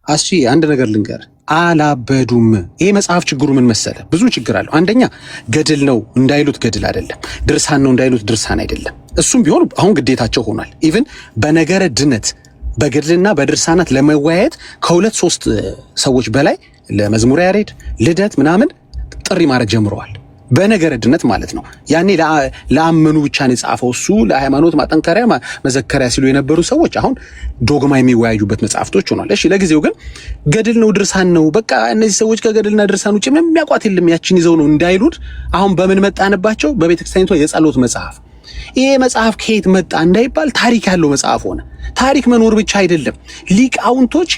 አሺ አንድ ነገር ልንገር፣ አላበዱም። ይሄ መጽሐፍ ችግሩ ምን መሰለ? ብዙ ችግር አለው። አንደኛ ገድል ነው እንዳይሉት ገድል አይደለም፣ ድርሳን ነው እንዳይሉት ድርሳን አይደለም። እሱም ቢሆን አሁን ግዴታቸው ሆኗል። ኢቭን በነገረ ድነት በገድልና በድርሳናት ለመወያየት ከሁለት ሶስት ሰዎች በላይ ለመዝሙረ ያሬድ ልደት ምናምን ጥሪ ማድረግ ጀምረዋል። በነገረ ድነት ማለት ነው። ያኔ ለአመኑ ብቻ ነው የጻፈው እሱ ለሃይማኖት ማጠንከሪያ መዘከሪያ ሲሉ የነበሩ ሰዎች አሁን ዶግማ የሚወያዩበት መጽሐፍቶች ሆኗል። እሺ ለጊዜው ግን ገድል ነው ድርሳን ነው በቃ እነዚህ ሰዎች ከገድልና ድርሳን ውጭ ምንም የሚያውቋት የለም ያችን ይዘው ነው እንዳይሉት አሁን በምን መጣንባቸው? በቤተክርስቲያኒቷ የጸሎት መጽሐፍ። ይሄ መጽሐፍ ከየት መጣ እንዳይባል ታሪክ ያለው መጽሐፍ ሆነ። ታሪክ መኖር ብቻ አይደለም፣ ሊቃውንቶች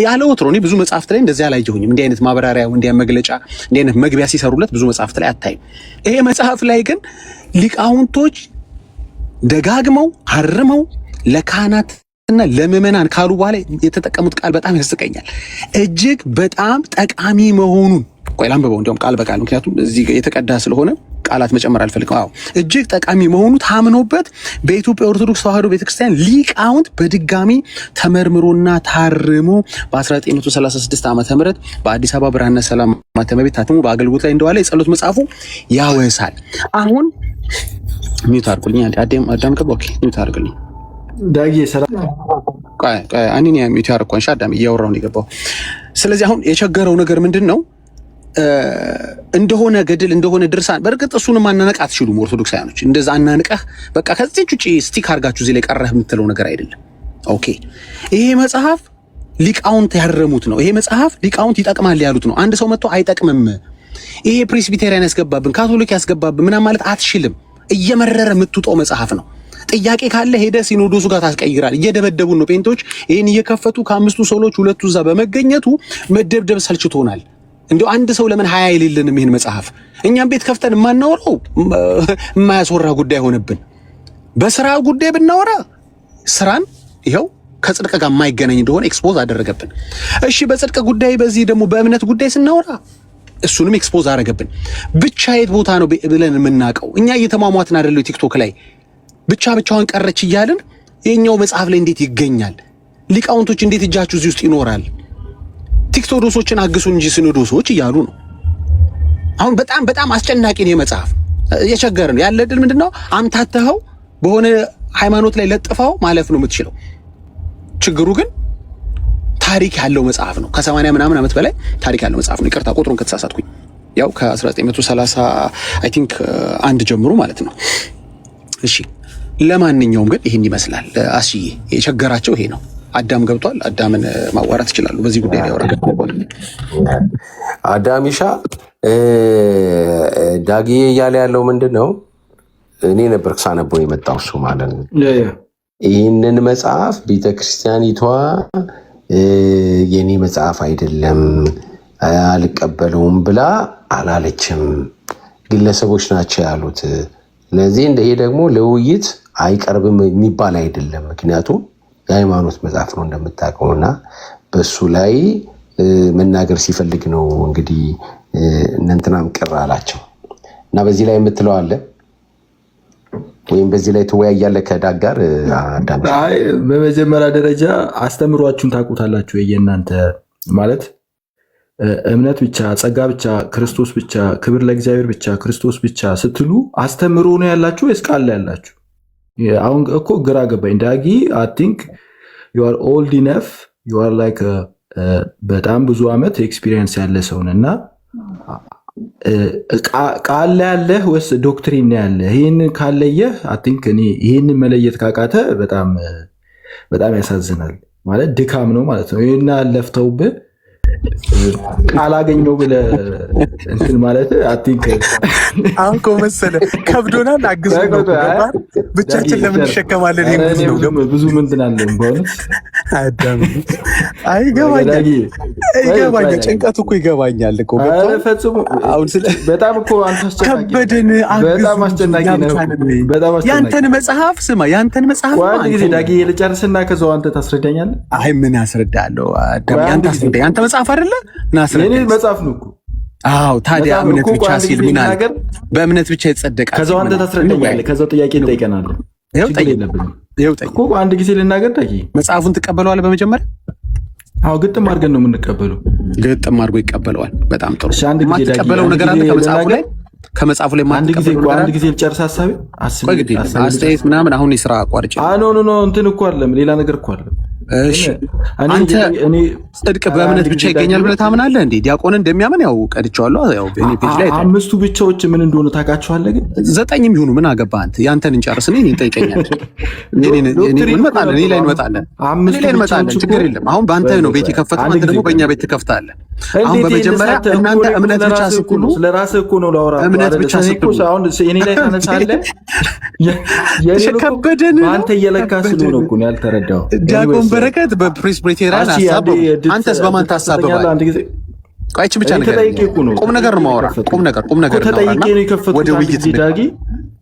ያለ ወትሮ እኔ ብዙ መጽሐፍት ላይ እንደዚህ አላየሁኝም። እንዲህ አይነት ማብራሪያ እንዲህ አይነት መግለጫ እንዲህ አይነት መግቢያ ሲሰሩለት ብዙ መጽሐፍት ላይ አታይም። ይሄ መጽሐፍ ላይ ግን ሊቃውንቶች ደጋግመው አርመው ለካህናትና ለምዕመናን ካሉ በኋላ የተጠቀሙት ቃል በጣም ያስቀኛል። እጅግ በጣም ጠቃሚ መሆኑን ቆይ ላንብበው እንዲያውም ቃል በቃል ምክንያቱም እዚህ የተቀዳ ስለሆነ ቃላት መጨመር አልፈልግም። አዎ እጅግ ጠቃሚ መሆኑ ታምኖበት በኢትዮጵያ ኦርቶዶክስ ተዋሕዶ ቤተክርስቲያን ሊቃውንት በድጋሚ ተመርምሮና ታርሞ በ1936 ዓመተ ምህረት በአዲስ አበባ ብርሃነ ሰላም ማተሚያ ቤት ታትሞ በአገልግሎት ላይ እንደዋለ የጸሎት መጽሐፉ ያወሳል። አሁን ሚውት አድርጉልኝ። አዳም ከቦኬ ሚውት አድርጉልኝ። ዳጊ ሰላም አኒን ሚውት አድርጓንሽ አዳም እያወራሁ ነው የገባው። ስለዚህ አሁን የቸገረው ነገር ምንድን ነው? እንደሆነ ገድል እንደሆነ ድርሳን በእርግጥ እሱን ማናነቅ አትችሉም ኦርቶዶክሳውያኖች። እንደዛ አናንቀህ በቃ ከዚህ ውጪ ስቲክ አድርጋችሁ እዚህ ላይ ቀረህ የምትለው ነገር አይደለም። ኦኬ ይሄ መጽሐፍ ሊቃውንት ያረሙት ነው። ይሄ መጽሐፍ ሊቃውንት ይጠቅማል ያሉት ነው። አንድ ሰው መጥቶ አይጠቅምም ይሄ ፕሬስቢቴሪያን ያስገባብን ካቶሊክ ያስገባብን ምናምን ማለት አትችልም። እየመረረ የምትውጠው መጽሐፍ ነው። ጥያቄ ካለ ሄደ ሲኖዶሱ ጋር ታስቀይራል። እየደበደቡን ነው ጴንቶች። ይሄን እየከፈቱ ከአምስቱ ሶሎች ሁለቱ እዛ በመገኘቱ መደብደብ ሰልችቶናል። እንዲሁ አንድ ሰው ለምን ሀያ አይልልንም? ይሄን መጽሐፍ እኛም ቤት ከፍተን የማናወራው የማያስወራ ጉዳይ ሆነብን። በስራ ጉዳይ ብናወራ ስራን ይኸው ከጽድቅ ጋር የማይገናኝ እንደሆነ ኤክስፖዝ አደረገብን። እሺ በጽድቅ ጉዳይ በዚህ ደግሞ በእምነት ጉዳይ ስናወራ እሱንም ኤክስፖዝ አደረገብን። ብቻ የት ቦታ ነው ብለን የምናውቀው? እኛ እየተሟሟትን አይደለው? ቲክቶክ ላይ ብቻዋን ቀረች እያልን የኛው መጽሐፍ ላይ እንዴት ይገኛል? ሊቃውንቶች እንዴት እጃችሁ እዚህ ውስጥ ይኖራል? ቲክቶዶሶችን አግሱ እንጂ ሲኖዶሶች እያሉ ነው። አሁን በጣም አስጨናቂ ነው መጽሐፍ። የቸገረን ያለ ድል ምንድነው? አምታተኸው በሆነ ሃይማኖት ላይ ለጥፈው ማለፍ ነው የምትችለው። ችግሩ ግን ታሪክ ያለው መጽሐፍ ነው። ከ80 ምናምን ዓመት በላይ ታሪክ ያለው መጽሐፍ ነው። ይቅርታ ቁጥሩን ከተሳሳትኩኝ፣ ያው ከ1930 አይ ቲንክ አንድ ጀምሮ ማለት ነው። እሺ ለማንኛውም ግን ይሄን ይመስላል። አስዬ የቸገራቸው ይሄ ነው። አዳም ገብቷል። አዳምን ማዋራት ይችላሉ በዚህ ጉዳይ ላይ ያወራ አዳሚሻ ዳጊ እያለ ያለው ምንድን ነው? እኔ ነበር ሳነበው የመጣው እሱ ማለት ነው። ይህንን መጽሐፍ ቤተክርስቲያኒቷ የኔ መጽሐፍ አይደለም አልቀበለውም ብላ አላለችም፣ ግለሰቦች ናቸው ያሉት። ስለዚህ ይሄ ደግሞ ለውይይት አይቀርብም የሚባል አይደለም። ምክንያቱም የሃይማኖት መጽሐፍ ነው እንደምታውቀው እና በሱ ላይ መናገር ሲፈልግ ነው እንግዲህ እነንትናም ቅር አላቸው እና በዚህ ላይ የምትለው አለ ወይም በዚህ ላይ ትወያያለህ ከዳግ ጋር? በመጀመሪያ ደረጃ አስተምሯችሁን ታውቁታላችሁ። የእናንተ ማለት እምነት ብቻ፣ ጸጋ ብቻ፣ ክርስቶስ ብቻ፣ ክብር ለእግዚአብሔር ብቻ፣ ክርስቶስ ብቻ ስትሉ አስተምሮ ነው ያላችሁ ወይስ ቃል ላይ ያላችሁ? አሁን እኮ ግራ ገባኝ ዳጊ። አይ ቲንክ ዩ አር ኦልድ ኢነፍ ዩ አር ላይክ በጣም ብዙ ዓመት ኤክስፒሪየንስ ያለ ሰውን እና ቃል ላይ ያለህ ወይስ ዶክትሪን ላይ ያለህ? ይህንን ካለየህ አይ ቲንክ እኔ ይህንን መለየት ካቃተ በጣም ያሳዝናል። ማለት ድካም ነው ማለት ነው። ይህን ለፍተውብህ ቃል አገኘው ብለህ እንትን ማለት አይ ቲንክ አሁን እኮ መሰለህ ከብዶናል። አግዙ ነው ብቻችን ለምን እንሸከማለን? ብዙ ምንድን አለን በእውነት አዳም። አይ ይገባኛል፣ ጭንቀቱ እኮ ይገባኛል እኮ ፈጽሞ። በጣም እኮ አንተ ከበደን። በጣም አስጨናቂ ነው። ያንተን መጽሐፍ ስማ፣ ያንተን መጽሐፍ አንድ ጊዜ ዳጊ ልጨርስና ከዛው አንተ ታስረዳኛለህ። አይ ምን አስረዳለሁ አዳም? ያንተ አስረዳ። ያንተ መጽሐፍ አይደለ? እኔ መጽሐፍ ነው እኮ። አዎ ታዲያ እምነት ብቻ ሲል ምን አለ? በእምነት ብቻ ይጸደቃል። ከዛው አንተ ታስረዳኛለህ። ከዛው ጥያቄ እንጠይቀናለን። ይኸው ጠይቅ እኮ አንድ ጊዜ ልናገር። ዳጊ መጽሐፉን ትቀበለዋለህ በመጀመሪያ? አዎ ግጥም አድርገን ነው የምንቀበለው። ግጥም አድርጎ ይቀበለዋል። በጣም ጥሩ። እሺ አንድ ጊዜ ማትቀበለው ነገር አለ ከመጽሐፉ ላይ ማትቀበለው ነገር አለ። አንድ ጊዜ ልጨርስ ሐሳቤ አስተያየት ምናምን አሁን የሥራ አቋርጬ ኖ እንትን እኮ አይደለም ሌላ ነገር እኮ አይደለም። እሺ አንተ ጽድቅ በእምነት ብቻ ይገኛል ብለህ ታምናለህ እንዴ? ዲያቆን እንደሚያምን ያው ቀድቼዋለሁ። ያው በእኔ ፔጅ ላይ አምስቱ ብቻዎች ምን እንደሆነ ታውቃቸዋለህ? ግን ዘጠኝም ይሁኑ ምን አገባህ አንተ? ያንተን እንጨርስ። እኔ ጠይቀኛል። እኔ ላይ እንመጣለን። ችግር የለም። አሁን በአንተ ነው ቤት የከፈትኩት፣ አንተ ደግሞ በእኛ ቤት ትከፍታለህ። አሁን በመጀመሪያ እናንተ እምነት ብቻ ስትሉ ስለራስህ እኮ ነው ላወራ። እምነት ብቻ ስትሉ አሁን እኔ ላይ ታነሳለህ። ከበደን አንተ እየለካ ስለሆነ እኮ ነው ያልተረዳው። ዲያቆን በረከት በፕሬስቢቴሪያን ሀሳብ አንተስ በማን ታሳብባለህ? ቆይቼ ብቻ ነገር ቁም ነገር ነው የማወራ። ቁም ነገር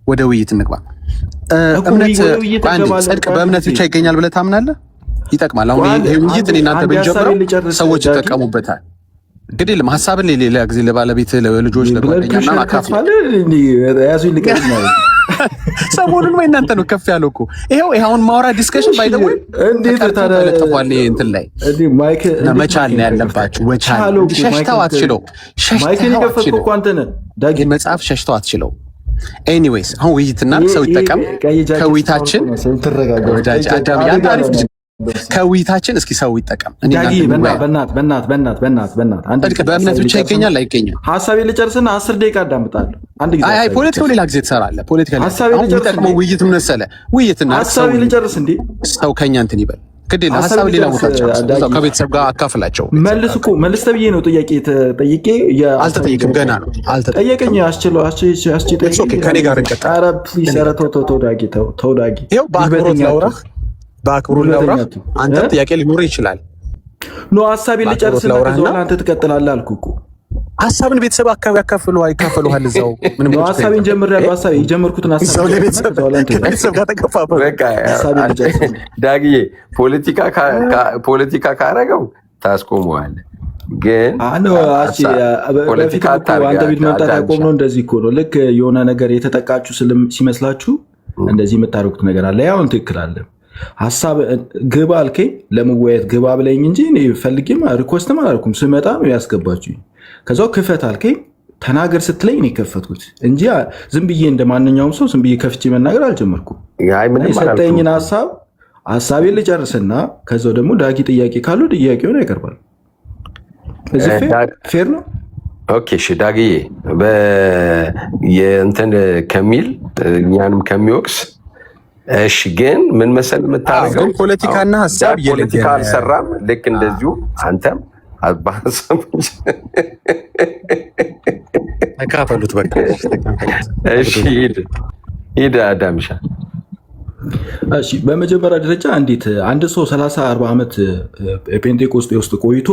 ወደ ውይይት እንግባ። እምነት ጽድቅ በእምነት ብቻ ይገኛል ብለህ ታምናለህ? ይጠቅማል። አሁን ይሄ ውይይት እኔ እናንተ ብንጀምረው ሰዎች ይጠቀሙበታል። እንግዲህ ሀሳብን ሌላ ጊዜ ለባለቤት፣ ለልጆች፣ ለጓደኛና አካፍል። ሰሞኑን ወይ እናንተ ነው ከፍ ያለው እኮ ይሄው አሁን ማውራ ዲስከሽን ባይደው እንዴት ተለጥፏል። እንትን ላይ መቻል ነው ያለባችሁ። ሸሽተው አትችለው። ዳጊ መጽሐፍ ሸሽተው አትችለው። ኤኒዌይስ አሁን ውይይትና ሰው ይጠቀም። ከውይይታችን ከውይይታችን እስኪ ሰው ይጠቀም። በእምነት ብቻ ይገኛል አይገኝም? ሀሳቤን ልጨርስና 10 ደቂቃ አዳምጣለሁ። አይ ፖለቲካው ሌላ ጊዜ ትሰራለህ። ፖለቲካ የሚጠቅመው ውይይት ምን መሰለህ? ውይይትና ሀሳቤን ልጨርስ እንዴ ሰው ከኛ እንትን ይበል ግዴ ሀሳብ ሌላ ቦታ ከቤተሰብ ጋር አካፍላቸው። መልስ ተብዬ ነው ጥያቄ ተጠይቄ አልተጠየቅም። ገና ነው አልተጠየቀኝ። ከኔ ጋር እንቀጥል። ተውዳጊ በአክብሮት ላውራህ። አንተ ጥያቄ ሊኖርህ ይችላል። ሀሳቤን ልጨርስ አንተ ትቀጥላለህ አልኩ እኮ። ሀሳብን ቤተሰብ አካባቢ ያካፍሉሃል እዛው። ምንም ሀሳቤን ጀምሬያለሁ። ሀሳቤ የጀመርኩትን ሀሳብ ቤተሰብ ጋር ተከፋፈሉ። ዳግዬ ፖለቲካ ካረገው ታስቆመዋለህ። ግን በፊት አንተ ቤት መምጣት ያቆምነው እንደዚህ እኮ ነው። ልክ የሆነ ነገር የተጠቃችሁ ሲመስላችሁ እንደዚህ የምታደርጉት ነገር አለ። ያውን ትክክል አለ። ሀሳብ ግባ አልከኝ፣ ለመወያየት ግባ ብለኝ እንጂ ፈልጌም ሪኮስትም አላልኩም። ስመጣ ነው ያስገባችሁኝ። ከዛው ክፈት አልከኝ፣ ተናገር ስትለኝ ነው የከፈትኩት እንጂ ዝም ብዬ እንደ ማንኛውም ሰው ዝም ብዬ ከፍቼ መናገር አልጀመርኩም። የሰጠኝን ሀሳቤን ልጨርስና ከዛው ደግሞ ዳጊ ጥያቄ ካሉ ጥያቄውን ያቀርባል። እዚህ ፌር ነው። ኦኬ እሺ ዳጊዬ፣ የእንትን ከሚል እኛንም ከሚወቅስ እሺ። ግን ምን መሰል የምታደርገው ፖለቲካና ሀሳብ ፖለቲካ አልሰራም። ልክ እንደዚሁ አንተም ተካፈሉት። በቃ እሺ ሂድ አዳምሻ። እሺ በመጀመሪያ ደረጃ እንዴት አንድ ሰው 30-40 ዓመት ፔንቴኮስጤ ውስጥ ቆይቶ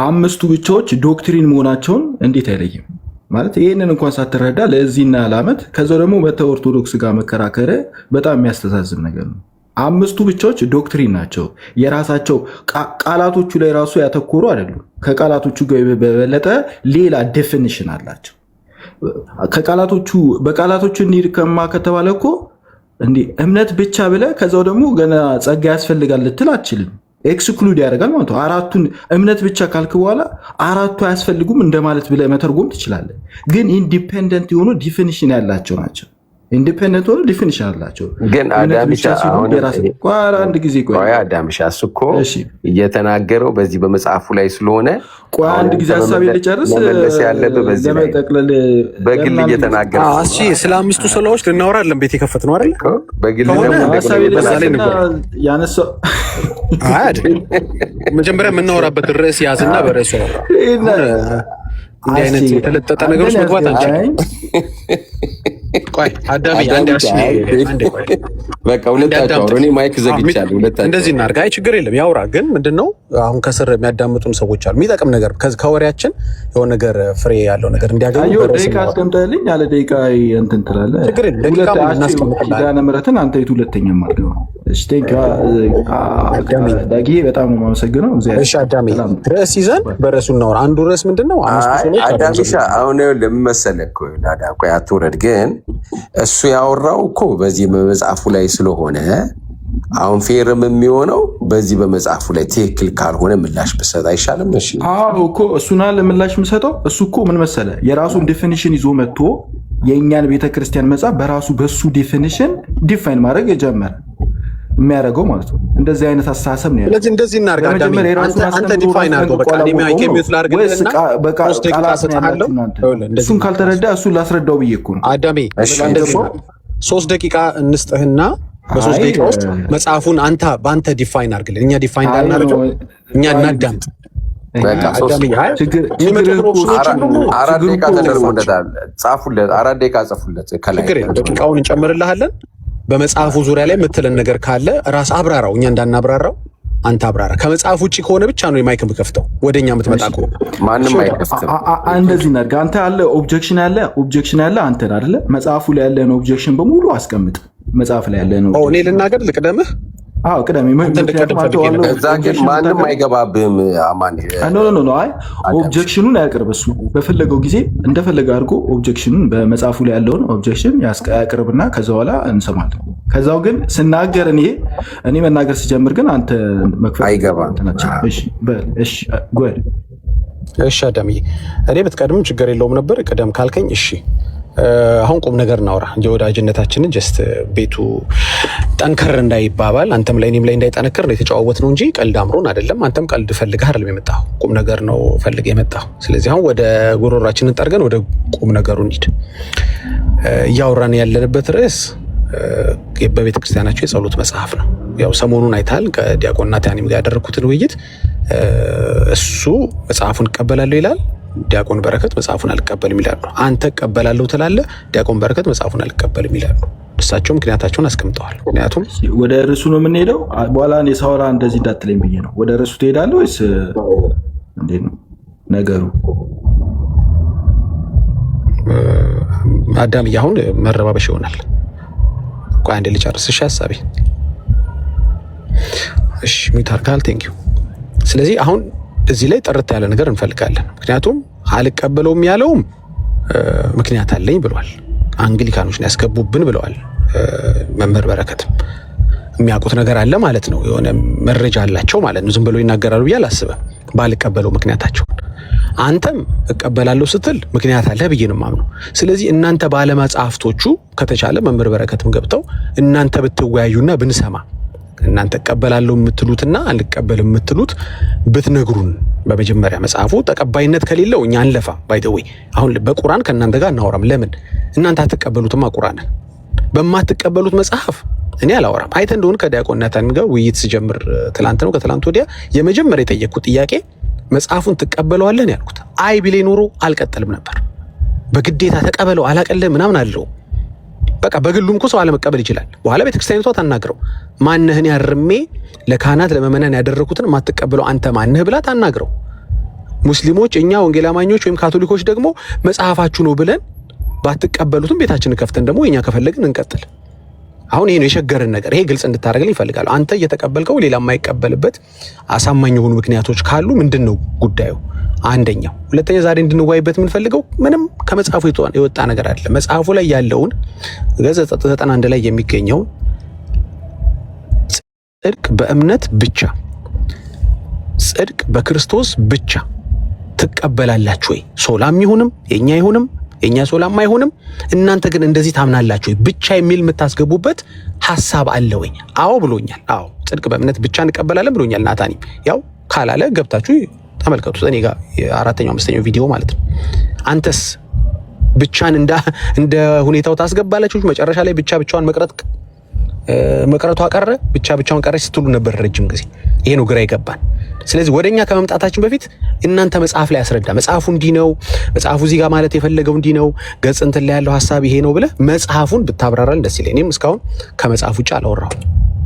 አምስቱ ብቻዎች ዶክትሪን መሆናቸውን እንዴት አይለይም? ማለት ይህንን እንኳን ሳትረዳ ለዚህና ለዓመት ከዛው ደግሞ በኦርቶዶክስ ጋር መከራከር በጣም የሚያስተሳዝብ ነገር ነው። አምስቱ ብቻዎች ዶክትሪን ናቸው። የራሳቸው ቃላቶቹ ላይ ራሱ ያተኮሩ አይደሉም። ከቃላቶቹ ጋር በበለጠ ሌላ ዴፊኒሽን አላቸው። በቃላቶቹ እንሂድ ከተባለ እኮ እንዲህ እምነት ብቻ ብለህ ከዛው ደግሞ ገና ጸጋ ያስፈልጋል ልትል አትችልም። ኤክስክሉድ ያደርጋል ማለት ነው። አራቱን እምነት ብቻ ካልክ በኋላ አራቱ አያስፈልጉም እንደማለት ብለህ መተርጎም ትችላለህ። ግን ኢንዲፔንደንት የሆኑ ዲፊኒሽን ያላቸው ናቸው። ኢንዲፔንደንት ሆኖ ዲፊኒሽን አላቸው። ግን አዳምሻ አንድ ጊዜ አዳምሻ እሱ እኮ እየተናገረው በዚህ በመጽሐፉ ላይ ስለሆነ አንድ ጊዜ ሀሳቤን ልጨርስ። መመለስ ያለብህ በዚህ ላይ በግል እየተናገረ ስለ አምስቱ ሰላዎች ልናወራ አለን። ቤት የከፈት ነው አይደል? በግል ያነሳው መጀመሪያ የምናወራበት ርዕስ ያዝና በርዕሱ እንዲህ አይነት የተለጠጠ ነገሮች መግባት አንችልም። ቆይ አዳሚ በቃ ሁለታችሁ እኔ ማይክ ዘግቻለሁ። እንደዚህ እናድርግ። አይ ችግር የለም ያውራ። ግን ምንድነው አሁን ከስር የሚያዳምጡን ሰዎች አሉ። የሚጠቅም ነገር ከወሬያችን የሆነ ነገር ፍሬ ያለው ነገር እንዲያገኙ ደቂቃ አስቀምጠልኝ። ያለ ደቂቃ እንትን ትላለህ። ችግር የለም ኪዳነ ምሕረትን አንተ የቱ ሁለተኛ ማለት ነው። እሺ ዳጊ በጣም ነው የማመሰግነው። እሺ አዳሚ ርዕስ ይዘን በርዕሱ እናወራ። አንዱ ርዕስ ምንድነው? አዳሚሻ አሁን ለምን መሰለህ እኮ ዳዳ ቆይ አትውረድ። ግን እሱ ያወራው እኮ በዚህ መጽሐፉ ላይ ስለሆነ አሁን ፌርም የሚሆነው በዚህ በመጽሐፉ ላይ ትክክል ካልሆነ ምላሽ ብሰጥ አይሻልም? እሺ እኮ እሱና ለምላሽ የምሰጠው እሱ እኮ ምን መሰለ የራሱን ዲፊኒሽን ይዞ መጥቶ የእኛን ቤተክርስቲያን መጽሐፍ በራሱ በሱ ዲፊኒሽን ዲፋይን ማድረግ የጀመረ የሚያደርገው ማለት ነው። እንደዚህ አይነት አስተሳሰብ ነው ያለው። ስለዚህ እንደዚህ እናድርግ። አንተ ዲፋይን አድርገው በቃ እኔ ማይኬ ሚውት ላድርግልህና እሱን ካልተረዳ እሱን ላስረዳው ብዬ እኮ ነው። አዳሜ እንደዚህ 3 ደቂቃ እንስጥህና በ3 ደቂቃ ውስጥ መጽሐፉን በአንተ ዲፋይን አድርግልን። እኛ ዲፋይን እንዳናደርገው እኛ እናዳምጥ። አራት ደቂቃ ተደርጎለታል። ጻፉለት፣ 4 ደቂቃ ጻፉለት። ከላይ ደቂቃውን እንጨምርልሃለን። በመጽሐፉ ዙሪያ ላይ የምትለን ነገር ካለ ራስ አብራራው፣ እኛ እንዳናብራራው አንተ አብራራ። ከመጽሐፍ ውጭ ከሆነ ብቻ ነው የማይክ የምከፍተው። ወደኛ የምትመጣ ከሆነ ማንም አይከፍትም። እንደዚህ እናድርግ። አንተ አለ ኦብጀክሽን ያለ አንተ አይደለ? መጽሐፉ ላይ ያለን ኦብጀክሽን በሙሉ አስቀምጥ። መጽሐፍ ላይ ያለን እኔ ልናገር ልቅደምህ? ቅደም። እዛ ግን ማንም አይገባብህም። አማን አይ ኦብጀክሽኑን አያቅርብ። እሱ በፈለገው ጊዜ እንደፈለገ አድርጎ ኦብጀክሽኑን በመጽሐፉ ላይ ያለውን ኦብጀክሽን ያቅርብና ከዛ በኋላ እንሰማለን። ከዛው ግን ስናገር እኔ መናገር ሲጀምር ግን አንተ መክፈል አይገባም። እሺ አዳምዬ፣ እኔ ብትቀድምም ችግር የለውም ነበር። ቅደም ካልከኝ እሺ። አሁን ቁም ነገር እናውራ እንጂ ወዳጅነታችንን ጀስት ቤቱ ጠንከር እንዳይባባል አንተም ላይ እኔም ላይ እንዳይጠነክር ነው የተጨዋወት ነው እንጂ ቀልድ አምሮን አይደለም። አንተም ቀልድ ፈልገህ አይደለም የመጣው፣ ቁም ነገር ነው ፈልገህ የመጣው። ስለዚህ አሁን ወደ ጉሮሯችንን ጠርገን ወደ ቁም ነገሩ እንሂድ። እያወራን ያለንበት ርዕስ በቤተ ክርስቲያናቸው የጸሎት መጽሐፍ ነው። ያው ሰሞኑን አይታል ከዲያቆን ናታኒም ጋር ያደረኩትን ውይይት። እሱ መጽሐፉን እቀበላለሁ ይላል፣ ዲያቆን በረከት መጽሐፉን አልቀበልም ይላሉ። አንተ እቀበላለሁ ትላለህ፣ ዲያቆን በረከት መጽሐፉን አልቀበልም ይላሉ። እሳቸው ምክንያታቸውን አስቀምጠዋል። ምክንያቱም ወደ ርዕሱ ነው የምንሄደው። በኋላ እኔ ሳወራ እንደዚህ እንዳትለኝ ብዬ ነው። ወደ ርዕሱ ትሄዳለህ ወይስ እንዴት ነው ነገሩ? አዳምዬ አሁን መረባበሽ ይሆናል። ቆይ አንዴ ልጨርስ እሺ ሀሳቤ። እሺ ሚውት አድርገሃል። ቴንክ ዩ። ስለዚህ አሁን እዚህ ላይ ጥርት ያለ ነገር እንፈልጋለን። ምክንያቱም አልቀበለውም ያለውም ምክንያት አለኝ ብሏል። አንግሊካኖች ነው ያስገቡብን ብለዋል። መምህር በረከትም የሚያውቁት ነገር አለ ማለት ነው። የሆነ መረጃ አላቸው ማለት ነው። ዝም ብሎ ይናገራሉ ብዬ አላስብም። ባልቀበለው ምክንያታቸውን አንተም እቀበላለሁ ስትል ምክንያት አለ ብዬ ነው የማምነው። ስለዚህ እናንተ ባለመጽሐፍቶቹ ከተቻለ መምህር በረከትም ገብተው እናንተ ብትወያዩና ብንሰማ እናንተ እቀበላለሁ የምትሉትና አልቀበልም የምትሉት ብትነግሩን። በመጀመሪያ መጽሐፉ ተቀባይነት ከሌለው እኛ አንለፋ። ባይ ዘ ዌይ አሁን በቁርአን ከእናንተ ጋር እናወራም። ለምን እናንተ አትቀበሉትማ? ቁርአንን በማትቀበሉት መጽሐፍ እኔ አላወራም። አይተ እንደሆነ ከዲያቆን ናታን ጋር ውይይት ስጀምር ትላንት ነው ከትላንት ወዲያ የመጀመሪያ የጠየቅኩት ጥያቄ መጽሐፉን ትቀበለዋለህ ነው ያልኩት። አይ ቢሌ ኖሮ አልቀጠልም ነበር። በግዴታ ተቀበለው አላቀልህ ምናምን አለው። በቃ በግሉም እኮ ሰው አለመቀበል ይችላል። በኋላ ቤተክርስቲያኒቷ ታናግረው። ማንህን ያርሜ ለካህናት ለመመናን ያደረኩትን ማትቀበለው አንተ ማንህ ብላ ታናግረው። ሙስሊሞች እኛ ወንጌል አማኞች ወይም ካቶሊኮች ደግሞ መጽሐፋችሁ ነው ብለን ባትቀበሉትም ቤታችንን ከፍተን ደግሞ እኛ ከፈለግን እንቀጥል። አሁን ይሄ ነው የሸገርን ነገር። ይሄ ግልጽ እንድታደርግልኝ ይፈልጋሉ። አንተ እየተቀበልከው ሌላ የማይቀበልበት አሳማኝ የሆኑ ምክንያቶች ካሉ ምንድነው ጉዳዩ? አንደኛው። ሁለተኛ ዛሬ እንድንዋይበት የምንፈልገው ምንም ከመጽሐፉ የወጣ ነገር አይደለም። መጽሐፉ ላይ ያለውን ገጽ 91 ላይ የሚገኘው ጽድቅ በእምነት ብቻ፣ ጽድቅ በክርስቶስ ብቻ ትቀበላላችሁ ወይ? ሶላም ይሁንም የኛ ይሁንም የኛ ሶላም አይሆንም፣ እናንተ ግን እንደዚህ ታምናላችሁ ወይ? ብቻ የሚል የምታስገቡበት ሐሳብ አለ ወይ? አዎ ብሎኛል። አዎ ጽድቅ በእምነት ብቻ እንቀበላለን ብሎኛል ናታኒም። ያው ካላለ ገብታችሁ ተመልከቱት። እኔ ጋር የአራተኛው አምስተኛው ቪዲዮ ማለት ነው። አንተስ ብቻን እንደ ሁኔታው ታስገባላችሁ? መጨረሻ ላይ ብቻዋን መቅረቷ ቀረ፣ ብቻውን ቀረች ስትሉ ነበር ረጅም ጊዜ። ይሄ ነው ግራ ይገባል። ስለዚህ ወደኛ ከመምጣታችን በፊት እናንተ መጽሐፍ ላይ ያስረዳ። መጽሐፉ እንዲህ ነው፣ መጽሐፉ እዚህ ጋር ማለት የፈለገው እንዲህ ነው፣ ገጽ እንትን ላይ ያለው ሐሳብ ይሄ ነው ብለህ መጽሐፉን ብታብራራልን ደስ ይለኝ። እኔም እስካሁን ከመጽሐፉ ውጭ አላወራሁም።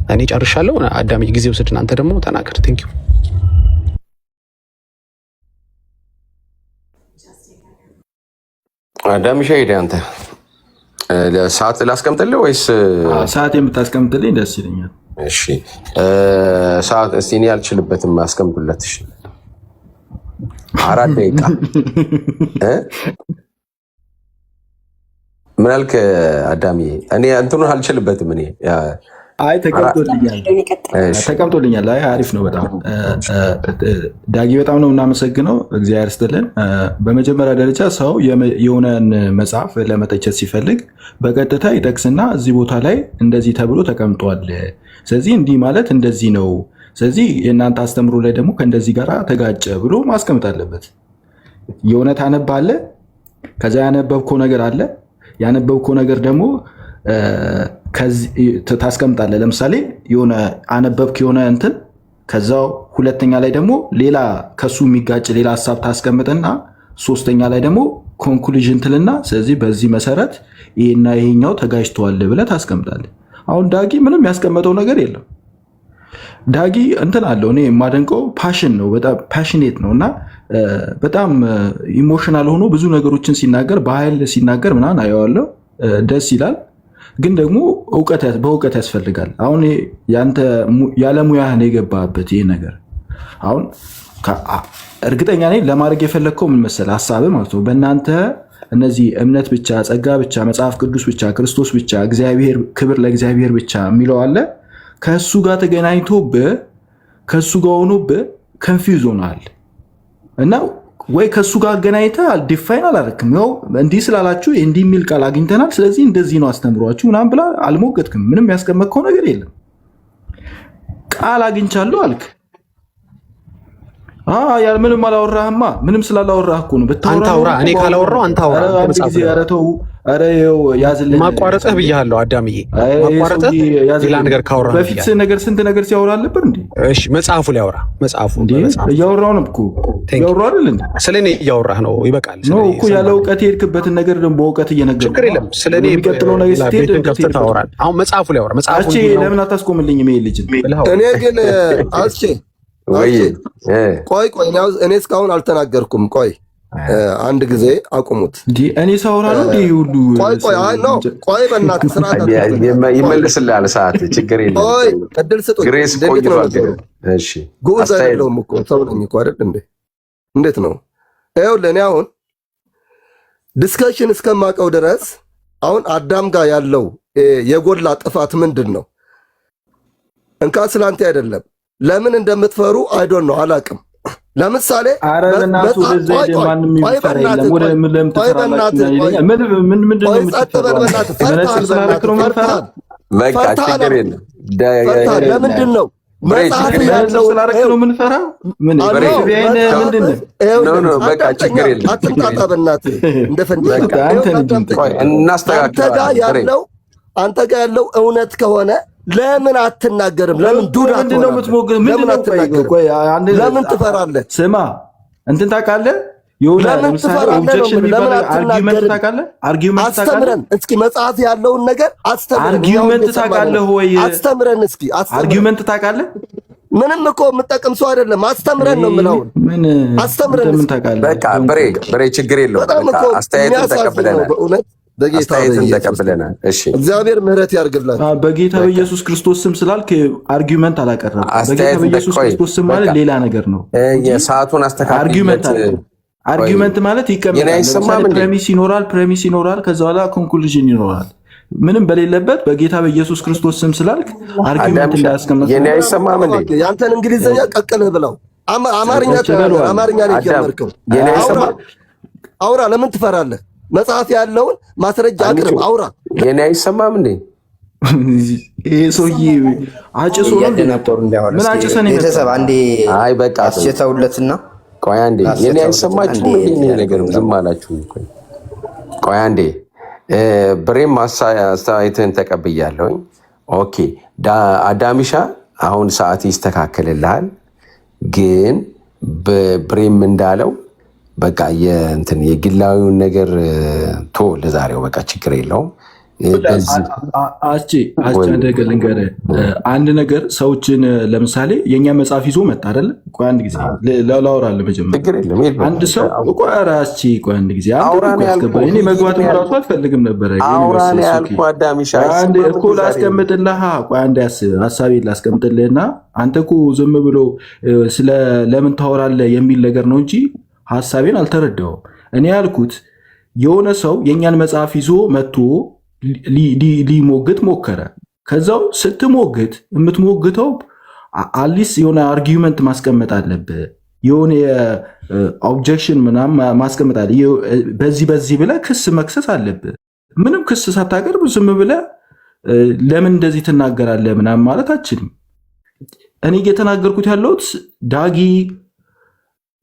እኔ ጨርሻለሁ። አዳምዬ ጊዜ ውሰድና አንተ ደግሞ ተናገር። ቴንክ ዩ። አዳምሻ ሄደ። አንተ ሰዓት ላስቀምጥልህ ወይስ ሰዓት የምታስቀምጥልኝ ደስ ይለኛል። እሺ ሰዓት እስቲ እኔ አልችልበትም። አስቀምጡለት። እሺ 4 ደቂቃ ምን አልክ አዳምዬ? እኔ እንትኑን አልችልበትም። እኔ አይ ተቀምጦልኛል። አይ አሪፍ ነው በጣም ዳጊ፣ በጣም ነው እናመሰግነው። እግዚአብሔር ይስጥልን። በመጀመሪያ ደረጃ ሰው የሆነን መጽሐፍ ለመተቸት ሲፈልግ በቀጥታ ይጠቅስና እዚህ ቦታ ላይ እንደዚህ ተብሎ ተቀምጧል፣ ስለዚህ እንዲህ ማለት እንደዚህ ነው፣ ስለዚህ የእናንተ አስተምሮ ላይ ደግሞ ከእንደዚህ ጋር ተጋጨ ብሎ ማስቀመጥ አለበት። የሆነ ታነባለህ፣ ከዛ ያነበብከው ነገር አለ፣ ያነበብከው ነገር ደግሞ ታስቀምጣለህ። ለምሳሌ የሆነ አነበብክ የሆነ እንትን፣ ከዛው ሁለተኛ ላይ ደግሞ ሌላ ከሱ የሚጋጭ ሌላ ሀሳብ ታስቀምጥና ሶስተኛ ላይ ደግሞ ኮንክሉዥን ትልና፣ ስለዚህ በዚህ መሰረት ይሄና ይሄኛው ተጋጭተዋል ብለህ ታስቀምጣለህ። አሁን ዳጊ ምንም ያስቀመጠው ነገር የለም። ዳጊ እንትን አለው። እኔ የማደንቀው ፓሽን ነው፣ በጣም ፓሽኔት ነው እና በጣም ኢሞሽናል ሆኖ ብዙ ነገሮችን ሲናገር በኃይል ሲናገር ምናምን አየዋለሁ፣ ደስ ይላል። ግን ደግሞ በእውቀት ያስፈልጋል። አሁን ያለ ሙያህን የገባበት ይህ ነገር አሁን እርግጠኛ ነኝ ለማድረግ የፈለግከው ምን መሰለህ ሀሳብ ማለት ነው። በእናንተ እነዚህ እምነት ብቻ፣ ጸጋ ብቻ፣ መጽሐፍ ቅዱስ ብቻ፣ ክርስቶስ ብቻ፣ እግዚአብሔር ክብር ለእግዚአብሔር ብቻ የሚለው አለ። ከእሱ ጋር ተገናኝቶብህ ከእሱ ጋር ሆኖብህ ከንፊውዝ ሆነሃል እና ወይ ከእሱ ጋር አገናኝተህ ዲፋይን አላደረክም። ያው እንዲህ ስላላችሁ እንዲህ የሚል ቃል አግኝተናል፣ ስለዚህ እንደዚህ ነው አስተምሯችሁ ምናምን ብላ አልሞገትክም። ምንም ያስቀመጥከው ነገር የለም። ቃል አግኝቻለሁ አልክ። ምንም አላወራህማ። ምንም ስላላወራህ እኮ ነው። አንተ አውራ፣ እኔ ካላወራሁ አንተ አውራ። ያዝልኝ። ማቋረጥህ ብያለሁ አዳምዬ፣ ማቋረጥህ ሌላ ነገር ካወራህ በፊት ነገር ስንት ነገር ሲያወራ አልነበር እንዴ? እሺ መጽሐፉ ላይ አውራ። መጽሐፉ እያወራሁ ነው እኮ እያወራሁ አይደል እንዴ? ስለኔ እያወራህ ነው። ይበቃል እኮ ያለ እውቀት የሄድክበትን ነገር ደግሞ በእውቀት እየነገርኩህ ችግር የለም። ስለኔ የሚቀጥለው ነገር ስትሄድ ከፍተህ ታወራለህ። አሁን መጽሐፉ ላይ አውራ። መጽሐፉ ለምን አታስቆምልኝም? ይሄ ልጅ እኔ ግን ቆይ እኔ እስካሁን አልተናገርኩም። ቆይ አንድ ጊዜ አቁሙት። እኔ ሳውራ ነው እንዴ ሁሉ? ቆይ በእናትህ ስርዓት ይመልስልሃል። ሰዓት ችግር የለም። ቆይ እድል ስጡኝ። ጉዝ አይደለሁም እኮ ሰው ነኝ እኮ አይደል እንዴ? እንዴት ነው? ይኸውልህ እኔ አሁን ዲስከሽን እስከማውቀው ድረስ አሁን አዳም ጋር ያለው የጎላ ጥፋት ምንድን ነው? እንካ ስላንተ አይደለም ለምን እንደምትፈሩ አይዶን ነው አላቅም። ለምሳሌ ለምንድን ነው መጽሐፍ ያለው አንተ ጋር ያለው እውነት ከሆነ ለምን አትናገርም? ለምን ዱዳ ለምን ትፈራለህ? ስማ እንትን ታውቃለህ? አስተምረን እስኪ መጽሐፍ ያለውን ነገር አርጊውመንት ታውቃለህ ወይ? አስተምረን እስኪ። አርጊውመንት ታውቃለህ? ምንም እኮ የምጠቅም ሰው አይደለም። አስተምረን ነው የምለው። አስተምረን በቃ ብሬ ችግር የለውም። አስተያየትን ተቀብለናል። በእውነት አስተያየትን ተቀብለናል። እሺ እግዚአብሔር ምሕረት ያርግላችሁ። በጌታ በኢየሱስ ክርስቶስ ስም ስላልክ አርጊውመንት አላቀረብም። በጌታ በኢየሱስ ክርስቶስ ስም ማለት ሌላ ነገር ነው። የሰዓቱን አርጊውመንት ማለት ይቀመጣል። ፕሬሚስ ይኖራል፣ ከዛ በኋላ ኮንክሉዥን ይኖራል። ምንም በሌለበት በጌታ በኢየሱስ ክርስቶስ ስም ስላልክ አርጊውመንት እንዳያስቀምጥ። የኔ አይሰማም እንዴ? ያንተን እንግሊዝኛ ቀቅልህ ብለው አማርኛ ነው የጀመርከው። አውራ። ለምን ትፈራለህ? መጽሐፍ ያለውን ማስረጃ አቅርብ፣ አውራ። የኔ አይሰማም እንዴ? ይሄ ሰውዬ አጭሶ ነው ምን አጭሰን ቤተሰብ አንዴ አይ በቃ አስቸተውለትና ቆይ አንዴ። የኔ አይሰማችሁም እንዴ? ምን ነገር ዝም አላችሁ? ቆይ አንዴ። ብሬም አስተያየትን ተቀብያለሁኝ። ኦኬ አዳሚሻ አሁን ሰዓት ይስተካከልልሃል። ግን ብሬም እንዳለው በቃ የግላዊውን ነገር ቶ ለዛሬው በቃ ችግር የለውም። ልንገርህ አንድ ነገር ሰዎችን ለምሳሌ የእኛ መጽሐፍ ይዞ መጣ አይደለ? ቆይ አንድ ጊዜ ላውራልህ። መጀመሪያ አንድ ሰው ቆይ አንድ ጊዜ እኔ መግባትም እራሱ አልፈልግም ነበረ እኮ ላስቀምጥልህ። ቆይ አንድ ሀሳቤን ላስቀምጥልህና አንተ እኮ ዝም ብሎ ስለ ለምን ታወራለህ የሚል ነገር ነው እንጂ ሀሳቤን አልተረዳውም። እኔ ያልኩት የሆነ ሰው የእኛን መጽሐፍ ይዞ መጥቶ ሊሞግት ሞከረ። ከዛው ስትሞግት የምትሞግተው አሊስ የሆነ አርጊመንት ማስቀመጥ አለብህ። የሆነ ኦብጀክሽን ምናምን ማስቀመጥ አለ። በዚህ ብለህ ክስ መክሰስ አለብህ። ምንም ክስ ሳታቀርብ ዝም ብለህ ለምን እንደዚህ ትናገራለህ ምናምን ማለት አችልም። እኔ እየተናገርኩት ያለሁት ዳጊ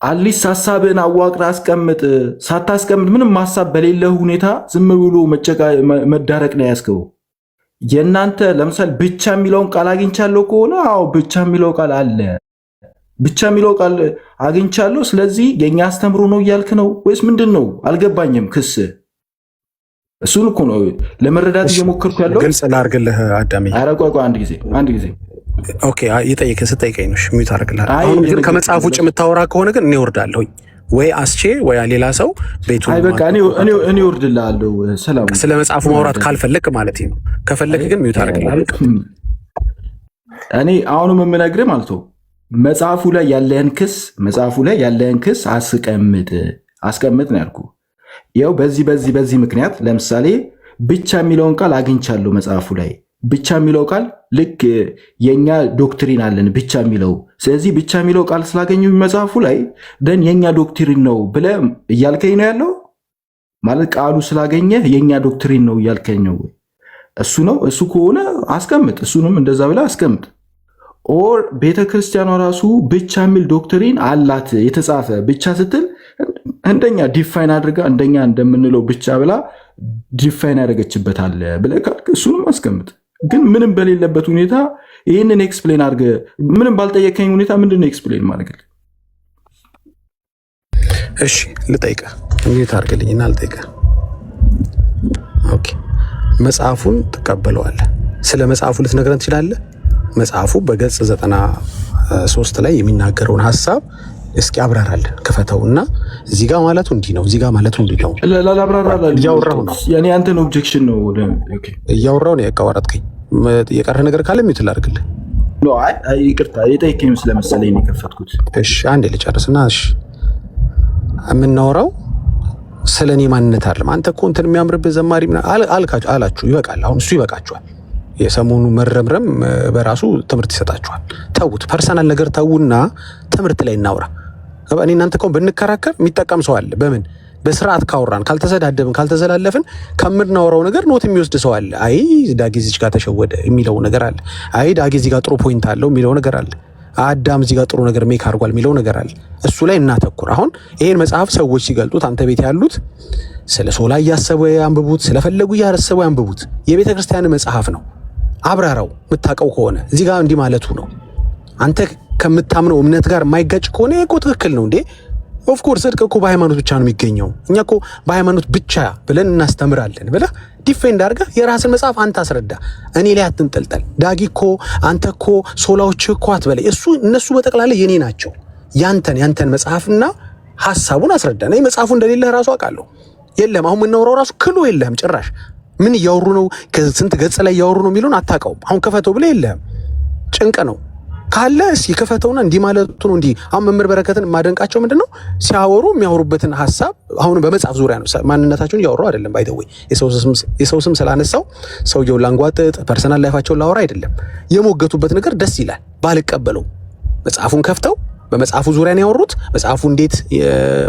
አሊስ ሀሳብን አዋቅር አስቀምጥ። ሳታስቀምጥ ምንም ሀሳብ በሌለህ ሁኔታ ዝም ብሎ መዳረቅ ነው ያስከው። የእናንተ ለምሳሌ ብቻ የሚለውን ቃል አግኝቻለሁ ከሆነ አዎ ብቻ የሚለው ቃል አለ። ብቻ የሚለው ቃል አግኝቻለሁ። ስለዚህ የኛ አስተምሮ ነው እያልክ ነው ወይስ ምንድን ነው? አልገባኝም። ክስ እሱን እኮ ነው ለመረዳት እየሞከርኩ ያለው። ግልጽ ላድርግልህ አዳሜ። ኧረ ቆይ አንድ ጊዜ ኦኬ። ስጠይቀኝ ነው ሚዩት አድርግልህ። አሁን ግን ከመጽሐፍ ውጭ የምታወራ ከሆነ ግን እኔ እወርዳለሁኝ ወይ አስቼ ወይ ሌላ ሰው ቤቱ። አይ በቃ እኔ እወርድልሃለሁ። ሰላም። ስለ መጽሐፉ ማውራት ካልፈለክ ማለት ነው። ከፈለክ ግን ሚዩት አድርግልህ። እኔ አሁንም የምነግርህ ማለት ነው መጽሐፉ ላይ ያለህን ክስ አስቀምጥ ነው ያልኩህ። ያው በዚህ ምክንያት ለምሳሌ ብቻ የሚለውን ቃል አግኝቻለሁ መጽሐፉ ላይ። ብቻ የሚለው ቃል ልክ የኛ ዶክትሪን አለን ብቻ የሚለው። ስለዚህ ብቻ የሚለው ቃል ስላገኙ መጽሐፉ ላይ ደን የኛ ዶክትሪን ነው ብለህ እያልከኝ ነው ያለው ማለት ቃሉ ስላገኘህ የኛ ዶክትሪን ነው እያልከኝ ነው ወይ? እሱ ነው። እሱ ከሆነ አስቀምጥ፣ እሱንም እንደዛ ብለህ አስቀምጥ። ኦር ቤተክርስቲያኗ ራሱ ብቻ የሚል ዶክትሪን አላት የተጻፈ። ብቻ ስትል እንደኛ ዲፋይን አድርጋ እንደኛ እንደምንለው ብቻ ብላ ዲፋይን ያደረገችበታል ብለህ ካልክ እሱንም አስቀምጥ። ግን ምንም በሌለበት ሁኔታ ይህንን ኤክስፕሌን አድርገህ ምንም ባልጠየቀኝ ሁኔታ ምንድን ነው ኤክስፕሌን ማድረግ? እሺ ልጠይቅህ፣ እንዴት አድርግልኝና ልጠይቅህ። ኦኬ መጽሐፉን ትቀበለዋለህ? ስለ መጽሐፉ ልትነግረን ትችላለህ? መጽሐፉ በገጽ 93 ላይ የሚናገረውን ሀሳብ እስኪ አብራራለን። ክፈተውና እዚህ ጋር ማለቱ እንዲህ ነው፣ እዚህ ጋር ማለቱ እንዲህ ነው። እያወራሁ ነው። የኔ አንተን ኦብጀክሽን ነው እያወራሁ ነው። ያቋረጥከኝ የቀረህ ነገር ካለ ሚውት ላድርግልህ። ይቅርታ የጠየቀኝ ስለመሰለኝ ነው የከፈትኩት። እሺ አንዴ ልጨርስና እሺ የምናወራው ስለ እኔ ማንነት አይደለም። አንተ እኮ እንትን የሚያምርብህ ዘማሪ አላችሁ። ይበቃል። አሁን እሱ ይበቃችኋል። የሰሞኑ መረምረም በራሱ ትምህርት ይሰጣችኋል። ተዉት። ፐርሰናል ነገር ተዉና ትምህርት ላይ እናውራ። እኔ እናንተ እኮ ብንከራከር የሚጠቀም ሰው አለ። በምን በስርዓት ካወራን፣ ካልተሰዳደብን፣ ካልተዘላለፍን ከምናወራው ነገር ኖት የሚወስድ ሰው አለ። አይ ዳጊ እዚህ ጋር ተሸወደ የሚለው ነገር አለ። አይ ዳጊ እዚህ ጋር ጥሩ ፖይንት አለው የሚለው ነገር አለ። አዳም እዚህ ጋር ጥሩ ነገር ሜክ አድርጓል የሚለው ነገር አለ። እሱ ላይ እናተኩር። አሁን ይሄን መጽሐፍ ሰዎች ሲገልጡት አንተ ቤት ያሉት ስለ ሶላ እያሰቡ ያንብቡት፣ ስለፈለጉ እያሰቡ ያንብቡት። የቤተ ክርስቲያን መጽሐፍ ነው። አብራራው የምታውቀው ከሆነ እዚህ ጋር እንዲህ ማለቱ ነው። አንተ ከምታምነው እምነት ጋር የማይጋጭ ከሆነ እኮ ትክክል ነው እንዴ። ኦፍ ኮርስ ጽድቅ እኮ በሃይማኖት ብቻ ነው የሚገኘው። እኛ እኮ በሃይማኖት ብቻ ብለን እናስተምራለን ብለህ ዲፌንድ አድርገህ የራስን መጽሐፍ አንተ አስረዳ። እኔ ላይ አትንጠልጠል። ዳጊ እኮ አንተ እኮ ሶላዎች እኮ አትበላይ። እነሱ በጠቅላላ የኔ ናቸው። ያንተን መጽሐፍና ሐሳቡን አስረዳ። እኔ መጽሐፉ እንደሌለህ ራሱ አውቃለሁ። የለም አሁን የምናወራው ራሱ ክሎ የለህም ጭራሽ። ምን እያወሩ ነው? ከስንት ገጽ ላይ እያወሩ ነው የሚለውን አታውቀውም። አሁን ከፈተው ብለህ የለህም። ጭንቅ ነው ካለ እስኪ ከፈተውና እንዲህ ማለቱ ነው። እንዲህ አሁን መምህር በረከትን ማደንቃቸው ምንድነው ሲያወሩ የሚያወሩበትን ሐሳብ አሁን በመጽሐፍ ዙሪያ ነው። ማንነታቸውን እያወሩ አይደለም። ባይተወይ የሰው ስም ስላነሳው ሰውየውን ላንጓጥጥ ፐርሰናል ላይፋቸውን ላወራ አይደለም። የሞገቱበት ነገር ደስ ይላል። ባልቀበለው መጽሐፉን ከፍተው በመጽሐፉ ዙሪያ ነው ያወሩት። መጽሐፉ እንዴት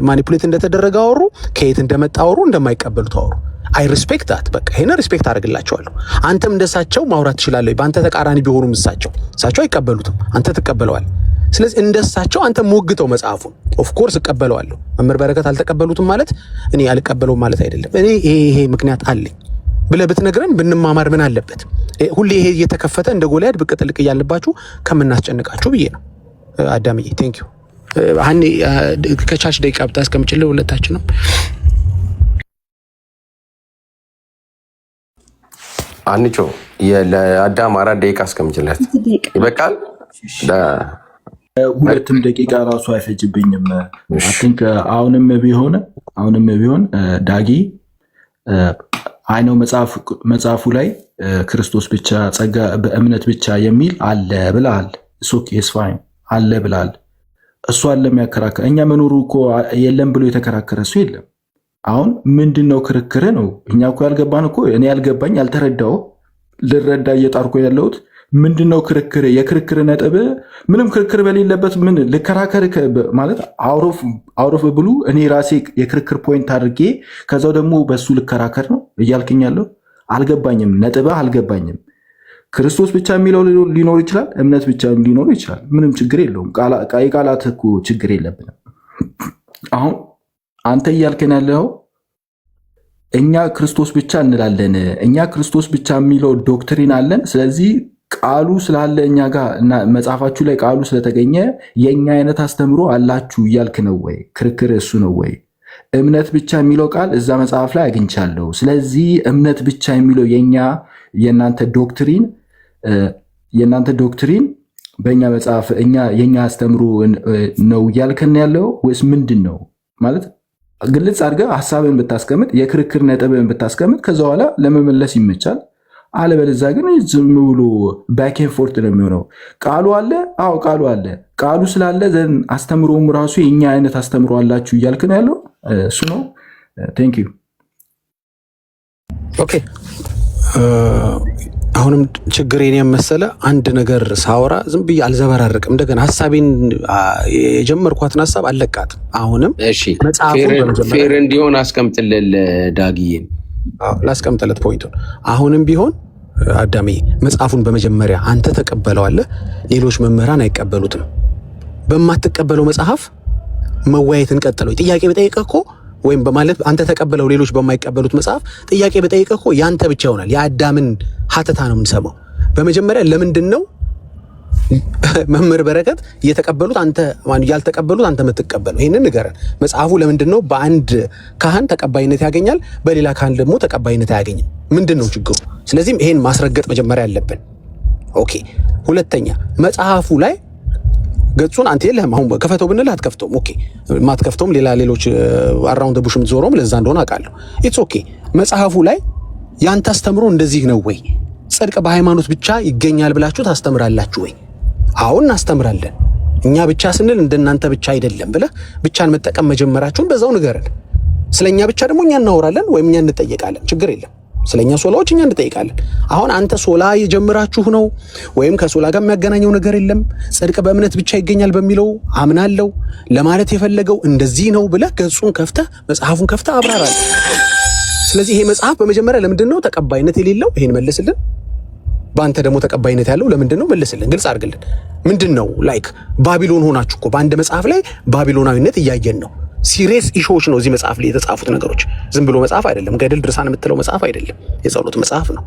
ማኒፑሌት እንደተደረገ አወሩ። ከየት እንደመጣ አወሩ። እንደማይቀበሉት አወሩ። አይ ሪስፔክት ዳት። በቃ ይሄን ሪስፔክት አድርግላቸዋለሁ። አንተም እንደሳቸው ማውራት ትችላለህ። በአንተ ተቃራኒ ቢሆኑም እሳቸው አይቀበሉትም፣ አንተ ትቀበለዋል። ስለዚህ እንደሳቸው አንተ ሞግተው መጽሐፉን። ኦፍ ኮርስ እቀበለዋለሁ። መምህር በረከት አልተቀበሉትም ማለት እኔ አልቀበለውም ማለት አይደለም። እኔ ይሄ ምክንያት አለኝ ብለህ ብትነግረን ብንማማር ምን አለበት? ሁሌ ይሄ እየተከፈተ እንደ ጎልያድ ብቅ ጥልቅ እያለባችሁ ከምናስጨንቃችሁ ብዬ ነው። አዳምዬ ቴንክ ዩ። አሁን ከቻች ደቂቃ ብታስቀምጭልህ ሁለታችን ነው። አንቾ ለአዳም 4 ደቂቃ አስቀምጭለት ይበቃል። ሁለትም ደቂቃ ራሱ አይፈጅብኝም። አሁንም ቢሆን ዳጊ አይነው መጽሐፉ ላይ ክርስቶስ ብቻ ጸጋ በእምነት ብቻ የሚል አለ ብለሃል። ሶክ ስፋይን አለ ብለሃል። እሱ አለ የሚያከራከር እኛ መኖሩ እኮ የለም ብሎ የተከራከረ እሱ የለም። አሁን ምንድን ነው ክርክር ነው? እኛ እኮ ያልገባን እኮ እኔ ያልገባኝ ያልተረዳው ልረዳ እየጣርኩ ያለሁት ምንድነው ክርክር የክርክር ነጥብ ምንም ክርክር በሌለበት ምን ልከራከር ማለት አውሮፍ ብሉ እኔ ራሴ የክርክር ፖይንት አድርጌ ከዛው ደግሞ በሱ ልከራከር ነው እያልክኝ ያለው አልገባኝም። ነጥብህ አልገባኝም። ክርስቶስ ብቻ የሚለው ሊኖር ይችላል፣ እምነት ብቻ ሊኖር ይችላል። ምንም ችግር የለውም። የቃላት እኮ ችግር የለብንም። አሁን አንተ እያልከን ያለው እኛ ክርስቶስ ብቻ እንላለን፣ እኛ ክርስቶስ ብቻ የሚለው ዶክትሪን አለን። ስለዚህ ቃሉ ስላለ እኛ ጋር እና መጽሐፋችሁ ላይ ቃሉ ስለተገኘ የእኛ አይነት አስተምሮ አላችሁ እያልክ ነው ወይ? ክርክር እሱ ነው ወይ? እምነት ብቻ የሚለው ቃል እዛ መጽሐፍ ላይ አግኝቻለሁ። ስለዚህ እምነት ብቻ የሚለው የእናንተ ዶክትሪን በእኛ መጽሐፍ የእኛ አስተምሮ ነው እያልከን ያለው ወይስ ምንድን ነው? ማለት ግልጽ አድርገህ ሀሳብን ብታስቀምጥ የክርክር ነጥብን ብታስቀምጥ ከዛ በኋላ ለመመለስ ይመቻል። አለበለዚያ ግን ዝም ብሎ ባክ ኤንድ ፎርት ነው የሚሆነው። ቃሉ አለ፣ አዎ ቃሉ አለ። ቃሉ ስላለ ዘን አስተምሮም ራሱ የኛ አይነት አስተምሮ አላችሁ እያልክ ነው ያለው። እሱ ነው። ቴንክ ዩ። ኦኬ። አሁንም ችግሬን የመሰለ አንድ ነገር ሳወራ ዝም ብዬ አልዘበራርቅም። እንደገና ሀሳቤን የጀመርኳትን ሀሳብ አለቃት። አሁንም ፌር እንዲሆን አስቀምጥልል ዳግዬን ላስቀምጠለት ፖይንቱን። አሁንም ቢሆን አዳሜ መጽሐፉን በመጀመሪያ አንተ ተቀበለዋለህ፣ ሌሎች መምህራን አይቀበሉትም። በማትቀበለው መጽሐፍ መወያየትን ቀጥለው ጥያቄ በጠይቀህ እኮ ወይም በማለት አንተ ተቀበለው ሌሎች በማይቀበሉት መጽሐፍ ጥያቄ በጠይቀህ እኮ ያንተ ብቻ ይሆናል። የአዳምን ሀተታ ነው የምንሰማው። በመጀመሪያ ለምንድን ነው መምህር በረከት የተቀበሉት አንተ ያልተቀበሉት አንተ የምትቀበለው? ይሄንን ንገረን። መጽሐፉ ለምንድን ነው በአንድ ካህን ተቀባይነት ያገኛል፣ በሌላ ካህን ደግሞ ተቀባይነት አያገኝም? ምንድን ነው ችግሩ? ስለዚህም ይሄን ማስረገጥ መጀመሪያ ያለብን። ኦኬ። ሁለተኛ መጽሐፉ ላይ ገጹን አንተ የለህም። አሁን ከፈተው ብንል አትከፍተውም። ኦኬ። ማትከፍተውም ሌሎች አራውንድ ቡሽ የምትዞረውም ለዛ እንደሆነ አውቃለሁ። ኢትስ ኦኬ። መጽሐፉ ላይ ያንተ አስተምሮ እንደዚህ ነው ወይ? ጽድቅ በሃይማኖት ብቻ ይገኛል ብላችሁ ታስተምራላችሁ ወይ? አሁን እናስተምራለን። እኛ ብቻ ስንል እንደናንተ ብቻ አይደለም ብለህ ብቻን መጠቀም መጀመራችሁን በዛው ንገረን። ስለኛ ብቻ ደግሞ እኛ እናወራለን ወይም እኛ እንጠየቃለን። ችግር የለም። ስለኛ ሶላዎች እኛ እንጠይቃለን። አሁን አንተ ሶላ የጀመራችሁ ነው ወይም ከሶላ ጋር የሚያገናኘው ነገር የለም። ጽድቅ በእምነት ብቻ ይገኛል በሚለው አምናለው ለማለት የፈለገው እንደዚህ ነው ብለህ ገጹን ከፍተህ መጽሐፉን ከፍተህ አብራራለህ። ስለዚህ ይሄ መጽሐፍ በመጀመሪያ ለምንድን ነው ተቀባይነት የሌለው? ይሄን መልስልን። በአንተ ደግሞ ተቀባይነት ያለው ለምንድን ነው? መልስልን፣ ግልጽ አድርግልን። ምንድን ነው ላይክ ባቢሎን ሆናችሁ እኮ በአንድ መጽሐፍ ላይ ባቢሎናዊነት እያየን ነው። ሲሪየስ ኢሹዎች ነው እዚህ መጽሐፍ ላይ የተጻፉት ነገሮች። ዝም ብሎ መጽሐፍ አይደለም። ገድል ድርሳን የምትለው መጽሐፍ አይደለም፣ የጸሎት መጽሐፍ ነው።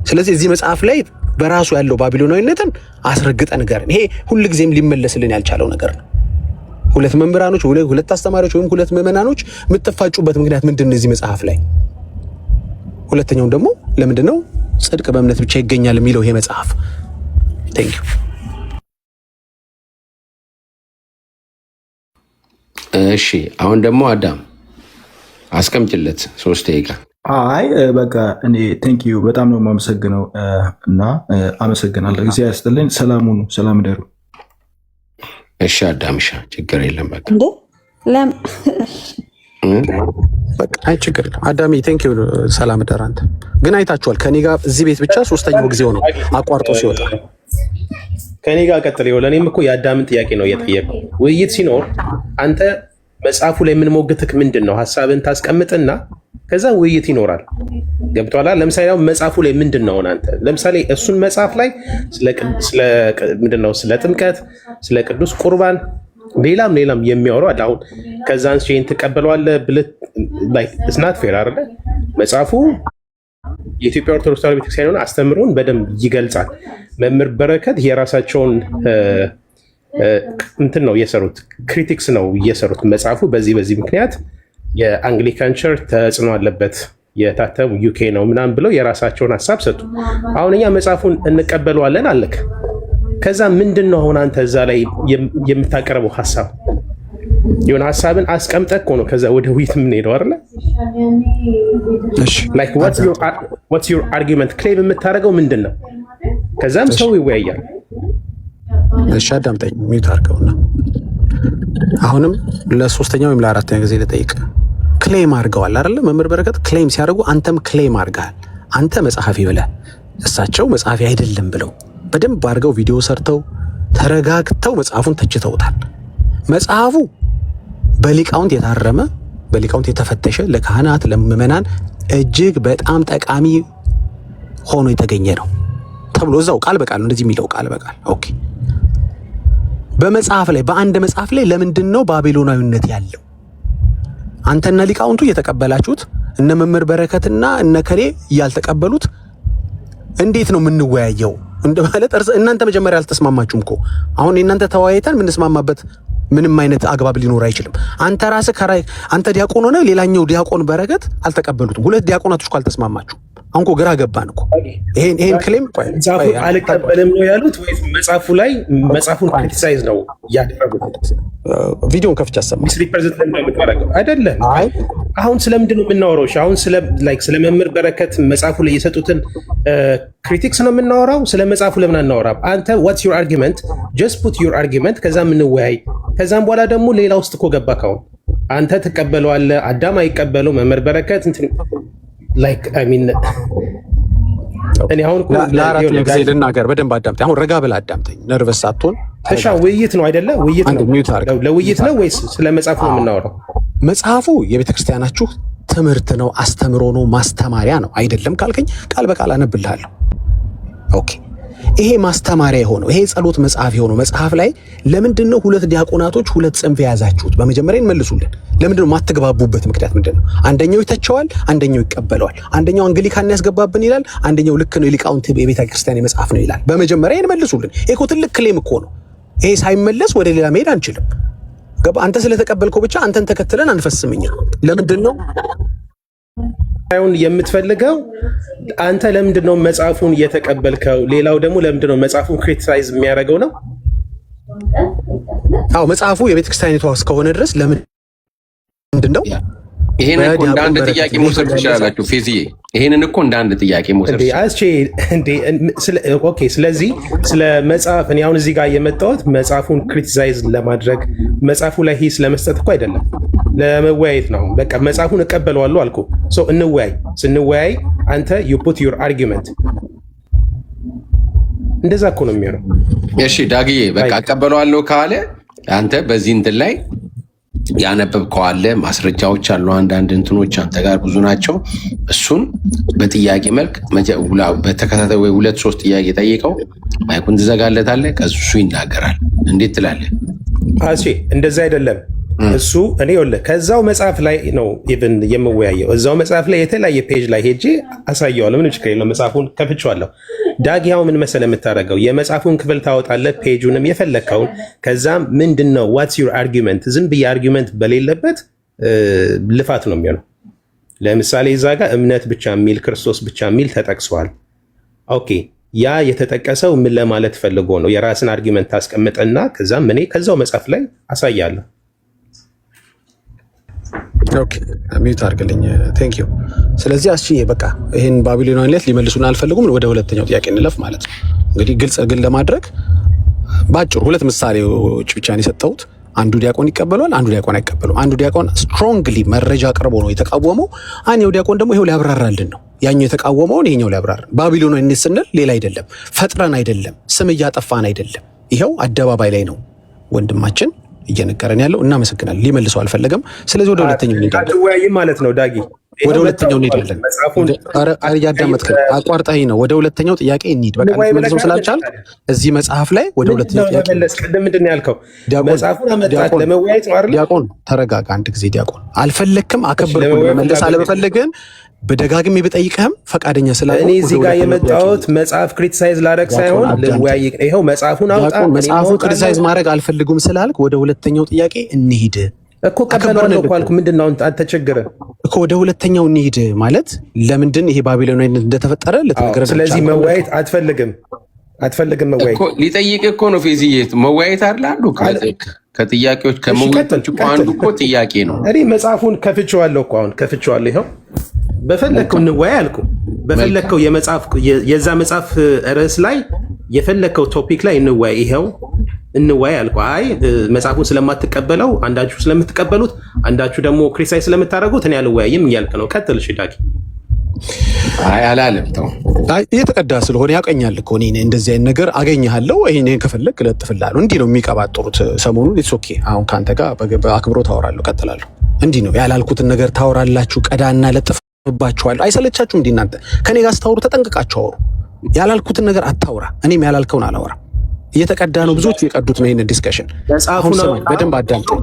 ስለዚህ እዚህ መጽሐፍ ላይ በራሱ ያለው ባቢሎናዊነትን አስረግጠ ንገረን። ይሄ ሁልጊዜም ሊመለስልን ያልቻለው ነገር ነው። ሁለት መምህራኖች፣ ሁለት አስተማሪዎች ወይም ሁለት ምዕመናኖች የምትፋጩበት ምክንያት ምንድን ነው እዚህ መጽሐፍ ላይ? ሁለተኛው ደግሞ ለምንድን ነው ጽድቅ በእምነት ብቻ ይገኛል የሚለው ይሄ መጽሐፍ? ቴንክ ዩ። እሺ አሁን ደግሞ አዳም አስቀምጭለት 3 ደቂቃ። አይ በቃ እኔ ቴንክ ዩ በጣም ነው የማመሰግነው እና አመሰግናለሁ። ጊዜ ያስጥልኝ። ሰላሙኑ ሰላም ደሩ። እሺ አዳምሻ ችግር የለም በቃ በቃ አይ ችግር የለም አዳሚ ቴንክ ዩ ሰላም ደር። አንተ ግን አይታችኋል ከኔ ጋር እዚህ ቤት ብቻ 3ኛው ጊዜው ነው አቋርጦ ሲወጣ። ከኔ ጋር ቀጥል። ይኸው ለእኔም እኮ የአዳምን ጥያቄ ነው እየጠየቀው። ውይይት ሲኖር አንተ መጽሐፉ ላይ የምንሞግትክ ምንድን ነው? ሀሳብን ታስቀምጥና ከዛ ውይይት ይኖራል። ገብቶሃል? ለምሳሌ መጽሐፉ ላይ ምንድን ነው አንተ ለምሳሌ እሱን መጽሐፍ ላይ ምንድነው ስለ ጥምቀት፣ ስለ ቅዱስ ቁርባን ሌላም የሚያወሩ አለ። አሁን ከዛ አንስቼን ትቀበለዋለህ ብለህ እስናት ፌር አይደለ? መጽሐፉ የኢትዮጵያ ኦርቶዶክስ ተዋሕዶ ቤተክርስቲያን አስተምሮን በደንብ ይገልጻል። መምህር በረከት የራሳቸውን እንትን ነው እየሰሩት፣ ክሪቲክስ ነው እየሰሩት መጽሐፉ በዚህ ምክንያት የአንግሊካን ቸርች ተጽዕኖ አለበት፣ የታተሙ ዩኬ ነው ምናምን ብለው የራሳቸውን ሀሳብ ሰጡ። አሁን እኛ መጽሐፉን እንቀበለዋለን አለክ። ከዛ ምንድን ነው አሁን አንተ እዛ ላይ የምታቀርበው ሀሳብ? የሆነ ሀሳብን አስቀምጠህ እኮ ነው ከዛ ወደ ውይይት የምንሄደው አይደለ? ላይክ ዋትስ ዩር አርጊመንት? ክሌም የምታደርገው ምንድን ነው? ከዛም ሰው ይወያያል። እሺ አዳምጠኝ፣ ሚዩት አድርገውና አሁንም ለ3ኛ ወይም ለ4ኛ ጊዜ ልጠይቅ። ክሌም አድርገዋል አይደለ? መምህር በረከት ክሌም ሲያደርጉ አንተም ክሌም አድርገሃል። አንተ መጽሐፊ ብለህ እሳቸው መጽሐፊ አይደለም ብለው በደንብ አድርገው ቪዲዮ ሰርተው ተረጋግተው መጽሐፉን ተችተውታል። መጽሐፉ በሊቃውንት የታረመ በሊቃውንት የተፈተሸ ለካህናት ለምዕመናን እጅግ በጣም ጠቃሚ ሆኖ የተገኘ ነው ተብሎ እዛው ቃል በቃል እንደዚህ የሚለው ቃል በቃል ኦኬ። በመጽሐፍ ላይ በአንድ መጽሐፍ ላይ ለምንድን ነው ባቢሎናዊነት ያለው? አንተና ሊቃውንቱ እየተቀበላችሁት እነ መምህር በረከትና እነ ከሌ ያልተቀበሉት እንዴት ነው የምንወያየው? እንደማለት እናንተ መጀመሪያ አልተስማማችሁም እኮ። አሁን እናንተ ተወያይተን የምንስማማበት ምንም አይነት አግባብ ሊኖር አይችልም። አንተ ራስህ አንተ ዲያቆን ሆነ ሌላኛው ዲያቆን በረከት አልተቀበሉትም። ሁለት ዲያቆናቶች እኮ አልተስማማችሁ። አሁን እኮ ግራ ገባን እኮ። ይሄን ክሌም መጽሐፉን አልቀበልም ነው ያሉት ወይስ መጽሐፉ ላይ መጽሐፉን ክሪቲሳይዝ ነው ያደረጉት? ቪዲዮን ከፍቼ አሰማ ሚስሪፕሬዘንት እንደምታደርገው አይደለም። አሁን ስለምንድን ነው የምናወራው? አሁን ስለ መምህር በረከት መጽሐፉ ላይ የሰጡትን ክሪቲክስ ነው የምናወራው። ስለ መጽሐፉ ለምን አናወራም? አንተ ዋትስ ዩር አርጊመንት? ጀስት ፑት ዩር አርጊመንት፣ ከዛ የምንወያይ። ከዛም በኋላ ደግሞ ሌላ ውስጥ እኮ ገባ። ካሁን አንተ ትቀበለዋለህ፣ አዳም አይቀበለው፣ መምህር በረከት እኔ አሁን ለአራት ጊዜ ልናገር፣ በደንብ አዳምጠኝ። አሁን ረጋ ብለህ አዳምጠኝ፣ ነርቨስ ሳትሆን። ውይይት ነው አይደለ? ውይይት ነው። ለውይይት ነው ወይስ ስለ መጽሐፉ ነው የምናወራው? መጽሐፉ የቤተክርስቲያናችሁ ትምህርት ነው፣ አስተምሮ ነው፣ ማስተማሪያ ነው አይደለም ካልከኝ ቃል በቃል አነብልሃለሁ። ኦኬ። ይሄ ማስተማሪያ የሆነው ይሄ ጸሎት መጽሐፍ የሆነው መጽሐፍ ላይ ለምንድን ነው ሁለት ዲያቆናቶች ሁለት ጽንፍ የያዛችሁት? በመጀመሪያ እንመልሱልን። ለምንድን ነው የማትግባቡበት ምክንያት ምንድን ነው? አንደኛው ይተቸዋል፣ አንደኛው ይቀበለዋል። አንደኛው አንግሊካን ያስገባብን ይላል፣ አንደኛው ልክ ነው የሊቃውንት የቤተ ክርስቲያን የመጽሐፍ ነው ይላል። በመጀመሪያ እንመልሱልን። ይሄ እኮ ትልቅ ክሌም እኮ ነው። ይሄ ሳይመለስ ወደ ሌላ መሄድ አንችልም። አንተ ስለተቀበልከው ብቻ አንተን ተከትለን አንፈስምኛ። ለምንድን ነው የምትፈልገው? አንተ ለምንድን ነው መጽሐፉን እየተቀበልከው? ሌላው ደግሞ ለምንድን ነው መጽሐፉን ክሪቲሳይዝ የሚያደርገው ነው? አዎ መጽሐፉ የቤተክርስቲያኒቷ እስከሆነ ድረስ ለምንድን ነው? ይሄን እኮ እንደ አንድ ጥያቄ መውሰድ ትችላላችሁ ፌዝዬ። ይሄንን እኮ እንደ አንድ ጥያቄ መውሰድ ኦኬ። ስለዚህ ስለ መጽሐፍ እኔ አሁን እዚህ ጋር የመጣሁት መጽሐፉን ክሪቲሳይዝ ለማድረግ መጽሐፉ ላይ ሂስ ለመስጠት እኮ አይደለም፣ ለመወያየት ነው። በቃ መጽሐፉን እቀበለዋለሁ አልኩ። እንወያይ። ስንወያይ አንተ ዩ ፑት ዩር አርጊመንት። እንደዛ እኮ ነው የሚሆነው። እሺ ዳግዬ፣ በቃ እቀበለዋለሁ ካለ አንተ በዚህ እንትን ላይ ያነበብከው አለ፣ ማስረጃዎች አሉ፣ አንዳንድ እንትኖች አንተ ጋር ብዙ ናቸው። እሱን በጥያቄ መልክ በተከታታይ ወይ 2-3 ጥያቄ ጠይቀው ማይኩን ትዘጋለታለህ። ከሱ ይናገራል። እንዴት ትላለህ? እንደዛ አይደለም እሱ እኔ ከዛው መጽሐፍ ላይ ነው ኢቭን የምወያየው። እዛው መጽሐፍ ላይ የተለያየ ፔጅ ላይ ሄጄ አሳየዋለሁ። ምንም ችግር የለውም። መጽሐፉን ከፍቼዋለሁ። ዳጊያው ምን መሰለህ የምታደርገው የመጽሐፉን ክፍል ታወጣለህ፣ ፔጁንም የፈለግከውን። ከዛም ምንድን ነው ዋትስ ዩር አርጊመንት? ዝም ብዬ አርጊመንት በሌለበት ልፋት ነው የሚሆነው። ለምሳሌ እዛ ጋር እምነት ብቻ የሚል ክርስቶስ ብቻ የሚል ተጠቅሰዋል። ኦኬ፣ ያ የተጠቀሰው ምን ለማለት ፈልጎ ነው? የራስን አርጊመንት ታስቀምጥና ከዛም እኔ ከዛው መጽሐፍ ላይ አሳያለሁ። ኦኬ ሚዩት አድርግልኝ። ቴንክ ዩ። ስለዚህ በቃ ይህን ባቢሎናዊነት ሊመልሱን አልፈልጉም። ወደ ሁለተኛው ጥያቄ እንለፍ ማለት ነው። እንግዲህ ግልጽ ግን ለማድረግ ባጭሩ 2 ምሳሌዎች ብቻ ነው የሰጠሁት። አንዱ ዲያቆን ይቀበለዋል፣ አንዱ ዲያቆን አይቀበለውም። አንዱ ዲያቆን ስትሮንግሊ መረጃ አቅርቦ ነው የተቃወመው። አንኛው ዲያቆን ደግሞ ይሄው ሊያብራራልን ነው። ያኛው የተቃወመውን ይሄኛው ሊያብራራ። ባቢሎናዊነት ስንል ሌላ አይደለም፣ ፈጥረን አይደለም፣ ስም እያጠፋን አይደለም። ይሄው አደባባይ ላይ ነው ወንድማችን እየነገረን ያለው። እናመሰግናለን። ሊመልሰው አልፈለገም። ስለዚህ ወደ ሁለተኛው እንሄዳለን ማለት ነው ዳጊ። ወደ ሁለተኛው እንሄዳለን። እያዳመጥከን አቋርጠኸኝ ነው። ወደ ሁለተኛው ጥያቄ እንሂድ። በቃ ልትመልሰው ስላልቻልክ እዚህ መጽሐፍ ላይ ወደ ሁለተኛው ጥያቄ ቅድም ምንድን ነው ያልከው? መጽሐፉን አመጣት ለመወያየት ነው አይደል? ዲያቆን ተረጋጋ አንድ ጊዜ። ዲያቆን አልፈለክም፣ አከበርኩ። መመለስ አለመፈለግን በደጋግሜ ብጠይቅህም ፈቃደኛ ስላልሆንክ እኔ እዚህ ጋር የመጣሁት መጽሐፍ ክሪቲሳይዝ ላደርግ ሳይሆን ልወያይ። ይኸው መጽሐፉን አውጣ። መጽሐፉን ክሪቲሳይዝ ማድረግ አልፈልጉም ስላልክ ወደ ሁለተኛው ጥያቄ እንሂድ እኮ። ቀበለዋለሁ እኮ አልኩ። ምንድን ነው አንተ ተቸገረ እኮ። ወደ ሁለተኛው እንሂድ ማለት ለምንድን ይሄ ባቢሎናዊነት እንደተፈጠረ ልትነግረን። ስለዚህ መወያየት አትፈልግም መወያየት እኮ ሊጠይቅ እኮ ነው ፌዝዬ። መወያየት አይደል አንዱ ከጥያቄዎች ከመወያየቶች እኮ አንዱ እኮ ጥያቄ ነው። እኔ መጽሐፉን ከፍቼዋለሁ እኮ አሁን ከፍቼዋለሁ። ይኸው በፈለግከው እንወያይ አልኩ። በፈለግከው የዛ መጽሐፍ ርዕስ ላይ የፈለግከው ቶፒክ ላይ እንወያይ። ይኸው እንወያይ አልኩ። አይ መጽሐፉን ስለማትቀበለው አንዳችሁ ስለምትቀበሉት አንዳችሁ ደግሞ ክሪቲሳይዝ ስለምታደርጉት እኔ አልወያይም እያልክ ነው። ቀጥል እሺ ዳጊ። አይ አላለም። ተው እየተቀዳ ስለሆነ ያቀኛል እኮ እኔ እንደዚህ አይነት ነገር አገኘሃለሁ፣ ይሄን ከፈለክ እለጥፍልሃለሁ። እንዲህ ነው የሚቀባጥሩት ሰሞኑን። ኢትስ ኦኬ። አሁን ካንተ ጋር በአክብሮት አወራለሁ፣ ቀጥላለሁ። እንዲህ ነው ያላልኩትን ነገር ታወራላችሁ፣ ቀዳና ለጥፍባችኋለሁ። አይሰለቻችሁም? እንዲህ እናንተ ከኔ ጋር ስታወሩ ተጠንቅቃችሁ አወሩ። ያላልኩትን ነገር አታውራ፣ እኔም ያላልከውን አላወራ። እየተቀዳ ነው፣ ብዙዎች የቀዱት ነው ይሄን ዲስከሽን። አሁን ሰማኝ፣ በደንብ አዳምጠኝ።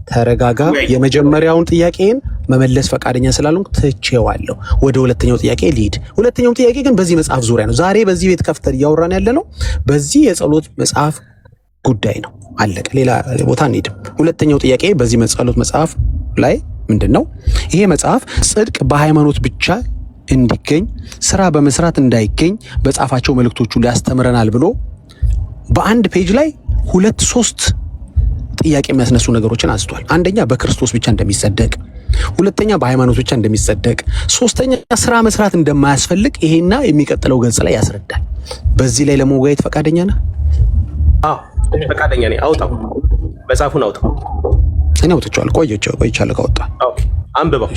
ተረጋጋ። የመጀመሪያውን ጥያቄን መመለስ ፈቃደኛ ስላልሆንኩ ትቼዋለሁ። ወደ ሁለተኛው ጥያቄ ልሂድ። ሁለተኛው ጥያቄ ግን በዚህ መጽሐፍ ዙሪያ ነው። ዛሬ በዚህ ቤት ከፍተን እያወራን ያለ ነው በዚህ የጸሎት መጽሐፍ ጉዳይ ነው። አለቀ። ሌላ ቦታ እንሄድም። ሁለተኛው ጥያቄ በዚህ ጸሎት መጽሐፍ ላይ ምንድን ነው? ይሄ መጽሐፍ ጽድቅ በሃይማኖት ብቻ እንዲገኝ ስራ በመስራት እንዳይገኝ በጻፋቸው መልእክቶቹ ሊያስተምረናል ብሎ በአንድ ፔጅ ላይ 2-3 ጥያቄ የሚያስነሱ ነገሮችን አንስቷል። አንደኛ በክርስቶስ ብቻ እንደሚጸደቅ፣ ሁለተኛ በሃይማኖት ብቻ እንደሚጸደቅ፣ ሶስተኛ ስራ መስራት እንደማያስፈልግ ይሄና የሚቀጥለው ገጽ ላይ ያስረዳል። በዚህ ላይ ለመወያየት ፈቃደኛ ነህ? አዎ ፈቃደኛ ነኝ። አውጣው፣ መጽሐፉን አውጣው። እኔ አውጥቼዋለሁ። ቆይቻለሁ ካወጣ። ኦኬ አንብበው።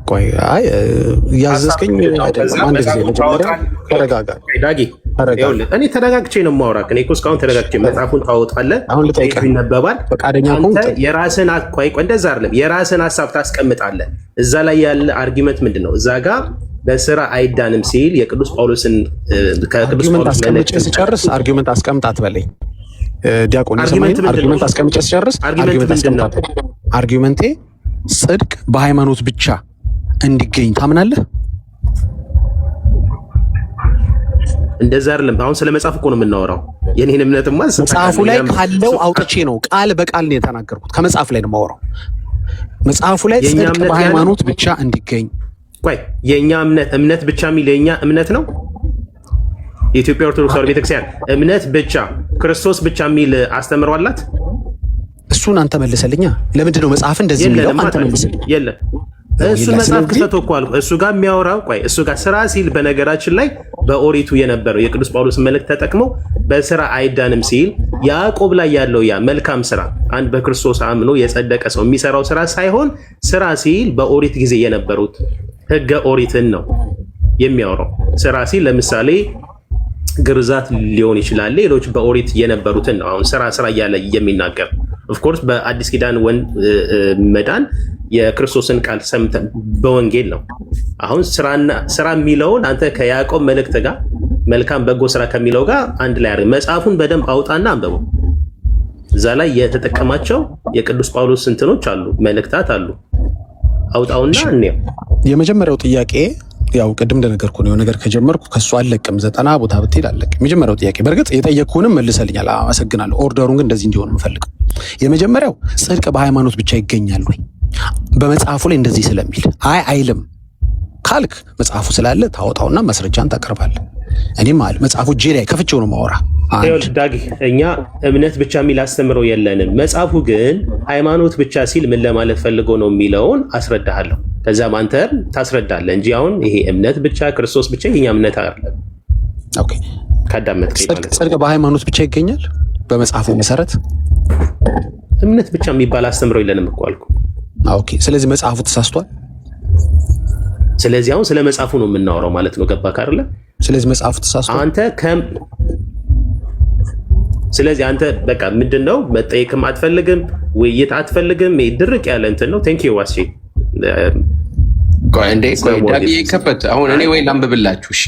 ቆይ አይ ያዘዝከኝ አይደለም። አንድ ጊዜ መጀመሪያ ተረጋጋ ዳጊ። እኔ ተረጋግቼ ነው የማወራህ። እኔ እኮ እስካሁን ተረጋግቼ መጽሐፉን ታወጣለህ፣ አሁን ልጠይቅህ፣ ይነበባል። ፈቃደኛ አንተ የራስህን እንደዛ አይደለም፣ የራስህን ሀሳብ ታስቀምጣለህ። እዛ ላይ ያለ አርጊመንት ምንድን ነው? እዛ ጋር በስራ አይዳንም ሲል የቅዱስ ጳውሎስን ከቅዱስ ጳውሎስ መልእክት ስጨርስ አርጊመንት አስቀምጥ አትበለኝ ዲያቆን። አርጊመንት አስቀምጬ ስጨርስ አርጊመንት አስቀምጥ። አርጊመንቴ ጽድቅ በሃይማኖት ብቻ እንዲገኝ ታምናለህ? እንደዛ አይደለም። አሁን ስለ መጽሐፍ እኮ ነው የምናወራው። የኔን እምነትማ መጽሐፉ ላይ ካለው አውጥቼ ነው ቃል በቃል ነው የተናገርኩት። ከመጽሐፍ ላይ ነው የማወራው። መጽሐፉ ላይ ጽድቅ በሃይማኖት ብቻ እንዲገኝ። ቆይ የኛ እምነት ብቻ የሚል የኛ እምነት ነው። የኢትዮጵያ ኦርቶዶክስ ተዋሕዶ ቤተክርስቲያን እምነት ብቻ ክርስቶስ ብቻ የሚል አስተምሮ አላት። እሱን አንተ መልሰልኛ። ለምንድን ነው መጽሐፍ እንደዚህ የሚለው? አንተ መልሰልኝ። የለም እሱ መጽሐፍ ክፈቶ እኮ አልኩ። እሱ ጋር የሚያወራው ቆይ እሱ ጋር ስራ ሲል በነገራችን ላይ በኦሪቱ የነበረው የቅዱስ ጳውሎስ መልእክት ተጠቅመው በስራ አይዳንም ሲል ያዕቆብ ላይ ያለው ያ መልካም ስራ አንድ በክርስቶስ አምኖ የጸደቀ ሰው የሚሰራው ስራ ሳይሆን ስራ ሲል በኦሪት ጊዜ የነበሩት ህገ ኦሪትን ነው የሚያወራው። ስራ ሲል ለምሳሌ ግርዛት ሊሆን ይችላል፣ ሌሎች በኦሪት የነበሩትን ነው አሁን ስራ እያለ የሚናገር። ኦፍኮርስ በአዲስ ኪዳን መዳን የክርስቶስን ቃል ሰምተን በወንጌል ነው። አሁን ስራ የሚለውን አንተ ከያዕቆብ መልእክት ጋር መልካም በጎ ስራ ከሚለው ጋር አንድ ላይ አድርግ። መጽሐፉን በደንብ አውጣና አንብበው። እዛ ላይ የተጠቀማቸው የቅዱስ ጳውሎስ እንትኖች አሉ፣ መልእክታት አሉ። አውጣውና እንየው። የመጀመሪያው ጥያቄ ያው ቅድም እንደነገርኩ ነው። ነገር ከጀመርኩ ከሱ አለቅም። 90 ቦታ ብትሄድ አለቅም። የመጀመሪያው ጥያቄ በእርግጥ የጠየቅኩንም መልሰልኛል፣ አመሰግናለሁ። ኦርደሩን ግን እንደዚህ እንዲሆን የምፈልገው የመጀመሪያው ጽድቅ በሃይማኖት ብቻ ይገኛል ወይ? በመጽሐፉ ላይ እንደዚህ ስለሚል አይልም ካልክ መጽሐፉ ስላለ ታወጣውና መስረጃን ታቀርባለህ። እኔም አለ መጽሐፉ እጄ ላይ ከፍቼው ነው ማወራ። ዳጊ እኛ እምነት ብቻ የሚል አስተምሮ የለንም። መጽሐፉ ግን ሃይማኖት ብቻ ሲል ምን ለማለት ፈልጎ ነው የሚለውን አስረዳሃለሁ። ከዛም አንተ ታስረዳለህ እንጂ አሁን ይሄ እምነት ብቻ ክርስቶስ ብቻ የኛ እምነት አይደለም። ኦኬ ካዳመጥከኝ ማለት ጽድቅ በሃይማኖት ብቻ ይገኛል በመጽሐፉ መሰረት። እምነት ብቻ የሚባል አስተምሮ የለንም እኮ አልኩ። ኦኬ ስለዚህ መጽሐፉ ተሳስቷል። ስለዚህ አሁን ስለ መጽሐፉ ነው የምናወራው ማለት ነው። ገባህ አይደለ? ስለዚህ መጽሐፉ ተሳስቷል። ስለዚህ አንተ በቃ ምንድነው መጠየቅም አትፈልግም፣ ውይይት አትፈልግም። ድርቅ ያለ እንትን ነው። ቴንክ ዩ ዋሲ ቆይ ዳጊ ይከፈት። አሁን እኔ ወይ ላንብብላችሁ። እሺ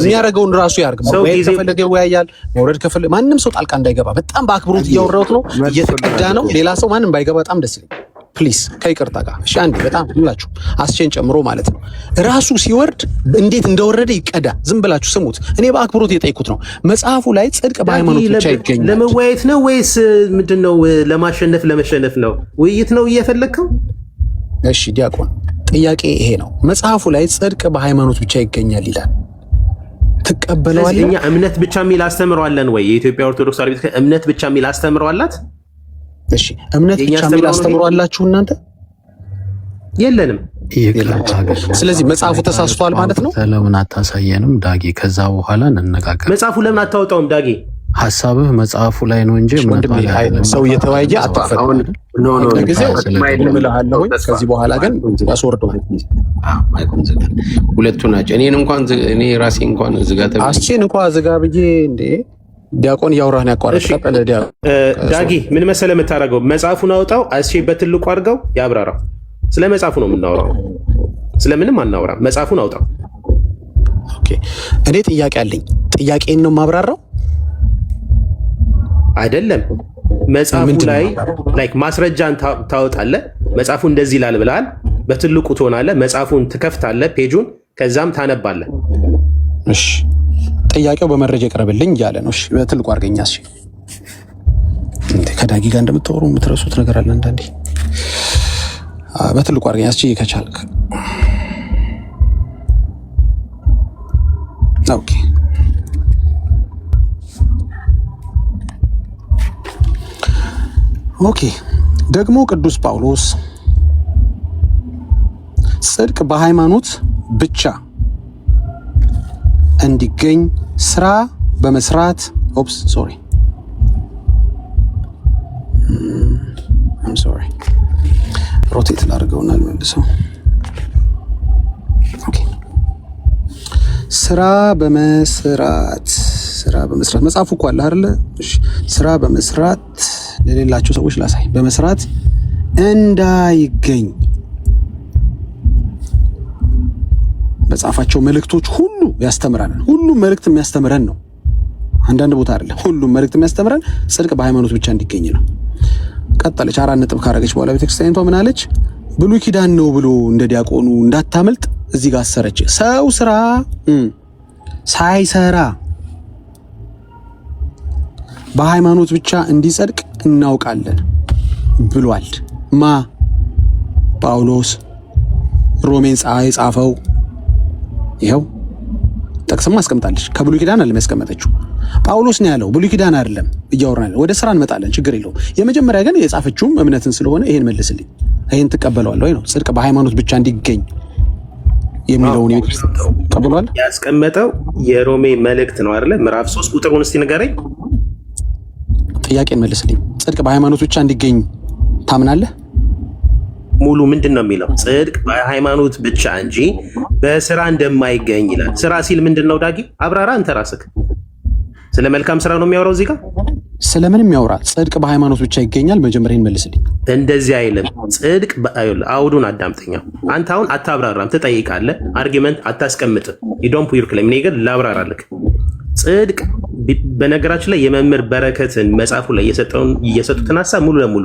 የሚያደርገውን ራሱ ያርግ። መወያየት ከፈለገ ይወያያል፣ መውረድ ከፈለገ ማንም ሰው ጣልቃ እንዳይገባ። በጣም በአክብሮት እያወራሁት ነው፣ እየተቀዳ ነው። ሌላ ሰው ማንም ባይገባ በጣም ደስ ይለኛል። ፕሊስ ከይቅርታ ጋር እሺ። አንዴ በጣም ሁላችሁ አስቼን ጨምሮ ማለት ነው። ራሱ ሲወርድ እንዴት እንደወረደ ይቀዳ። ዝም ብላችሁ ስሙት። እኔ በአክብሮት የጠይኩት ነው። መጽሐፉ ላይ ጽድቅ በሃይማኖት ብቻ ይገኛል። ለመወያየት ነው ወይስ ምንድነው? ለመሸነፍ ነው? ውይይት ነው እየፈለግከው? እሺ ዲያቆን፣ ጥያቄ ይሄ ነው። መጽሐፉ ላይ ጽድቅ በሃይማኖት ብቻ ይገኛል ይላል። ትቀበለዋለህ? እኛ እምነት ብቻ የሚል አስተምረዋለን ወይ? የኢትዮጵያ ኦርቶዶክስ ተዋሕዶ ቤተክርስቲያን እምነት ብቻ የሚል አስተምረዋላት? እሺ እምነት ብቻ የሚል አስተምሮ አላችሁ እናንተ? የለንም። ስለዚህ መጽሐፉ ተሳስቷል ማለት ነው። ለምን አታሳየንም ዳጊ? ከዛ በኋላ እንነጋገር። መጽሐፉ ለምን አታወጣውም ዳጊ? ሀሳብህ መጽሐፉ ላይ ነው እንጂ ሰው እየተወያየ አትፈታም። ለጊዜው እምልሃለሁ። ከዚህ በኋላ ግን ያስወርደዋል። ሁለቱ ናቸው። እኔ ራሴ እንኳን ዝጋ አስቼን እንኳን ዝጋ ብዬ እንዴ ዲያቆን እያወራህ ነው ያቋረጥክ። ዳጊ ምን መሰለህ የምታደርገው መጽሐፉን አውጣው፣ አስቼ በትልቁ አድርገው ያብራራው። ስለ መጽሐፉ ነው የምናወራው፣ ስለምንም አናወራም። መጽሐፉን አውጣው። ኦኬ እኔ ጥያቄ አለኝ። ጥያቄን ነው ማብራራው አይደለም። መጽሐፉ ላይ ላይክ ማስረጃን ታወጣለህ። መጽሐፉ እንደዚህ ይላል ብለሃል፣ በትልቁ ትሆናለህ። መጽሐፉን ትከፍታለህ፣ ፔጁን፣ ከዛም ታነባለህ። እሺ ጥያቄው በመረጃ ይቀርብልኝ እያለ ነው። እሺ በትልቁ አድርገኛ። እሺ እንዴ ከዳጊ ጋር እንደምታወሩ የምትረሱት ነገር አለ አንዳንዴ። በትልቁ አድርገኛ። እሺ ከቻልክ ኦኬ። ኦኬ ደግሞ ቅዱስ ጳውሎስ ጽድቅ በሃይማኖት ብቻ እንዲገኝ ስራ በመስራት ሮቴት ላድርገውና ልመልሰው። ስራ በመስራት መጽሐፉ እኮ አለ አይደለ? ስራ በመስራት ለሌላቸው ሰዎች ላሳይ። በመስራት እንዳይገኝ በጻፋቸው መልእክቶች ሁሉ ያስተምራል። ሁሉም መልእክት የሚያስተምረን ነው። አንዳንድ ቦታ አይደለም። ሁሉም መልእክት የሚያስተምረን ጽድቅ በሃይማኖት ብቻ እንዲገኝ ነው። ቀጠለች። 4 ነጥብ ካረገች በኋላ ቤተክርስቲያኒቷ ምን አለች? ብሉይ ኪዳን ነው ብሎ እንደ ዲያቆኑ እንዳታመልጥ እዚህ ጋር አሰረች። ሰው ስራ ሳይሰራ በሃይማኖት ብቻ እንዲጸድቅ እናውቃለን ብሏል። ማ? ጳውሎስ። ሮሜን ጻፈው። ይኸው ጠቅስም አስቀምጣለች። ከብሉይ ኪዳን አለ ያስቀመጠችው ጳውሎስ ነው ያለው፣ ብሉይ ኪዳን አይደለም። እያወራን ወደ ስራ እንመጣለን፣ ችግር የለውም። የመጀመሪያ ግን የጻፈችውም እምነትን ስለሆነ ይሄን መልስልኝ። ይሄን ትቀበለዋለህ ወይ ነው? ጽድቅ በሃይማኖት ብቻ እንዲገኝ የሚለውን ተቀበሏል። ያስቀመጠው የሮሜ መልእክት ነው አይደለ? ምዕራፍ 3 ቁጥሩን እስቲ ንገረኝ። ጥያቄን መልስልኝ። ጽድቅ በሃይማኖት ብቻ እንዲገኝ ታምናለህ? ሙሉ ምንድን ነው የሚለው? ጽድቅ በሃይማኖት ብቻ እንጂ በስራ እንደማይገኝ ይላል። ስራ ሲል ምንድን ነው? ዳጊ አብራራ አንተ ራስህ። ስለ መልካም ስራ ነው የሚያወራው እዚህ ጋር? ስለምን የሚያወራ? ጽድቅ በሃይማኖት ብቻ ይገኛል። መጀመሪያን መልስልኝ። እንደዚህ አይልም። ጽድቅ አውዱን አዳምጠኛው። አንተ አሁን አታብራራም፣ ትጠይቃለህ፣ አርጊመንት አታስቀምጥም። ዶንት ፑር ክሌም። እኔ ግን ላብራራልህ። ጽድቅ በነገራችን ላይ የመምህር በረከትን መጽሐፉ ላይ እየሰጡትን ሀሳብ ሙሉ ለሙሉ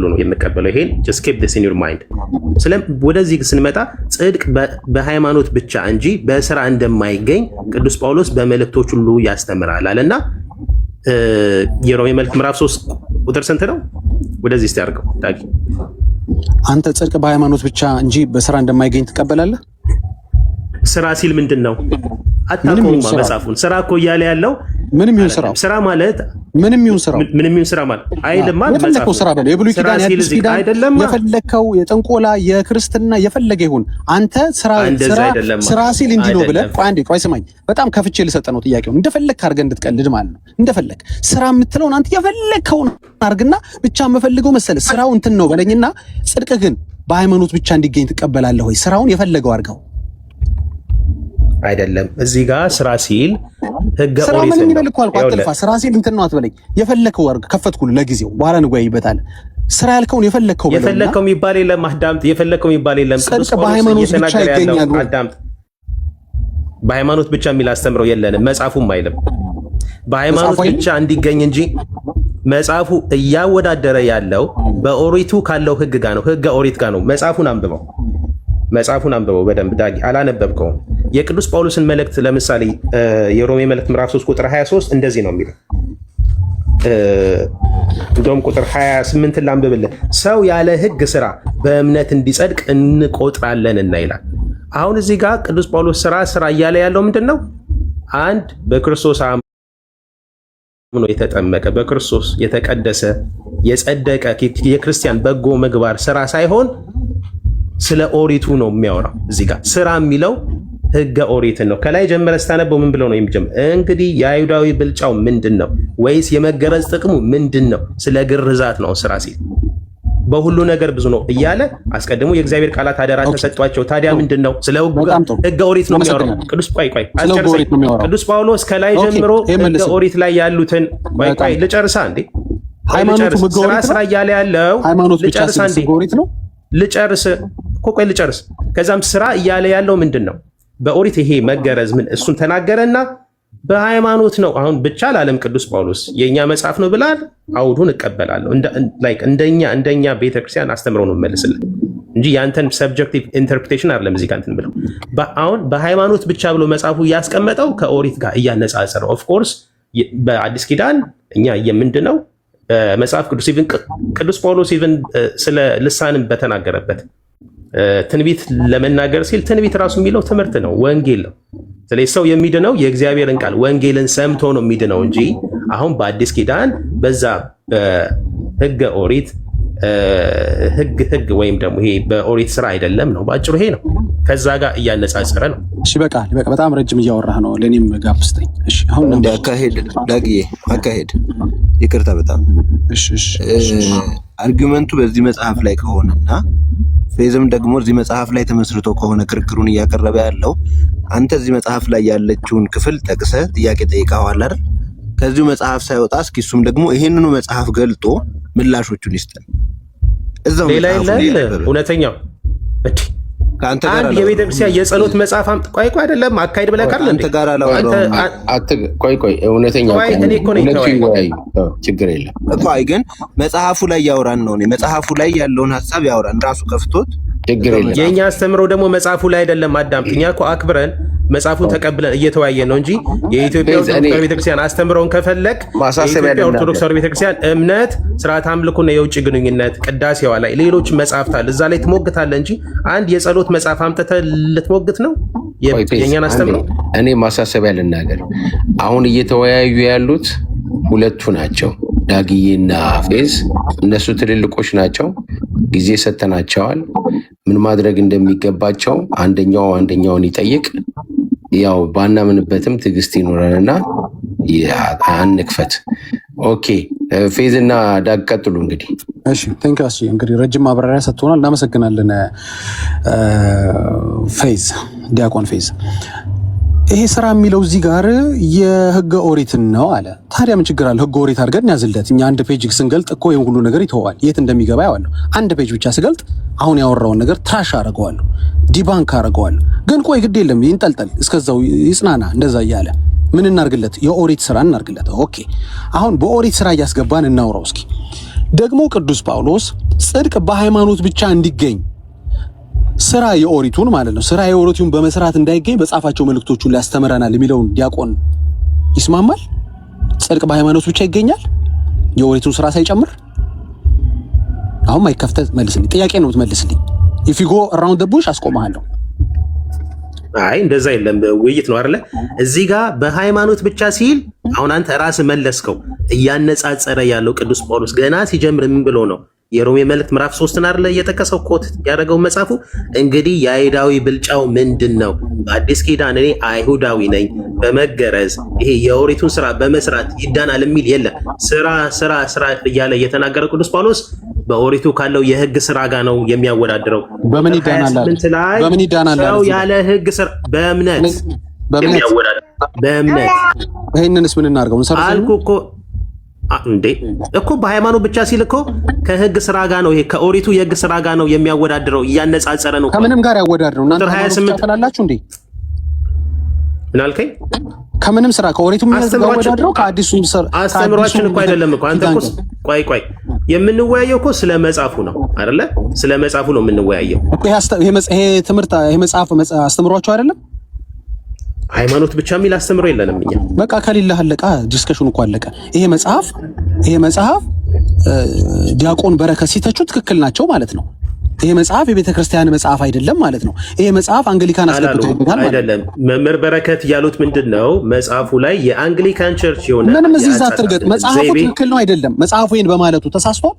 ነው የምቀበለው። ይሄን just keep this in your mind። ወደዚህ ስንመጣ ጽድቅ በሃይማኖት ብቻ እንጂ በስራ እንደማይገኝ ቅዱስ ጳውሎስ በመልእክቶች ሁሉ ያስተምራል አለና የሮሜ መልእክት ምዕራፍ 3 ቁጥር ስንት ነው? ወደዚህ እስቲ አድርገው ዳጊ። አንተ ጽድቅ በሃይማኖት ብቻ እንጂ በስራ እንደማይገኝ ትቀበላለህ? ስራ ሲል ምንድን ነው? አታውቀውማ መጽሐፉን። ስራ እኮ እያለ ያለው ምንም ይሁን ስራው፣ ስራ ማለት ምንም ይሁን ስራው፣ ምንም ይሁን ስራ ማለት አይደለም። የፈለከው ስራ በለው። የብሉይ ኪዳን የአዲስ ኪዳን አይደለም። የፈለከው የጥንቆላ የክርስትና የፈለገ ይሁን። አንተ ስራ ሲል እንዲህ ነው ብለህ ቆይ ስማኝ፣ በጣም ከፍቼ ልሰጠ ነው ጥያቄውን። እንደፈለክ አድርገህ እንድትቀልድ ማለት ነው። እንደፈለክ ስራ የምትለውን አንተ የፈለከውን አድርግና ብቻ የምፈልገው መሰለህ ስራው እንትን ነው በለኝና፣ ጽድቅ ግን በሃይማኖት ብቻ እንዲገኝ ትቀበላለህ ወይ? ስራውን የፈለገው አድርገው አይደለም። እዚህ ጋር ስራ ሲል ህገ ኦሪት ስራ ምን የሚል እኮ አልኩ። አትልፋ። ስራ ሲል እንትን ነው አትበለኝ። የፈለከው አድርግ። ከፈትኩልህ ለጊዜው፣ በኋላ እንወያይበታለን። ስራ ያልከውን የፈለከው በለው። የፈለከው የሚባል የለም። አዳምጥ። የፈለከው የሚባል የለም። ጽድቅ በሃይማኖት ብቻ ይገኛል። አዳምጥ። በሃይማኖት ብቻ የሚል አስተምረው የለንም። መጽሐፉም አይልም በሃይማኖት ብቻ እንዲገኝ እንጂ። መጽሐፉ እያወዳደረ ያለው በኦሪቱ ካለው ህግ ጋር ነው። ህገ ኦሪት ጋር ነው። መጽሐፉን አንብበው በደንብ ዳጊ። አላነበብከውም። የቅዱስ ጳውሎስን መልእክት ለምሳሌ የሮሜ መልእክት ምዕራፍ 3 ቁጥር 23 እንደዚህ ነው የሚለው። እንደውም ቁጥር 28 ላንብብልህ። ሰው ያለ ህግ ስራ በእምነት እንዲጸድቅ እንቆጥራለንና ይላል። አሁን እዚህ ጋር ቅዱስ ጳውሎስ ስራ እያለ ያለው ምንድን ነው? አንድ በክርስቶስ አምኖ የተጠመቀ በክርስቶስ የተቀደሰ የጸደቀ የክርስቲያን በጎ ምግባር ስራ ሳይሆን ስለ ኦሪቱ ነው የሚያወራው። እዚህ ጋር ስራ የሚለው ህገ ኦሪትን ነው። ከላይ ጀመረ ስታነበው ምን ብለው ነው የሚጀምር? እንግዲህ የአይሁዳዊ ብልጫው ምንድን ነው? ወይስ የመገረዝ ጥቅሙ ምንድን ነው? ስለ ግርዛት ነው ስራ ሲል በሁሉ ነገር ብዙ ነው እያለ አስቀድሞ የእግዚአብሔር ቃላት አደራ ተሰጧቸው። ታዲያ ምንድን ነው? ስለ ህገ ኦሪት ነው የሚያወራው። ቅዱስ ጳውሎስ ከላይ ጀምሮ ህገ ኦሪት ላይ ያሉትን ቆይ ልጨርሳ እንዴ ስራ እያለ ያለው ልጨርሳ እንዴ ልጨርስ እኮ ቆይ ልጨርስ። ከዛም ስራ እያለ ያለው ምንድን ነው? በኦሪት ይሄ መገረዝ ምን እሱን ተናገረና በሃይማኖት ነው አሁን ብቻ ለዓለም ቅዱስ ጳውሎስ የኛ መጽሐፍ ነው ብላል። አውዱን እቀበላለሁ። እንደኛ ቤተክርስቲያን አስተምረው ነው መልስልን እንጂ ያንተን ሰብጀክቲቭ ኢንተርፕሬቴሽን አይደለም። እዚህ ጋር እንትን ብለው አሁን በሃይማኖት ብቻ ብሎ መጽሐፉ እያስቀመጠው ከኦሪት ጋር እያነጻጸረ ኦፍ ኮርስ በአዲስ ኪዳን እኛ የምንድነው መጽሐፍ ቅዱስ ኢቭን ቅዱስ ጳውሎስ ኢቭን ስለ ልሳንም በተናገረበት ትንቢት ለመናገር ሲል ትንቢት ራሱ የሚለው ትምህርት ነው፣ ወንጌል ነው። ስለዚህ ሰው የሚድነው የእግዚአብሔርን ቃል ወንጌልን ሰምቶ ነው የሚድነው እንጂ አሁን በአዲስ ኪዳን በዛ በህገ ኦሪት ህግ ወይም ደግሞ ይሄ በኦሪት ስራ አይደለም ነው። ባጭሩ ይሄ ነው። ከዛ ጋር እያነጻጸረ ነው። እሺ በቃ በጣም ረጅም እያወራህ ነው። ለኔም ጋብስተኝ። እሺ አሁን እንደ አካሄድ ዳግዬ አካሄድ ይቅርታ በጣም እሺ አርጊመንቱ በዚህ መጽሐፍ ላይ ከሆነና ፌዝም ደግሞ እዚህ መጽሐፍ ላይ ተመስርቶ ከሆነ ክርክሩን እያቀረበ ያለው አንተ እዚህ መጽሐፍ ላይ ያለችውን ክፍል ጠቅሰህ ጥያቄ ጠይቀዋል አይደል? ከዚሁ መጽሐፍ ሳይወጣ እስኪ እሱም ደግሞ ይሄንኑ መጽሐፍ ገልጦ ምላሾቹን ይስጠን። እዛው ሌላ ይላል እውነተኛው አንድ የቤተክርስቲያን የጸሎት መጽሐፍ ቆይ አይደለም አካሄድ ብለህ ካለ አንተ ጋር ቆይ እውነተኛው ችግር የለም እኮ ግን መጽሐፉ ላይ ያወራን ነው። መጽሐፉ ላይ ያለውን ሐሳብ ያወራን ራሱ ከፍቶት ችግር የለም። የኛ አስተምሮ ደግሞ መጽሐፉ ላይ አይደለም። አዳምጥ። እኛ እኮ አክብረን መጽሐፉን ተቀብለን እየተወያየን ነው እንጂ የኢትዮጵያ ኦርቶዶክስ ቤተክርስቲያን አስተምሮውን ከፈለክ የኢትዮጵያ ኦርቶዶክስ ቤተክርስቲያን እምነት፣ ስርዓት አምልኮና የውጭ ግንኙነት ቅዳሴዋ ላይ ሌሎች መጽሐፍት አለ እዛ ላይ ትሞግታለህ እንጂ አንድ የጸሎት መጽሐፍ አምጥተህ ልትሞግት ነው የኛን አስተምሮ። እኔ ማሳሰቢያ ልናገር። አሁን እየተወያዩ ያሉት ሁለቱ ናቸው፣ ዳግዬና ፌዝ። እነሱ ትልልቆች ናቸው፣ ጊዜ ሰተናቸዋል። ምን ማድረግ እንደሚገባቸው አንደኛውን ይጠይቅ። ያው ባናምንበትም ትዕግስት ይኖረንና አንክፈት። ኦኬ ፌዝና ዳግ ቀጥሉ እንግዲህ። እሺ ቴንክ ዩ። እንግዲህ ረጅም ማብራሪያ ሰጥቶናል፣ እናመሰግናለን። ፌዝ ዲያቆን ፌዝ ይሄ ስራ የሚለው እዚህ ጋር የህገ ኦሪትን ነው አለ። ታዲያ ምን ችግር አለ? ህገ ኦሪት አድርገን ያዝለት። እኛ አንድ ፔጅ ስንገልጥ እኮ ይሄን ሁሉ ነገር ይተዋል። የት እንደሚገባ ያዋለሁ። አንድ ፔጅ ብቻ ስገልጥ አሁን ያወራውን ነገር ትራሽ አደርገዋለሁ፣ ዲባንክ አደርገዋለሁ። ግን ቆይ ግድ የለም ይንጠልጠል፣ እስከዛው ይጽናና። እንደዛ እያለ ምን እናርግለት? የኦሪት ስራ እናርግለት። ኦኬ አሁን በኦሪት ስራ እያስገባን እናውራው እስኪ። ደግሞ ቅዱስ ጳውሎስ ጽድቅ በሃይማኖት ብቻ እንዲገኝ ስራ የኦሪቱን ማለት ነው ስራ የኦሪቱን በመስራት እንዳይገኝ በጻፋቸው መልእክቶቹን ሊያስተምረናል የሚለውን ዲያቆን ይስማማል? ጽድቅ በሃይማኖት ብቻ ይገኛል የኦሪቱን ስራ ሳይጨምር? አሁን ማይከፍተህ መልስልኝ። ጥያቄ ነው የምትመልስልኝ። if you go around the bush አስቆምሃለሁ። አይ እንደዛ የለም፣ ውይይት ነው አይደለ? እዚህ ጋር በሃይማኖት ብቻ ሲል አሁን አንተ ራስህ መለስከው። እያነጻጸረ ያለው ቅዱስ ጳውሎስ ገና ሲጀምር ምን ብሎ ነው? የሮሜ መልእክት ምዕራፍ 3 አይደለ እየተከሰው ኮት ያደረገው መጽሐፉ። እንግዲህ የአይሁዳዊ ብልጫው ምንድን ነው? በአዲስ ኪዳን እኔ አይሁዳዊ ነኝ በመገረዝ ይሄ የኦሪቱን ስራ በመስራት ይዳናል የሚል የለም። ስራ እያለ እየተናገረ ቅዱስ ጳውሎስ በኦሪቱ ካለው የህግ ስራ ጋር ነው የሚያወዳድረው። በምን ይዳናል? በምን ይዳናል? ሰው ያለ ህግ ስራ በእምነት የሚያወዳድር በእምነት። ይሄንንስ ምን እናርገው? አልኩ እኮ እንዴ እኮ በሃይማኖት ብቻ ሲል እኮ ከህግ ስራ ጋር ነው፣ ይሄ ከኦሪቱ የህግ ስራ ጋር ነው የሚያወዳድረው፣ እያነጻጸረ ነው። ከምንም ጋር ያወዳድረው። እናንተ 28 ተፈላላችሁ እንዴ? ምን አልከኝ? ከምንም ስራ ከኦሪቱ የሚያወዳድረው ከአዲሱ አስተምሯችን እኮ አይደለም እኮ አንተ እኮ ቆይ የምንወያየው እኮ ስለ መጽሐፉ ነው አይደለ? ስለ መጽሐፉ ነው የምንወያየው። ይሄ ትምህርት ይሄ መጽሐፍ አስተምሯቸው አይደለም? ሃይማኖት ብቻ የሚል አስተምሮ የለንም እኛ። በቃ ከሌለ አለቃ፣ ዲስከሽኑ እኮ አለቀ። ይሄ መጽሐፍ ዲያቆን በረከት ሲተቹ ትክክል ናቸው ማለት ነው። ይሄ መጽሐፍ የቤተ ክርስቲያን መጽሐፍ አይደለም ማለት ነው። ይሄ መጽሐፍ አንግሊካን አስገብቶታል ማለት አይደለም። መምህር በረከት ያሉት ምንድነው? መጽሐፉ ላይ የአንግሊካን ቸርች የሆነ ምንም እዚህ ዛትርገጥ መጽሐፉ ትክክል ነው አይደለም። መጽሐፉ ይሄን በማለቱ ተሳስቷል።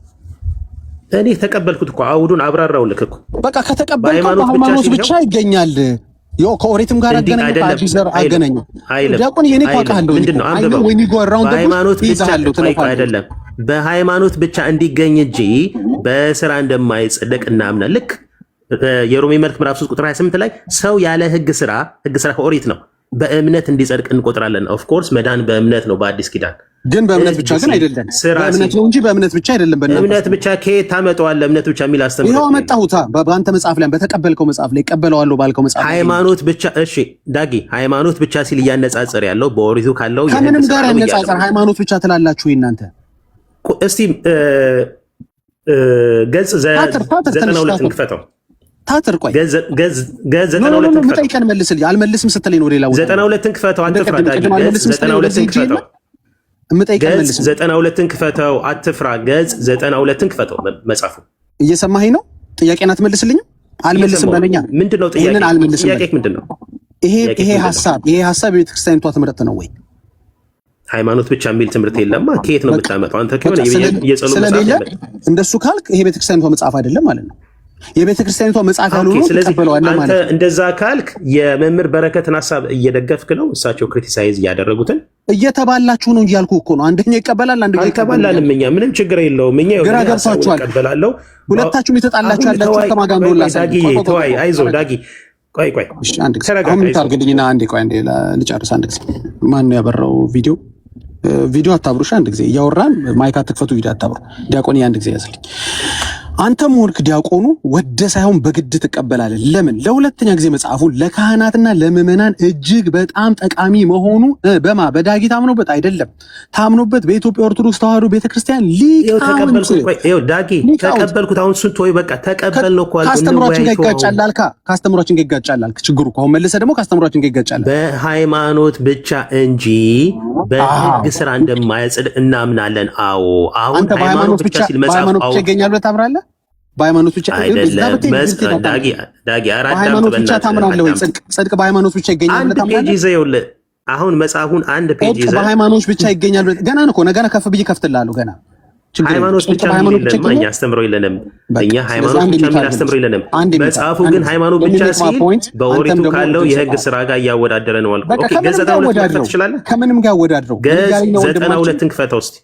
እኔ ተቀበልኩት እኮ አውዱን አብራራው ልክ እኮ በቃ ከተቀበልኩ በሃይማኖት ብቻ ይገኛል ከኦሪትም ጋር አገናኘው ከአዲስ ዘር አገናኘው። ዲያቆን የኔ ቋቃለሁ ምንድነው አንብበው አይደለም በሃይማኖት ብቻ እንዲገኝ እንጂ በስራ እንደማይጸደቅ እናምናለን። ልክ የሮሜ መልእክት ምዕራፍ 3 ቁጥር 28 ላይ ሰው ያለ ህግ ስራ ከኦሪት ነው በእምነት እንዲጸድቅ እንቆጥራለን። ኦፍ ኮርስ መዳን በእምነት ነው በአዲስ ኪዳን ግን በእምነት ብቻ ግን አይደለም። በእምነት ነው እንጂ በእምነት ብቻ አይደለም። በእምነት ብቻ ከየት ታመጣዋለህ? እምነት ብቻ የሚል አስተምሮ ይሄው አመጣሁታ በአንተ መጽሐፍ ላይ በተቀበልከው መጽሐፍ ላይ ቀበለዋለሁ ባልከው መጽሐፍ ሃይማኖት ብቻ እሺ ዳጊ ሃይማኖት ብቻ ሲል እያነጻጸር ያለው በኦሪቱ ካለው ከምንም ጋር ያነጻጸር ሃይማኖት ብቻ ትላላችሁ እናንተ። እስቲ ገጽ 92 እንክፈተው ታጥር ቆይ ገጽ 92 እንክፈተው መልስልኝ። አልመልስም ስትለኝ ነው ሌላ 92 እንክፈተው አትፍራ ዳጊ ገጽ 92 እንክፈተው ገጽ 92 ክፈተው አትፍራ። ገጽ 92 ክፈተው መጽሐፉ እየሰማኸኝ ነው? ጥያቄን አትመልስልኝም? አልመልስም በለኛ። ምንድነው ጥያቄ ምንድነው? ይሄ ሐሳብ የቤተክርስቲያኒቷ ትምህርት ነው ወይ? ሃይማኖት ብቻ የሚል ትምህርት የለማ። ከየት ነው የምታመጣው አንተ? ከሆነ የጸሎት መጽሐፍ እንደሱ ካልክ ይሄ ቤተክርስቲያኒቷ መጽሐፍ አይደለም ማለት ነው። የቤተክርስቲያኒቷ መጽሐፍ ያልሆነው ተቀበለዋለህ ማለት ነው። አንተ እንደዛ ካልክ የመምህር በረከትን ሐሳብ እየደገፍክ ነው። እሳቸው ክሪቲሳይዝ እያደረጉትን እየተባላችሁ ነው እንጂ ያልኩህ እኮ ነው። አንደኛው ይቀበላል፣ አንደኛው ይቀበላል። እኛ ምንም ችግር የለውም። እኛ ግራ ገብቷችኋል። ይቀበላለሁ። ሁለታችሁም የተጣላችሁ ያላችሁ ከማጋን ነው ላሳይ። ዳጊ ተወይ፣ አይዞህ ዳጊ። ቆይ እሺ፣ አንድ ጊዜ አሁን ታርግልኝና አንዴ ቆይ አንዴ ልጨርስ። አንድ ጊዜ ማን ነው ያበራው ቪዲዮ አታብሩሽ። አንድ ጊዜ እያወራን ማይክ አትክፈቱ፣ ቪዲዮ አታብሩ። ዲያቆን አንድ ጊዜ ያዝልኝ። አንተም ሆንክ ዲያቆኑ ወደ ሳይሆን በግድ ትቀበላለህ። ለምን? ለሁለተኛ ጊዜ መጽሐፉን ለካህናትና ለምዕመናን እጅግ በጣም ጠቃሚ መሆኑ በዳጊ ታምኖበት አይደለም፣ ታምኖበት በኢትዮጵያ ኦርቶዶክስ ተዋሕዶ ቤተክርስቲያን ዳጊ ተቀበልኩት። አሁን ስንት ወይ በቃ ተቀበል ነው እኮ ካስተምሯችን ጋር ይጋጫል አልካ። ካስተምሯችን ጋር ይጋጫል አልክ። ችግሩ እኮ አሁን መልሰህ ደግሞ ካስተምሯችን ጋር ይጋጫል። በሃይማኖት ብቻ እንጂ በህግ ስራ እንደማያጽድቅ እናምናለን። አዎ አሁን ሃይማኖት ብቻ ሲል መጽሐፍ ይገኛል ብለህ ታምናለህ? በሃይማኖት ብቻ አይደለም። በሃይማኖት ብቻ ታምናለህ ወይ? ጽድቅ በሃይማኖት ብቻ ይገኛል ብለህ ታምናለህ? አሁን መጽሐፉን አንድ ፔጅ ይዘህ በሃይማኖት ብቻ ይገኛል ብለህ ገና ነው እኮ ነገ ከፍ ብዬ ከፍትልሃለሁ። ገና ሃይማኖት ብቻ የለንም። እኛ አስተምረው የለንም። እኛ ሃይማኖት ብቻ የሚል አስተምረው የለንም። መጽሐፉ ግን ሃይማኖት ብቻ ሲል በኦሪቱ ካለው የህግ ስራ ጋር እያወዳደረ ነው አልኩ። ኦኬ ገጽ 92 መክፈት ትችላለህ? ከምንም ጋር አወዳድረው። ገጽ 92 ክፈተው እስቲ።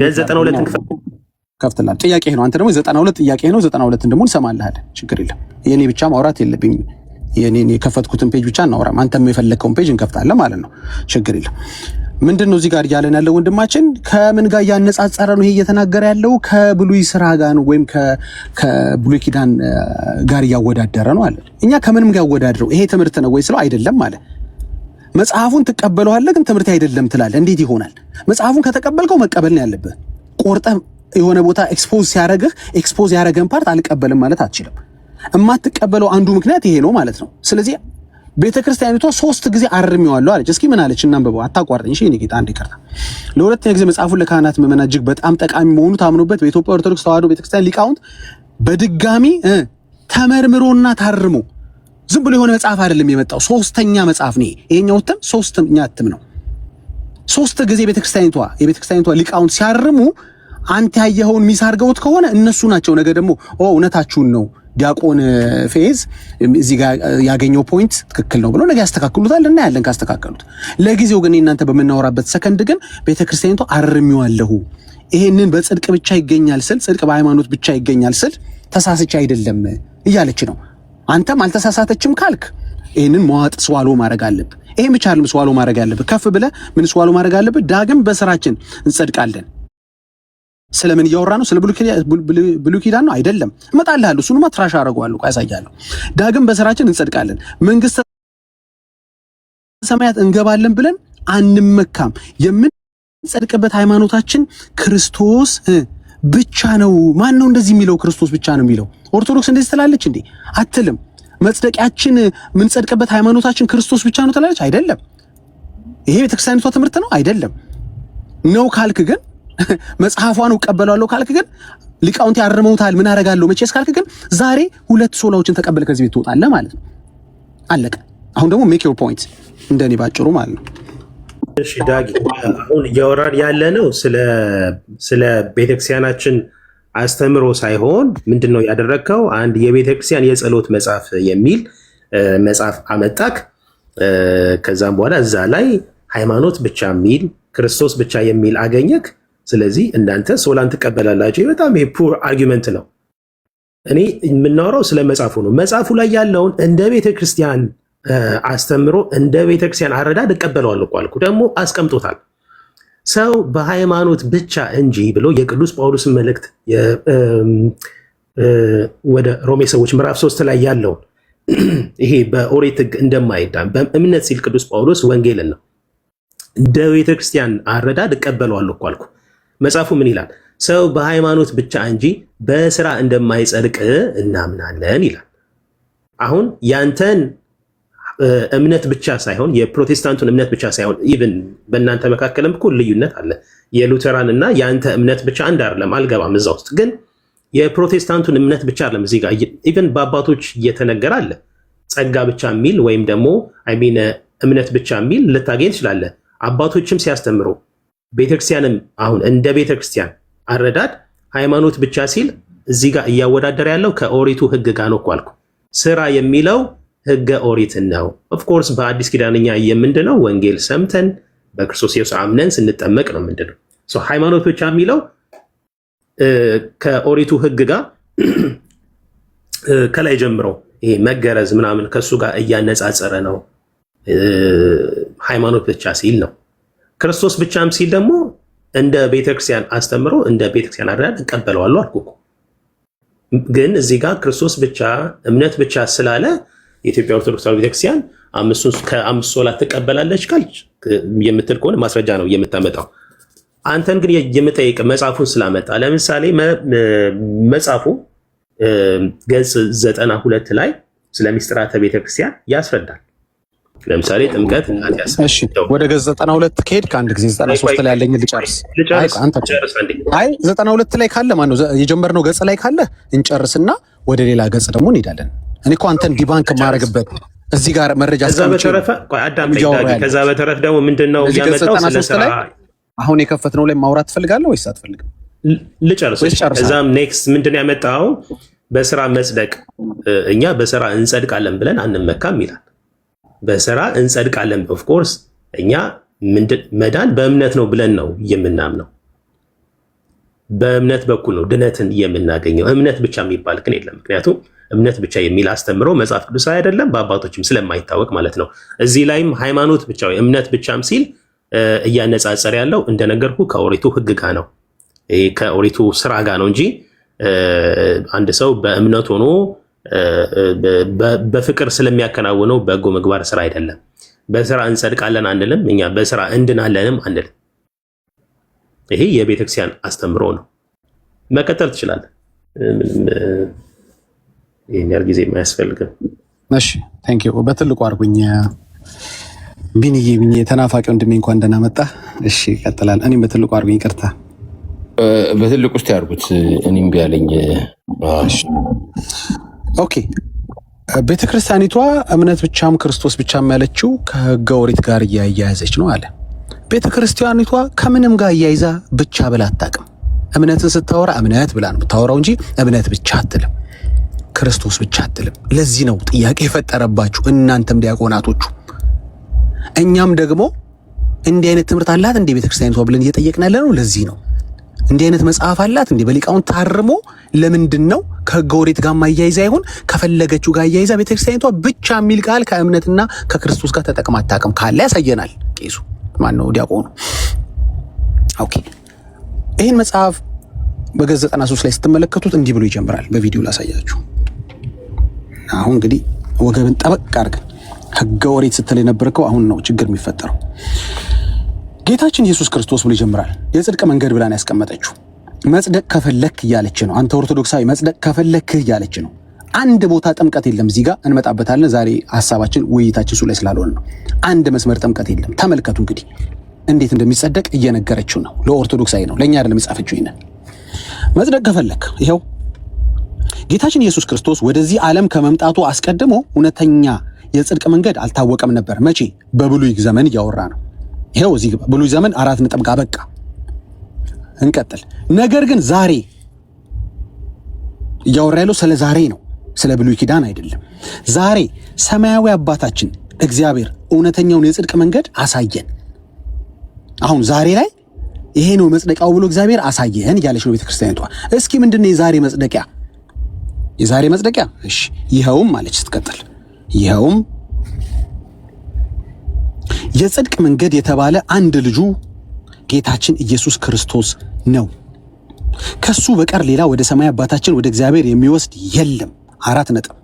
ገጽ 92 ክፈተው ከፍትላል። ጥያቄ ነው። አንተ ደግሞ 92 ጥያቄ ነው። 92 ደግሞ እንሰማልሃል። ችግር የለም። የኔ ብቻ ማውራት የለብኝም። የኔ የከፈትኩትን ፔጅ ብቻ እናወራም። አንተም የፈለከውን ፔጅ እንከፍታለን ማለት ነው። ችግር የለም። ምንድነው እዚህ ጋር እያለን ያለው ወንድማችን? ከምን ጋር እያነጻጸረ ነው ይሄ እየተናገረ ያለው? ከብሉይ ስራ ጋር ነው ወይም ከብሉይ ኪዳን ጋር እያወዳደረ ነው አለ። እኛ ከምንም ጋር ያወዳድረው ይሄ ትምህርት ነው ወይ ስለው አይደለም አለ። መጽሐፉን ትቀበለዋለህ ግን ትምህርት አይደለም ትላለህ። እንዴት ይሆናል? መጽሐፉን ከተቀበልከው መቀበል ነው ያለብህ። ቆርጠህ የሆነ ቦታ ኤክስፖዝ ያደረገን ፓርት አልቀበልም ማለት አትችልም። እማትቀበለው አንዱ ምክንያት ይሄ ነው ማለት ነው። ስለዚህ ቤተክርስቲያኒቷ 3 ጊዜ አርሜዋለሁ አለች። እስኪ ምን አለች? እናንብበው። አታቋርጠኝ። እሺ እኔ ጌታ አንዴ ይቅርታ። ለሁለተኛ ጊዜ መጽሐፉን ለካህናት ምዕመናን እጅግ በጣም ጠቃሚ መሆኑ ታምኖበት በኢትዮጵያ ኦርቶዶክስ ተዋሕዶ ቤተክርስቲያን ሊቃውንት በድጋሚ ተመርምሮና ታርሞ ዝም ብሎ የሆነ መጽሐፍ አይደለም የመጣው። 3ኛ መጽሐፍ ነው ይሄኛው። እትም 3ኛ እትም ነው። 3 ጊዜ የቤተክርስቲያኒቷ ሊቃውንት ሲያርሙ አንተ ያየኸውን ሚስ አድርገውት ከሆነ እነሱ ናቸው ነገ ደግሞ እውነታችሁን ነው ዲያቆን ፌዝ እዚህ ጋር ያገኘው ፖይንት ትክክል ነው ብለው ነገ ያስተካክሉታል። እና ያለን ካስተካከሉት ለጊዜው ግን እናንተ በመናወራበት ሰከንድ ግን ቤተክርስቲያኒቷ አርሚዋለሁ ይሄንን በጽድቅ ብቻ ይገኛል ስል ጽድቅ በሃይማኖት ብቻ ይገኛል ስል ተሳስቼ አይደለም እያለች ነው። አንተም አልተሳሳተችም ካልክ ይሄንን መዋጥ ስዋሎ ማድረግ አለብህ። ይሄን ብቻ አይደለም ስዋሎ ማድረግ አለብህ። ከፍ ብለህ ምን ስዋሎ ማድረግ አለብህ? ዳግም በስራችን እንጸድቃለን። ስለምን እያወራ ነው? ስለ ብሉይ ኪዳን ነው አይደለም። እመጣልሃለሁ። እሱንማ ትራሽ አደርገዋለሁ። ያሳያለሁ። ዳግም በስራችን እንጸድቃለን፣ መንግስተ ሰማያት እንገባለን ብለን አንመካም። የምንጸድቅበት ሃይማኖታችን ክርስቶስ ብቻ ነው። ማን ነው እንደዚህ የሚለው? ክርስቶስ ብቻ ነው የሚለው። ኦርቶዶክስ እንደዚህ ትላለች እንዴ? አትልም። መጽደቂያችን የምንጸድቅበት ሃይማኖታችን ክርስቶስ ብቻ ነው ትላለች አይደለም። ይሄ ቤተክርስቲያኒቷ ትምህርት ነው አይደለም። ነው ካልክ ግን መጽሐፏን እቀበላለሁ ካልክ ግን ሊቃውንት ያርመውታል ምን አደርጋለሁ መቼስ ካልክ ግን ዛሬ 2 ሶላዎችን ተቀበል ከዚህ ቤት ትወጣለህ ማለት ነው። አለቀ። አሁን ደግሞ ሜክ ዮር ፖይንት እንደኔ ባጭሩ ማለት ነው። እሺ ዳጊ፣ አሁን እያወራን ያለ ነው ስለ ቤተክርስቲያናችን አስተምሮ ሳይሆን ምንድነው ያደረግከው? አንድ የቤተክርስቲያን የጸሎት መጽሐፍ የሚል መጽሐፍ አመጣክ። ከዛም በኋላ እዛ ላይ ሃይማኖት ብቻ የሚል ክርስቶስ ብቻ የሚል አገኘክ። ስለዚህ እናንተ ሶላን ትቀበላላችሁ። በጣም ይሄ ፑር አርጊመንት ነው። እኔ የምናወራው ስለ መጽሐፉ ነው። መጽሐፉ ላይ ያለውን እንደ ቤተክርስቲያን አስተምሮ እንደ ቤተክርስቲያን አረዳድ እቀበለዋለሁ እኮ አልኩ። ደግሞ አስቀምጦታል። ሰው በሃይማኖት ብቻ እንጂ ብሎ የቅዱስ ጳውሎስን መልእክት ወደ ሮሜ ሰዎች ምዕራፍ 3 ላይ ያለውን ይሄ በኦሪት ሕግ እንደማይዳን በእምነት ሲል ቅዱስ ጳውሎስ ወንጌልን ነው እንደ ቤተክርስቲያን አረዳድ እቀበለዋለሁ እኮ አልኩ። መጽሐፉ ምን ይላል? ሰው በሃይማኖት ብቻ እንጂ በስራ እንደማይጸድቅ እናምናለን ይላል። አሁን ያንተን እምነት ብቻ ሳይሆን የፕሮቴስታንቱን እምነት ብቻ ሳይሆን ኢቭን በእናንተ መካከልም እኮ ልዩነት አለ። የሉተራን እና የአንተ እምነት ብቻ አንድ አይደለም። አልገባም እዛ ውስጥ ግን የፕሮቴስታንቱን እምነት ብቻ አይደለም። እዚህ ጋር ኢቭን በአባቶች እየተነገረ አለ። ጸጋ ብቻ የሚል ወይም ደግሞ አይሚን እምነት ብቻ የሚል ልታገኝ ትችላለህ። አባቶችም ሲያስተምሩ ቤተክርስቲያንም አሁን እንደ ቤተክርስቲያን አረዳድ ሃይማኖት ብቻ ሲል እዚህ ጋር እያወዳደረ ያለው ከኦሪቱ ሕግ ጋር ነው እኮ አልኩ። ስራ የሚለው ሕገ ኦሪትን ነው። ኦፍኮርስ በአዲስ ኪዳንኛ የምንድነው ወንጌል ሰምተን በክርስቶስ ኢየሱስ አምነን ስንጠመቅ ነው ምንድነው ሃይማኖት ብቻ የሚለው ከኦሪቱ ሕግ ጋር ከላይ ጀምሮ ይሄ መገረዝ ምናምን ከሱ ጋር እያነጻጸረ ነው። ሃይማኖት ብቻ ሲል ነው። ክርስቶስ ብቻም ሲል ደግሞ እንደ ቤተክርስቲያን አስተምሮ እንደ ቤተክርስቲያን አረዳድ እቀበለዋለሁ አልኩ እኮ። ግን እዚህ ጋር ክርስቶስ ብቻ እምነት ብቻ ስላለ የኢትዮጵያ ኦርቶዶክስ ተዋሕዶ ቤተክርስቲያን ከአምስት ሶላት ትቀበላለች ካልች የምትል ከሆነ ማስረጃ ነው የምታመጣው። አንተን ግን የምጠይቅ መጽሐፉን ስላመጣ ለምሳሌ መጽሐፉ ገጽ 92 ላይ ስለ ምስጢራተ ቤተክርስቲያን ያስረዳል። ለምሳሌ ጥምቀት ወደ ገጽ 92 ከሄድ ከአንድ ጊዜ 93 ላይ ያለኝ ልጨርስ። አይ 92 ላይ ካለ ማነው የጀመርነው ገጽ ላይ ካለ እንጨርስና ወደ ሌላ ገጽ ደግሞ እንሄዳለን። እኔ እኮ አንተን ዲባንክ ማረግበት እዚህ ጋር መረጃ ከዛ በተረፈ ደግሞ ምንድነው ያመጣው ስለ ስራ አሁን የከፈትነው ላይ ማውራት ትፈልጋለህ ወይስ አትፈልግም? ልጨርስ። ከዛም ኔክስት ምንድነው ያመጣው በስራ መጽደቅ። እኛ በስራ እንጸድቃለን ብለን አንመካም ይላል። በስራ እንጸድቃለን። ኦፍ ኮርስ እኛ መዳን በእምነት ነው ብለን ነው የምናምነው። በእምነት በኩል ነው ድነትን የምናገኘው። እምነት ብቻ የሚባል ግን የለም። ምክንያቱም እምነት ብቻ የሚል አስተምሮ መጽሐፍ ቅዱሳዊ አይደለም፣ በአባቶችም ስለማይታወቅ ማለት ነው። እዚህ ላይም ሃይማኖት ብቻ ወይ እምነት ብቻም ሲል እያነጻጸር ያለው እንደነገርኩ ከኦሪቱ ሕግ ጋር ነው፣ ከኦሪቱ ስራ ጋር ነው እንጂ አንድ ሰው በእምነት ሆኖ በፍቅር ስለሚያከናውነው በጎ ምግባር ስራ አይደለም። በስራ እንጸድቃለን አንልም፣ እኛ በስራ እንድናለንም አንልም። ይሄ የቤተክርስቲያን አስተምሮ ነው። መቀጠል ትችላለህ። ይሄን ያህል ጊዜ የማያስፈልግም። እሺ ቴንክ ዩ። በትልቁ አድርጉኝ ቢንዬ ተናፋቂ ወንድሜ እንኳን ደህና መጣ። እሺ ይቀጥላል። እኔም በትልቁ አድርጉኝ። ይቅርታ በትልቁ ውስጥ ያርጉት። እኔም ቢያለኝ ኦኬ። ቤተክርስቲያኒቷ እምነት ብቻም ክርስቶስ ብቻም ያለችው ከሕገ ኦሪት ጋር እያያዘች ነው አለ። ቤተክርስቲያኒቷ ከምንም ጋር እያይዛ ብቻ ብላ አታውቅም። እምነትን ስታወራ እምነት ብላ ነው የምታወራው እንጂ እምነት ብቻ አትልም፣ ክርስቶስ ብቻ አትልም። ለዚህ ነው ጥያቄ የፈጠረባችሁ እናንተም ዲያቆናቶቹ። እኛም ደግሞ እንዲህ አይነት ትምህርት አላት እንደ ቤተክርስቲያኒቷ ብለን እየጠየቅን ያለ ነው። ለዚህ ነው እንዲህ አይነት መጽሐፍ አላት እንዴ በሊቃውንት ታርሞ ለምንድን ነው ከሕገ ኦሪት ጋር ማያይዛ ይሁን ከፈለገችው ጋር ያይዛ ቤተክርስቲያኒቷ ብቻ የሚል ቃል ከእምነትና ከክርስቶስ ጋር ተጠቅማ አታውቅም? ካለ ያሳየናል ቄሱ ማን ነው ዲያቆኑ። ኦኬ ይህን መጽሐፍ በገጽ 93 ላይ ስትመለከቱት እንዲህ ብሎ ይጀምራል። በቪዲዮ ላሳያችሁ። አሁን እንግዲህ ወገብን ጠበቅ አድርገን ሕገ ኦሪት ስትል የነበርከው አሁን ነው ችግር የሚፈጠረው። ጌታችን ኢየሱስ ክርስቶስ ብሎ ይጀምራል። የጽድቅ መንገድ ብላን ያስቀመጠችው መጽደቅ ከፈለክ እያለች ነው። አንተ ኦርቶዶክሳዊ መጽደቅ ከፈለክ እያለች ነው። አንድ ቦታ ጥምቀት የለም። እዚህ ጋር እንመጣበታለን። ዛሬ ሀሳባችን ውይይታችን እሱ ላይ ስላልሆነ ነው። አንድ መስመር ጥምቀት የለም። ተመልከቱ እንግዲህ እንዴት እንደሚጸደቅ እየነገረችው ነው። ለኦርቶዶክሳዊ ነው፣ ለእኛ አይደለም የጻፈችው። ይሄን መጽደቅ ከፈለክ ይኸው ጌታችን ኢየሱስ ክርስቶስ ወደዚህ ዓለም ከመምጣቱ አስቀድሞ እውነተኛ የጽድቅ መንገድ አልታወቀም ነበር። መቼ? በብሉይ ዘመን እያወራ ነው። ይሄው እዚህ ብሉይ ዘመን 4 ነጥብ ጋር በቃ እንቀጥል። ነገር ግን ዛሬ እያወራ ያለው ስለ ዛሬ ነው። ስለ ብሉይ ኪዳን አይደለም። ዛሬ ሰማያዊ አባታችን እግዚአብሔር እውነተኛውን የጽድቅ መንገድ አሳየን። አሁን ዛሬ ላይ ይሄ ነው መጽደቂያው ብሎ እግዚአብሔር አሳየን እያለች ነው ቤተክርስቲያኒቷ። እስኪ ምንድነው የዛሬ መጽደቂያ? የዛሬ መጽደቂያ እሺ፣ ይኸውም ማለች ስትቀጥል፣ ይኸውም የጽድቅ መንገድ የተባለ አንድ ልጁ ጌታችን ኢየሱስ ክርስቶስ ነው። ከሱ በቀር ሌላ ወደ ሰማይ አባታችን ወደ እግዚአብሔር የሚወስድ የለም። 4 ነጥብ።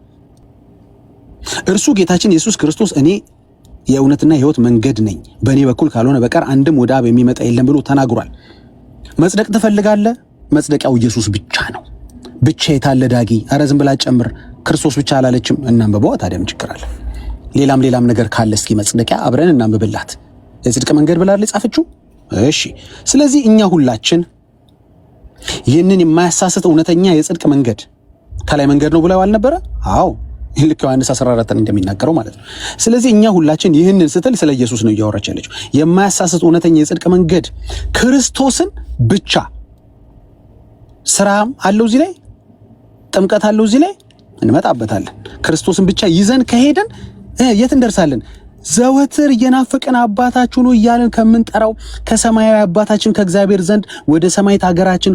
እርሱ ጌታችን ኢየሱስ ክርስቶስ እኔ የእውነትና የሕይወት መንገድ ነኝ፣ በእኔ በኩል ካልሆነ በቀር አንድም ወደ አብ የሚመጣ የለም ብሎ ተናግሯል። መጽደቅ ትፈልጋለህ? መጽደቂያው ኢየሱስ ብቻ ነው። ብቻ የታለ ዳጊ? ኧረ ዝም ብላ ጨምር። ክርስቶስ ብቻ አላለችም። እናንብበዋ ታዲያ ምን ችግር አለ? ሌላም ነገር ካለ እስኪ መጽደቂያ አብረን እናንብብላት። የጽድቅ መንገድ ብላ ጻፈችው። እሺ፣ ስለዚህ እኛ ሁላችን ይህንን የማያሳስት እውነተኛ የጽድቅ መንገድ ከላይ መንገድ ነው ብለው አልነበረ? አዎ፣ ልክ ዮሐንስ 14 እንደሚናገረው ማለት ነው። ስለዚህ እኛ ሁላችን ይህንን ስትል ስለ ኢየሱስ ነው እያወራች ያለችው። የማያሳስት እውነተኛ የጽድቅ መንገድ ክርስቶስን ብቻ። ስራም አለው እዚህ ላይ፣ ጥምቀት አለው እዚህ ላይ፣ እንመጣበታለን። ክርስቶስን ብቻ ይዘን ከሄደን የት እንደርሳለን? ዘወትር እየናፈቅን አባታችሁ ነው እያልን ከምንጠራው ከሰማያዊ አባታችን ከእግዚአብሔር ዘንድ ወደ ሰማያዊት ሀገራችን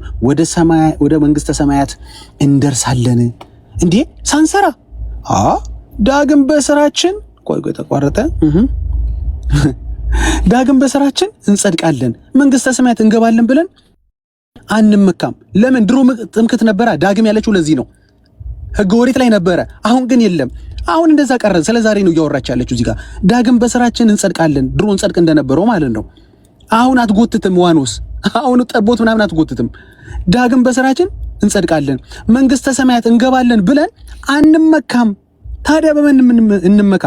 ወደ መንግስተ ሰማያት እንደርሳለን። እንዴ ሳንሰራ ዳግም በስራችን ቆይ ተቋረጠ። ዳግም በስራችን እንጸድቃለን፣ መንግስተ ሰማያት እንገባለን ብለን አንመካም። ለምን? ድሮ ጥምቀት ነበረ። ዳግም ያለችው ለዚህ ነው። ሕገ ኦሪት ላይ ነበረ፣ አሁን ግን የለም። አሁን እንደዛ ቀረ። ስለ ዛሬ ነው እያወራች ያለችው እዚህ ጋር። ዳግም በስራችን እንጸድቃለን፣ ድሮ እንጸድቅ እንደነበረው ማለት ነው። አሁን አትጎትትም፣ ዋኖስ አሁን ጠቦት ምናምን አትጎትትም። ዳግም በስራችን እንጸድቃለን፣ መንግስተ ሰማያት እንገባለን ብለን አንመካም። ታዲያ በምን እንመካ?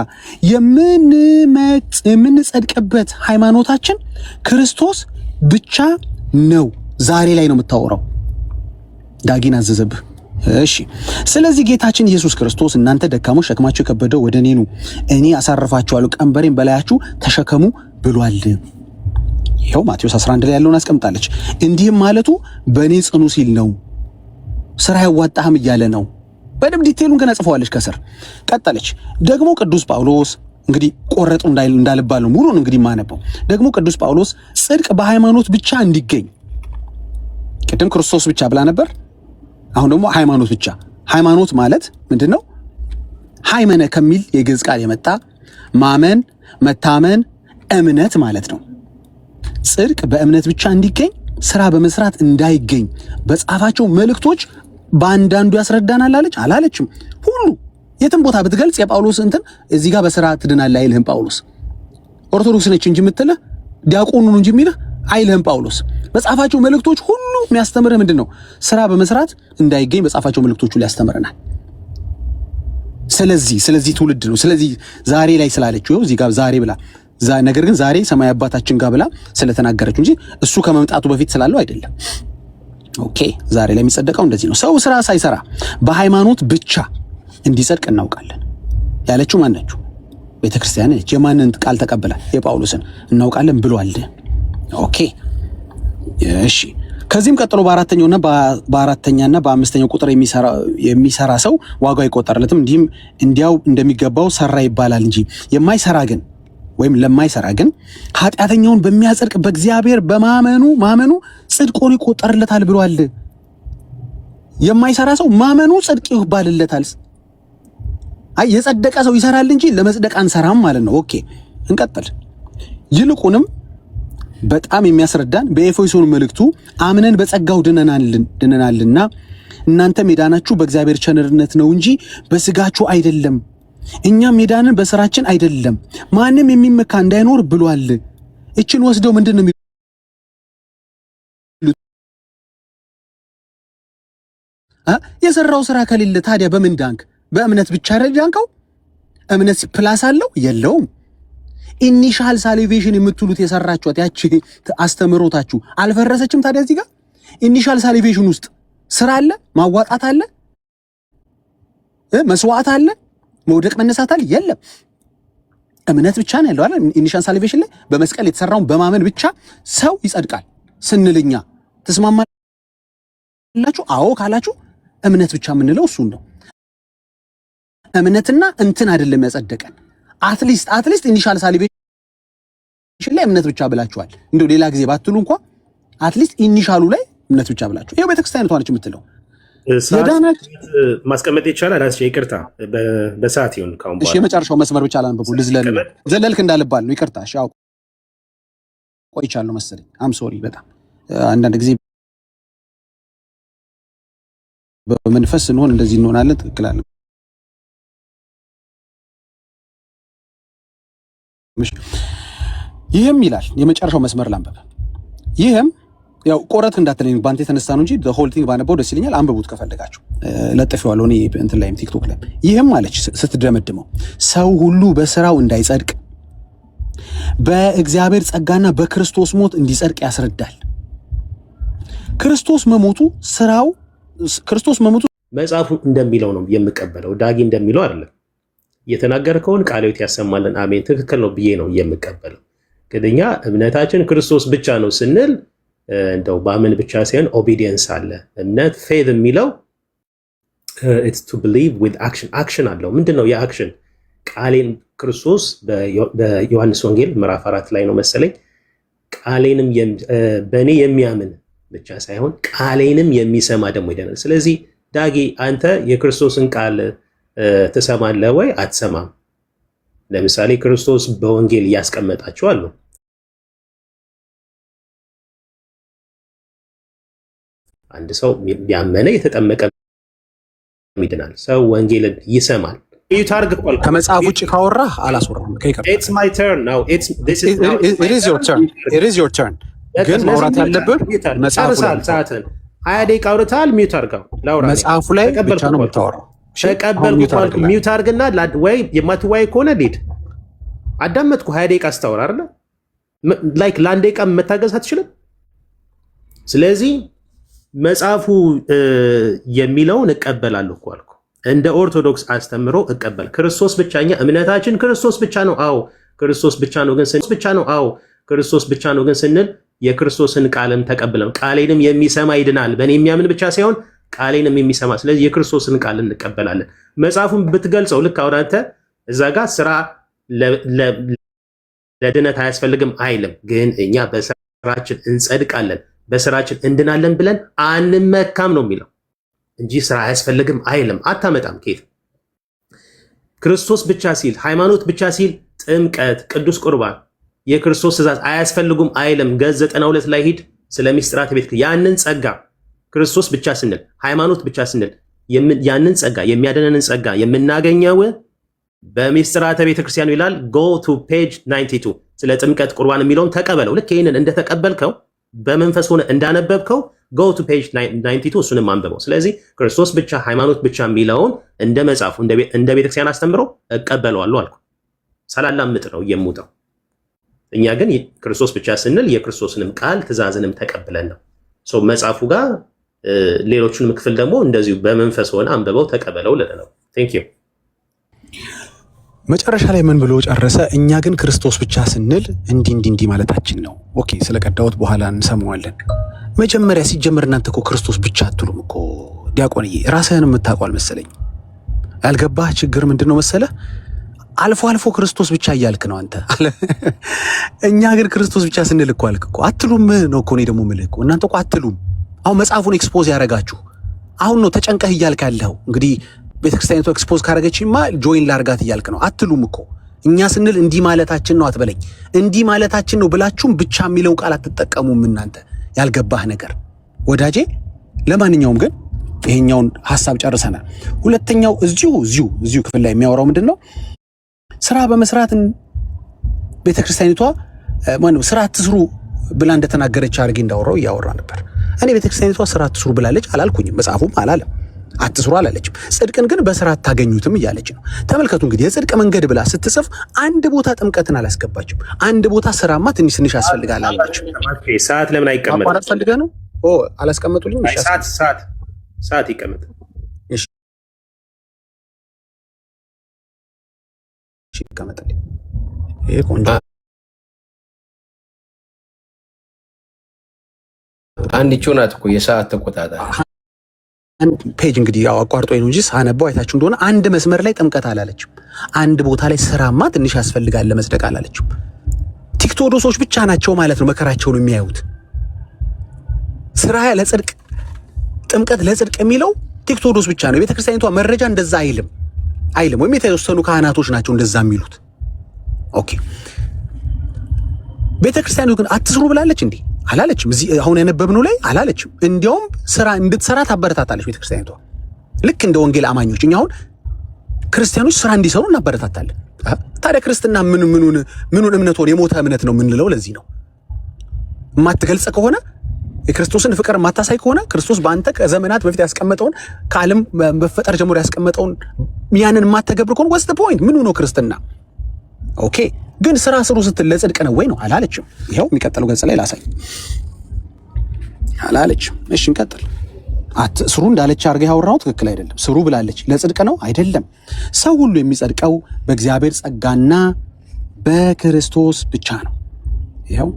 የምንጸድቅበት ሃይማኖታችን ክርስቶስ ብቻ ነው። ዛሬ ላይ ነው የምታወራው። ዳጊን አዘዘብህ። እሺ፣ ስለዚህ ጌታችን ኢየሱስ ክርስቶስ እናንተ ደካሞች ሸክማችሁ የከበደው ወደ እኔ ኑ፣ እኔ አሳርፋችኋለሁ፣ ቀንበሬን በላያችሁ ተሸከሙ ብሏል። ይኸው ማቴዎስ 11 ላይ ያለውን አስቀምጣለች። እንዲህም ማለቱ በእኔ ጽኑ ሲል ነው፣ ስራ ያዋጣህም እያለ ነው። በደንብ ዲቴሉን ገና ጽፈዋለች ከስር። ቀጠለች ደግሞ ቅዱስ ጳውሎስ እንግዲህ ቆረጡ እንዳልባል ነው ሙሉን እንግዲህ ማነበው። ደግሞ ቅዱስ ጳውሎስ ጽድቅ በሃይማኖት ብቻ እንዲገኝ፣ ቅድም ክርስቶስ ብቻ ብላ ነበር፣ አሁን ደግሞ ሃይማኖት ብቻ። ሃይማኖት ማለት ምንድን ነው? ሃይመነ ከሚል የግዕዝ ቃል የመጣ ማመን፣ መታመን፣ እምነት ማለት ነው። ጽድቅ በእምነት ብቻ እንዲገኝ ስራ በመስራት እንዳይገኝ በጻፋቸው መልእክቶች በአንዳንዱ ያስረዳናል አለች አላለችም? ሁሉ የትም ቦታ ብትገልጽ የጳውሎስ እንትን እዚህ ጋር በስራ ትድናለህ አይልህም ጳውሎስ። ኦርቶዶክስ ነች እንጂ የምትልህ ዲያቆኑ ነው እንጂ የሚልህ አይልህም ጳውሎስ። በጻፋቸው መልእክቶች ሁሉ የሚያስተምርህ ምንድን ነው? ስራ በመስራት እንዳይገኝ በጻፋቸው መልእክቶቹ ሊያስተምረናል። ስለዚህ ትውልድ ነው። ስለዚህ ዛሬ ላይ ስላለችው እዚህ ጋር ዛሬ ብላ ነገር ግን ዛሬ ሰማይ አባታችን ጋር ብላ ስለተናገረችው እንጂ እሱ ከመምጣቱ በፊት ስላለው አይደለም። ኦኬ፣ ዛሬ ላይ የሚጸደቀው እንደዚህ ነው። ሰው ስራ ሳይሰራ በሃይማኖት ብቻ እንዲጸድቅ እናውቃለን ያለችው ማነችው? ቤተክርስቲያን ነች። የማንን ቃል ተቀበለ? የጳውሎስን እናውቃለን ብሏል። ኦኬ፣ እሺ። ከዚህም ቀጥሎ በአራተኛና በአምስተኛው ቁጥር የሚሰራ ሰው ዋጋው አይቆጠርለትም፣ እንዲያው እንደሚገባው ሰራ ይባላል እንጂ የማይሰራ ግን ወይም ለማይሰራ ግን ኃጢአተኛውን በሚያጸድቅ በእግዚአብሔር ማመኑ ጽድቅ ሆኖ ይቆጠርለታል ብሏል። የማይሰራ ሰው ማመኑ ጽድቅ ይባልለታል። አይ የጸደቀ ሰው ይሰራል እንጂ ለመጽደቅ አንሰራም ማለት ነው። ኦኬ፣ እንቀጥል። ይልቁንም በጣም የሚያስረዳን በኤፌሶን መልእክቱ አምነን በጸጋው ድነናልና እናንተም የዳናችሁ በእግዚአብሔር ቸርነት ነው እንጂ በስጋችሁ አይደለም፣ እኛም የዳንን በስራችን አይደለም፣ ማንም የሚመካ እንዳይኖር ብሏል። እችን ወስደው ምንድን ነው የሚሉት? የሰራው ስራ ከሌለ ታዲያ በምን ዳንክ? በእምነት ብቻ አይደል ዳንከው? እምነት ፕላስ አለው የለውም? ኢኒሻል ሳሊቬሽን የምትሉት የሰራችኋት ያቺ አስተምሮታችሁ አልፈረሰችም? ታዲያ እዚህ ጋር ኢኒሻል ሳሊቬሽን ውስጥ ስራ አለ፣ ማዋጣት አለ፣ መስዋዕት አለ፣ መውደቅ መነሳት አለ? የለም። እምነት ብቻ ነው ያለው አይደል? ኢኒሻል ሳሊቬሽን ላይ በመስቀል የተሰራውን በማመን ብቻ ሰው ይጸድቃል ስንልኛ ተስማማላችሁ? አዎ ካላችሁ እምነት ብቻ የምንለው እሱን ነው። እምነትና እንትን አይደለም ያጸደቀን። አትሊስት ኢኒሻል ሳሊቬሽን ላይ እምነት ብቻ ብላችኋል። እንደው ሌላ ጊዜ ባትሉ እንኳን አትሊስት ኢኒሻሉ ላይ እምነት ብቻ ብላችሁ ይሄው ቤተክርስቲያኒቷ ነች የምትለው። ማስቀመጥ ይቻላል። ይቅርታ በሰዓት ይሁን ካሁን በኋላ የመጨረሻው መስመር ብቻ ላንብቡ። ዘለልክ እንዳልባል ነው። ይቅርታ እሺ፣ አውቅ ቆይቻለሁ መሰለኝ። አም ሶሪ በጣም አንዳንድ ጊዜ በመንፈስ ስንሆን እንደዚህ እንሆናለን። ትክክል አለ። ይህም ይላል የመጨረሻው መስመር ላንብብ። ይህም ያው ቆረት እንዳትለኝ ባንተ የተነሳ ነው እንጂ the whole thing ባነበው ደስ ይለኛል። አንብቡት ከፈለጋችሁ፣ ለጥፌዋለሁ እኔ እንትን ላይም ቲክቶክ ላይ። ይህም አለች ስትደመድመው ሰው ሁሉ በስራው እንዳይጸድቅ በእግዚአብሔር ጸጋና በክርስቶስ ሞት እንዲጸድቅ ያስረዳል። ክርስቶስ መሞቱ መጽሐፉ እንደሚለው ነው የምቀበለው። ዳጊ እንደሚለው አይደለም። የተናገርከውን ቃለ ሕይወት ያሰማልን። አሜን፣ ትክክል ነው ብዬ ነው የምቀበለው። ግን እኛ እምነታችን ክርስቶስ ብቻ ነው ስንል እንደው በአምን ብቻ ሳይሆን ኦቢዲየንስ አለ። እምነት ፌዝ የሚለው ኢትስ ቱ ቢሊቭ ዊዝ አክሽን። አክሽን አለው። ምንድነው የአክሽን? ቃሌን ክርስቶስ በዮሐንስ ወንጌል ምዕራፍ 4 ላይ ነው መሰለኝ፣ ቃሌንም በእኔ የሚያምን ብቻ ሳይሆን ቃሌንም የሚሰማ ደግሞ ይደናል። ስለዚህ ዳጊ አንተ የክርስቶስን ቃል ትሰማለህ ወይ አትሰማም? ለምሳሌ ክርስቶስ በወንጌል እያስቀመጣቸው አሉ። አንድ ሰው ያመነ የተጠመቀ ይድናል። ሰው ወንጌልን ይሰማል። ከመጽሐፍ ውጭ ካወራህ አላስወራም። It's my turn now. It is your turn. ግን ማውራት ያለብህ መጽሐፉ ላይ ሰዓትን 20 ደቂቃ አውርተሃል። ሚውት አድርገው ላውራ። መጽሐፉ ላይ ብቻ ነው የምታወራው። ተቀበልኩ። ሚውት አድርግና ወይ የማትወያይ ከሆነ ሊድ አዳመጥኩ። 20 ደቂቃ ስታወራ አይደለ? ላይክ ለአንድ ደቂቃ መታገዝ አትችልም። ስለዚህ መጽሐፉ የሚለውን እቀበላለሁ እኮ አልኩ። እንደ ኦርቶዶክስ አስተምሮ እቀበል። ክርስቶስ ብቻኛ እምነታችን ክርስቶስ ብቻ ነው። አዎ ክርስቶስ ብቻ ነው። ግን ክርስቶስ ብቻ ነው ግን ስንል የክርስቶስን ቃልም ተቀብለን ቃሌንም የሚሰማ ይድናል። በእኔ የሚያምን ብቻ ሳይሆን ቃሌንም የሚሰማ። ስለዚህ የክርስቶስን ቃል እንቀበላለን። መጽሐፉን ብትገልጸው ልክ አሁን አንተ እዛ ጋር ስራ ለድነት አያስፈልግም አይልም። ግን እኛ በስራችን እንጸድቃለን፣ በስራችን እንድናለን ብለን አንመካም ነው የሚለው እንጂ ስራ አያስፈልግም አይልም። አታመጣም። ኬት ክርስቶስ ብቻ ሲል ሃይማኖት ብቻ ሲል ጥምቀት፣ ቅዱስ ቁርባን፣ የክርስቶስ ትእዛዝ አያስፈልጉም አይልም። ገጽ 92 ላይ ሂድ። ስለ ሚስጥራት ቤት ያንን ጸጋ ክርስቶስ ብቻ ስንል ሃይማኖት ብቻ ስንል ያንን ጸጋ የሚያደነንን ጸጋ የምናገኘው በሚስጥራተ ቤተክርስቲያኑ ይላል። go to page 92 ስለ ጥምቀት ቁርባን የሚለውን ተቀበለው። ልክ ይህንን እንደተቀበልከው በመንፈስ ሆነ እንዳነበብከው go to page 92 እሱንም አንብበው። ስለዚህ ክርስቶስ ብቻ ሃይማኖት ብቻ የሚለውን እንደ መጽሐፉ እንደ ቤተክርስቲያን አስተምሮ እቀበለዋለሁ አልኩ። ሳላላምጥ ነው የምውጠው። እኛ ግን ክርስቶስ ብቻ ስንል የክርስቶስንም ቃል ትእዛዝንም ተቀብለን ነው። መጽሐፉ ጋር ሌሎቹንም ክፍል ደግሞ እንደዚሁ በመንፈስ ሆነ አንብበው ተቀበለው ልለው። ቴንክ ዩ። መጨረሻ ላይ ምን ብሎ ጨረሰ? እኛ ግን ክርስቶስ ብቻ ስንል እንዲህ ማለታችን ነው። ኦኬ፣ ስለቀዳሁት በኋላ እንሰማዋለን። መጀመሪያ ሲጀምር እናንተ እኮ ክርስቶስ ብቻ አትሉም እኮ ዲያቆንዬ። ራስህን የምታውቀው አልመሰለኝ። ያልገባህ ችግር ምንድን ነው መሰለህ? አልፎ አልፎ ክርስቶስ ብቻ እያልክ ነው አንተ። እኛ ግን ክርስቶስ ብቻ ስንል እኮ አልክ እኮ። አትሉም ነው እኮ። እኔ ደግሞ የምልህ እኮ እናንተ እኮ አትሉም። አሁን መጽሐፉን ኤክስፖዝ ያደረጋችሁ አሁን ነው ተጨንቀህ እያልክ ያለኸው። እንግዲህ ቤተክርስቲያኒቱ ኤክስፖዝ ካደረገችማ ጆይን ላርጋት እያልክ ነው። አትሉም እኮ። እኛ ስንል እንዲህ ማለታችን ነው አትበለኝ። እንዲህ ማለታችን ነው ብላችሁም ብቻ የሚለውን ቃል አትጠቀሙም እናንተ። ያልገባህ ነገር ወዳጄ። ለማንኛውም ግን ይሄኛውን ሐሳብ ጨርሰናል። ሁለተኛው እዚሁ ክፍል ላይ የሚያወራው ምንድን ነው? ስራ በመስራት ቤተክርስቲያኒቷ ስራ አትስሩ ብላ እንደተናገረች አድርጌ እንዳወራው እያወራ ነበር። እኔ ቤተክርስቲያኒቷ ስራ አትስሩ ብላለች አላልኩኝም። መጽሐፉም አላለም አትስሩ አላለችም። ጽድቅን ግን በስራ አታገኙትም እያለች ነው። ተመልከቱ እንግዲህ የጽድቅ መንገድ ብላ ስትጽፍ አንድ ቦታ ጥምቀትን አላስገባችም። አንድ ቦታ ስራማ ትንሽ ያስፈልጋል አለች። ሰዓት ለምን አይቀመጥም? ማቋረጥ ፈልገህ ነው? አላስቀመጡልኝ። ሰዓት ይቀመጥ። ይቀመጥልኝ። ይሄ ቆንጆ አንድ ናት እኮ የሰዓት ተቆጣጣሪ ፔጅ እንግዲህ ያው አቋርጦኝ ነው እንጂ ሳነባው አይታችሁ እንደሆነ አንድ መስመር ላይ ጥምቀት አላለችም። አንድ ቦታ ላይ ስራማ ትንሽ ያስፈልጋል ለመጽደቅ አላለችም። ቲክቶዶሶች ብቻ ናቸው ማለት ነው መከራቸውን የሚያዩት። ስራ ለጽድቅ ጥምቀት ለጽድቅ የሚለው ቲክቶዶስ ብቻ ነው። የቤተክርስቲያኒቷ መረጃ እንደዛ አይልም ወይም የተወሰኑ ካህናቶች ናቸው እንደዛ የሚሉት። ኦኬ ቤተክርስቲያኑ ግን አትስሩ ብላለች እንዴ? አላለችም። እዚህ አሁን ያነበብነው ላይ አላለችም። እንዲያውም ስራ እንድትሰራ ታበረታታለች ቤተክርስቲያኒቷ። ልክ እንደ ወንጌል አማኞች እኛ አሁን ክርስቲያኖች ስራ እንዲሰሩ እናበረታታለን። ታዲያ ክርስትና ምኑን እምነት ሆነ የሞተ እምነት ነው የምንለው ለዚህ ነው። የማትገልጽ ከሆነ የክርስቶስን ፍቅር የማታሳይ ከሆነ ክርስቶስ በአንተ ከዘመናት በፊት ያስቀመጠውን ከዓለም መፈጠር ጀምሮ ያስቀመጠውን ያንን የማትተገብር ከሆነ what's the point? ምኑ ነው ክርስትና? ኦኬ ግን ስራ ስሩ ስትል ለጽድቅ ነው ወይ ነው? አላለችም። ይኸው የሚቀጥለው ገጽ ላይ ላሳይ። አላለችም። እሺ እንቀጥል። ስሩ እንዳለች አድርገህ ያወራው ትክክል አይደለም። ስሩ ብላለች። ለጽድቅ ነው አይደለም። ሰው ሁሉ የሚጸድቀው በእግዚአብሔር ጸጋና በክርስቶስ ብቻ ነው። ይኸው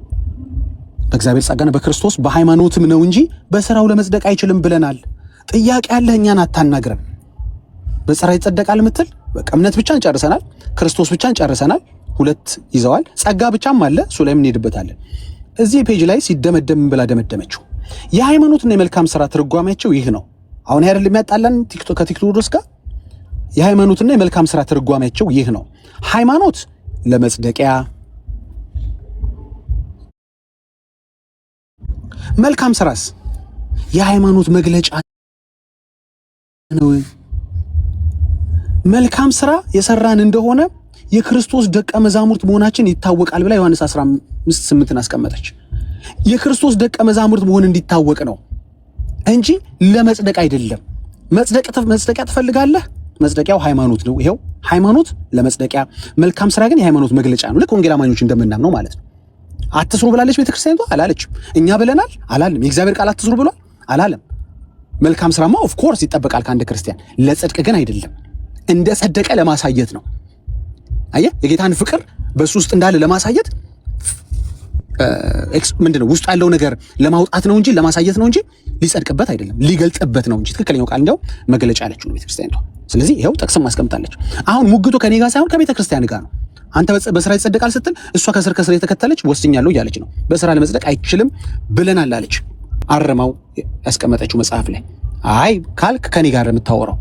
በእግዚአብሔር ጸጋና በክርስቶስ በሃይማኖትም ነው እንጂ በስራው ለመጽደቅ አይችልም ብለናል። ጥያቄ ያለህ እኛን አታናግረን። በስራ ይጸደቃል ምትል በቃ እምነት ብቻ እንጨርሰናል። ክርስቶስ ብቻ እንጨርሰናል። ሁለት ይዘዋል። ጸጋ ብቻም አለ። እሱ ላይ እንሄድበታለን። እዚህ ፔጅ ላይ ሲደመደም ብላ ደመደመችው። የሃይማኖትና የመልካም ስራ ትርጓሜያቸው ይህ ነው። አሁን አይደል የሚያጣላን ከቲክቶዶስ ጋር። የሃይማኖትና የመልካም ስራ ትርጓሜያቸው ይህ ነው። ሃይማኖት ለመጽደቂያ፣ መልካም ስራስ የሃይማኖት መግለጫ ነው። መልካም ስራ የሰራን እንደሆነ የክርስቶስ ደቀ መዛሙርት መሆናችን ይታወቃል ብላ ዮሐንስ 15:8 አስቀመጠች። የክርስቶስ ደቀ መዛሙርት መሆን እንዲታወቅ ነው እንጂ ለመጽደቅ አይደለም። መጽደቂያ ትፈልጋለህ? መጽደቂያው ሃይማኖት ነው። ይሄው ሃይማኖት ለመጽደቂያ፣ መልካም ስራ ግን የሃይማኖት መግለጫ ነው። ልክ ወንጌል አማኞች እንደምናምነው ማለት ነው። አትስሩ ብላለች ቤተክርስቲያኒቷ? አላለችም። እኛ ብለናል? አላለም። የእግዚአብሔር ቃል አትስሩ ብሏል? አላለም። መልካም ስራማ ኦፍ ኮርስ ይጠበቃል ከአንድ ክርስቲያን። ለጽድቅ ግን አይደለም። እንደ ጸደቀ ለማሳየት ነው። አየህ፣ የጌታን ፍቅር በሱ ውስጥ እንዳለ ለማሳየት ምንድነው ውስጡ ያለው ነገር ለማውጣት ነው እንጂ ለማሳየት ነው እንጂ ሊጸድቅበት አይደለም፣ ሊገልጥበት ነው እንጂ። ትክክለኛው ቃል እንደው መግለጫ ያለችው ነው ቤተክርስቲያኒቷ። ስለዚህ ይሄው ጥቅስም ማስቀምጣለች። አሁን ሙግቱ ከኔ ጋር ሳይሆን ከቤተክርስቲያን ጋር ነው። አንተ በስራ ይጸደቃል ስትል እሷ ከስር የተከተለች ወስኛለሁ እያለች ነው። በስራ ለመጽደቅ አይችልም ብለናል አለች። አረማው ያስቀመጠችው መጽሐፍ ላይ አይ ካልክ ከኔ ጋር የምታወራው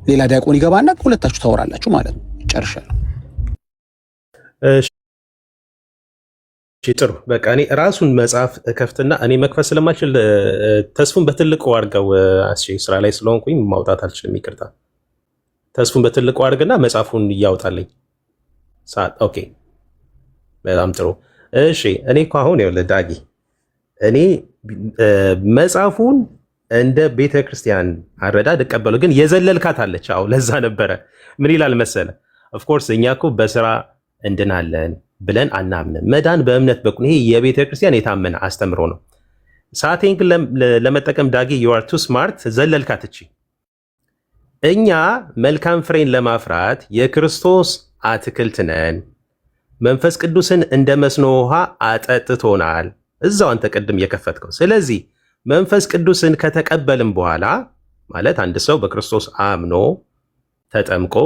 ሌላ ዲያቆን ይገባና ሁለታችሁ ታወራላችሁ ማለት ነው። ጨርሻለሁ። እሺ ጥሩ። በቃ እኔ ራሱን መጽሐፍ ከፍትና እኔ መክፈት ስለማልችል ተስፉን በትልቁ አድርገው ስራ ላይ ስለሆንኩኝ ማውጣት አልችልም። ይቅርታ። ተስፉን በትልቁ አድርግና መጽሐፉን እያወጣልኝ ሰዓት። ኦኬ በጣም ጥሩ። እሺ እኔ እኮ አሁን ይኸውልህ ዳጊ፣ እኔ መጽሐፉን እንደ ቤተ ክርስቲያን አረዳድ እቀበሉ፣ ግን የዘለልካት አለች። አዎ ለዛ ነበረ። ምን ይላል መሰለ? ኦፍኮርስ እኛ እኮ በስራ እንድናለን ብለን አናምንም። መዳን በእምነት በኩል ይሄ የቤተ ክርስቲያን የታመነ አስተምሮ ነው። ሰዓቴን ግን ለመጠቀም ዳጊ you are too smart ዘለልካት። እቺ እኛ መልካም ፍሬን ለማፍራት የክርስቶስ አትክልት ነን። መንፈስ ቅዱስን እንደ መስኖ ውሃ አጠጥቶናል። እዛው አንተ ቅድም የከፈትከው። ስለዚህ መንፈስ ቅዱስን ከተቀበልን በኋላ ማለት አንድ ሰው በክርስቶስ አምኖ ተጠምቆ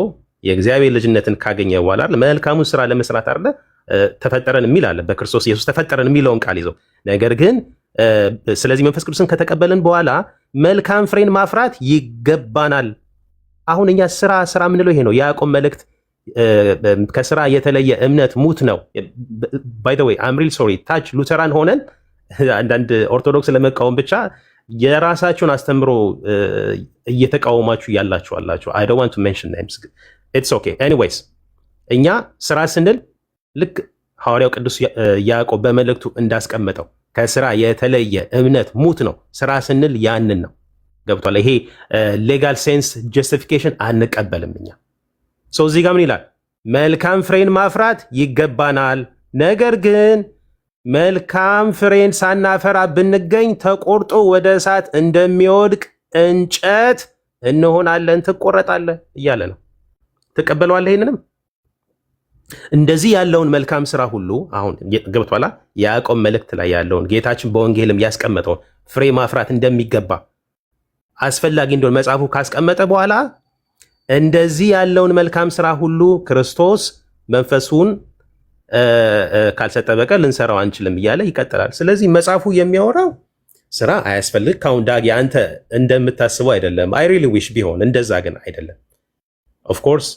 የእግዚአብሔር ልጅነትን ካገኘ በኋላ መልካሙን ስራ ለመስራት አይደለ ተፈጠረን የሚል አለ። በክርስቶስ ኢየሱስ ተፈጠረን የሚለውን ቃል ይዘው ነገር ግን ስለዚህ መንፈስ ቅዱስን ከተቀበልን በኋላ መልካም ፍሬን ማፍራት ይገባናል። አሁን እኛ ስራ የምንለው ይሄ ነው። የያዕቆብ መልእክት ከስራ የተለየ እምነት ሙት ነው። ባይ ዘ ዌይ አም ሪል ሶሪ ታች ሉተራን ሆነን አንዳንድ ኦርቶዶክስ ለመቃወም ብቻ የራሳችሁን አስተምሮ እየተቃወማችሁ ያላችሁ አላችሁ። I don't want to mention names. It's okay. Anyways እኛ ስራ ስንል ልክ ሐዋርያው ቅዱስ ያዕቆብ በመልእክቱ እንዳስቀመጠው ከስራ የተለየ እምነት ሙት ነው። ስራ ስንል ያንን ነው። ገብቷል? ይሄ ሌጋል ሴንስ ጀስቲፊኬሽን አንቀበልም እኛ። እዚህ ጋር ምን ይላል? መልካም ፍሬን ማፍራት ይገባናል። ነገር ግን መልካም ፍሬን ሳናፈራ ብንገኝ ተቆርጦ ወደ እሳት እንደሚወድቅ እንጨት እንሆናለን፣ ትቆረጣለህ እያለ ነው። ትቀበለዋለህ? ይህንንም እንደዚህ ያለውን መልካም ስራ ሁሉ አሁን ገብቷላ። የያዕቆብ መልእክት ላይ ያለውን ጌታችን በወንጌልም ያስቀመጠውን ፍሬ ማፍራት እንደሚገባ አስፈላጊ እንደሆነ መጽሐፉ ካስቀመጠ በኋላ እንደዚህ ያለውን መልካም ስራ ሁሉ ክርስቶስ መንፈሱን ካልሰጠ በቀር ልንሰራው አንችልም እያለ ይቀጥላል። ስለዚህ መጽሐፉ የሚያወራው ስራ አያስፈልግ ካሁን ዳጊ አንተ እንደምታስበው አይደለም። አይ ሪሊ ዊሽ ቢሆን እንደዛ ግን አይደለም። ኦፍኮርስ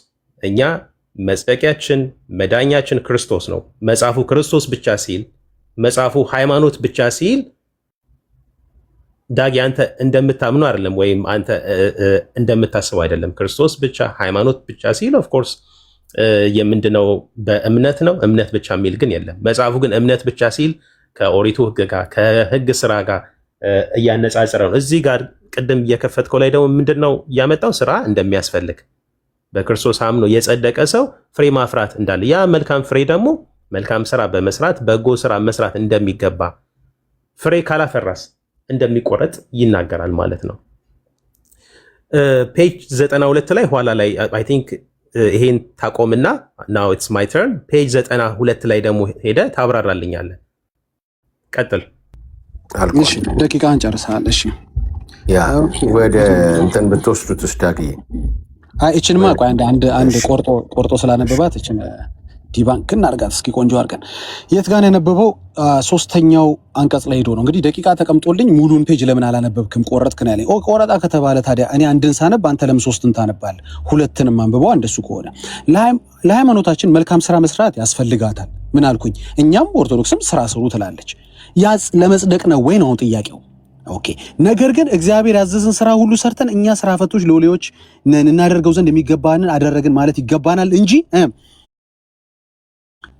እኛ መጽደቂያችን መዳኛችን ክርስቶስ ነው። መጽሐፉ ክርስቶስ ብቻ ሲል መጽሐፉ ሃይማኖት ብቻ ሲል ዳጊ አንተ እንደምታምኑ አይደለም፣ ወይም አንተ እንደምታስበው አይደለም። ክርስቶስ ብቻ ሃይማኖት ብቻ ሲል ኦፍኮርስ የምንድነው በእምነት ነው። እምነት ብቻ የሚል ግን የለም። መጽሐፉ ግን እምነት ብቻ ሲል ከኦሪቱ ህግ ጋር ከህግ ስራ ጋር እያነጻጸረ ነው። እዚህ ጋር ቅድም እየከፈትከው ላይ ደግሞ ምንድነው ያመጣው? ስራ እንደሚያስፈልግ በክርስቶስ አምኖ የጸደቀ ሰው ፍሬ ማፍራት እንዳለ፣ ያ መልካም ፍሬ ደግሞ መልካም ስራ በመስራት በጎ ስራ መስራት እንደሚገባ፣ ፍሬ ካላፈራስ እንደሚቆረጥ ይናገራል ማለት ነው። ፔጅ 92 ላይ ኋላ ላይ አይ ቲንክ ይሄን ታቆምና ናው ኢትስ ማይ ተርን ፔጅ 92 ላይ ደግሞ ሄደ ታብራራልኛለህ። ቀጥል። እሺ ደቂቃ እንጨርሳለን። እሺ ያ ወደ እንትን ብትወስዱት ዳግዬ እችንማ ቆይ አንድ ቆርጦ ስላነበባት እችን ዲባንክ እናርጋት እስኪ ቆንጆ አድርገን። የት ጋር ያነበበው? ሶስተኛው አንቀጽ ላይ ሄዶ ነው እንግዲህ ደቂቃ ተቀምጦልኝ ሙሉን ፔጅ ለምን አላነበብክም ቆረጥክ ነው ያለኝ። ቆረጣ ከተባለ ታዲያ እኔ አንድን ሳነብ አንተ ለምን ሶስትን ታነባለህ? ሁለትንም አንብበው። እንደሱ ከሆነ ለሃይማኖታችን መልካም ስራ መስራት ያስፈልጋታል። ምን አልኩኝ? እኛም ኦርቶዶክስም ስራ ስሩ ትላለች። ያ ለመጽደቅ ነው ወይ ነው ጥያቄው? ኦኬ። ነገር ግን እግዚአብሔር ያዘዝን ስራ ሁሉ ሰርተን እኛ ስራ ፈቶች ሎሌዎች እናደርገው ዘንድ የሚገባንን አደረግን ማለት ይገባናል እንጂ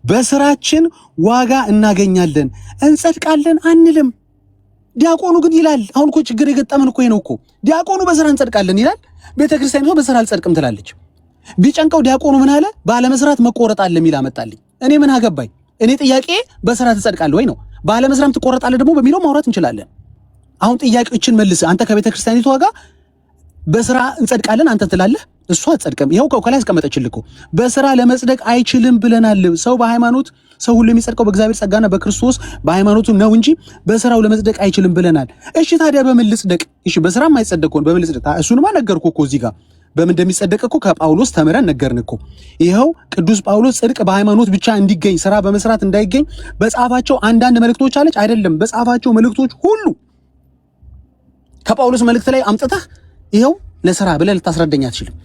በስራችን ዋጋ እናገኛለን እንጸድቃለን አንልም። ዲያቆኑ ግን ይላል። አሁን እኮ ችግር የገጠመን እኮ ነው እኮ ዲያቆኑ በስራ እንጸድቃለን ይላል፣ ቤተክርስቲያኒቷ በስራ አልጸድቅም ትላለች። ቢጨንቀው ዲያቆኑ ምን አለ? ባለመስራት መቆረጥ አለ የሚል አመጣልኝ። እኔ ምን አገባኝ? እኔ ጥያቄ በስራ ትጸድቃለህ ወይ ነው። ባለመስራትም ትቆረጣለህ ደግሞ በሚለው ማውራት እንችላለን። አሁን ጥያቄዎችን መልስ። አንተ ከቤተክርስቲያኒቷ ጋር በስራ እንጸድቃለን አንተ ትላለህ፣ እሷ አትጸድቅም። ይኸው ከላይ አስቀመጠችልህ እኮ በስራ ለመጽደቅ አይችልም ብለናል። ሰው በሃይማኖት ሰው ሁሉ የሚጸድቀው በእግዚአብሔር ጸጋና በክርስቶስ በሃይማኖቱ ነው እንጂ በስራው ለመጽደቅ አይችልም ብለናል። እሺ ታዲያ በምን ልጽደቅ? እሺ በስራ የማይጸደቅ ከሆነ በምን ልጽደቅ? እሱንማ ነገርኩህ እኮ እዚህ ጋር በምን እንደሚጸደቅ እኮ ከጳውሎስ ተምረን ነገርን እኮ። ይኸው ቅዱስ ጳውሎስ ጽድቅ በሃይማኖት ብቻ እንዲገኝ ስራ በመስራት እንዳይገኝ በጻፋቸው አንዳንድ መልእክቶች አለች አይደለም፣ በጻፋቸው መልእክቶች ሁሉ ከጳውሎስ መልእክት ላይ አምጥተህ ይኸው ለስራ ብለህ ልታስረዳኝ አትችልም።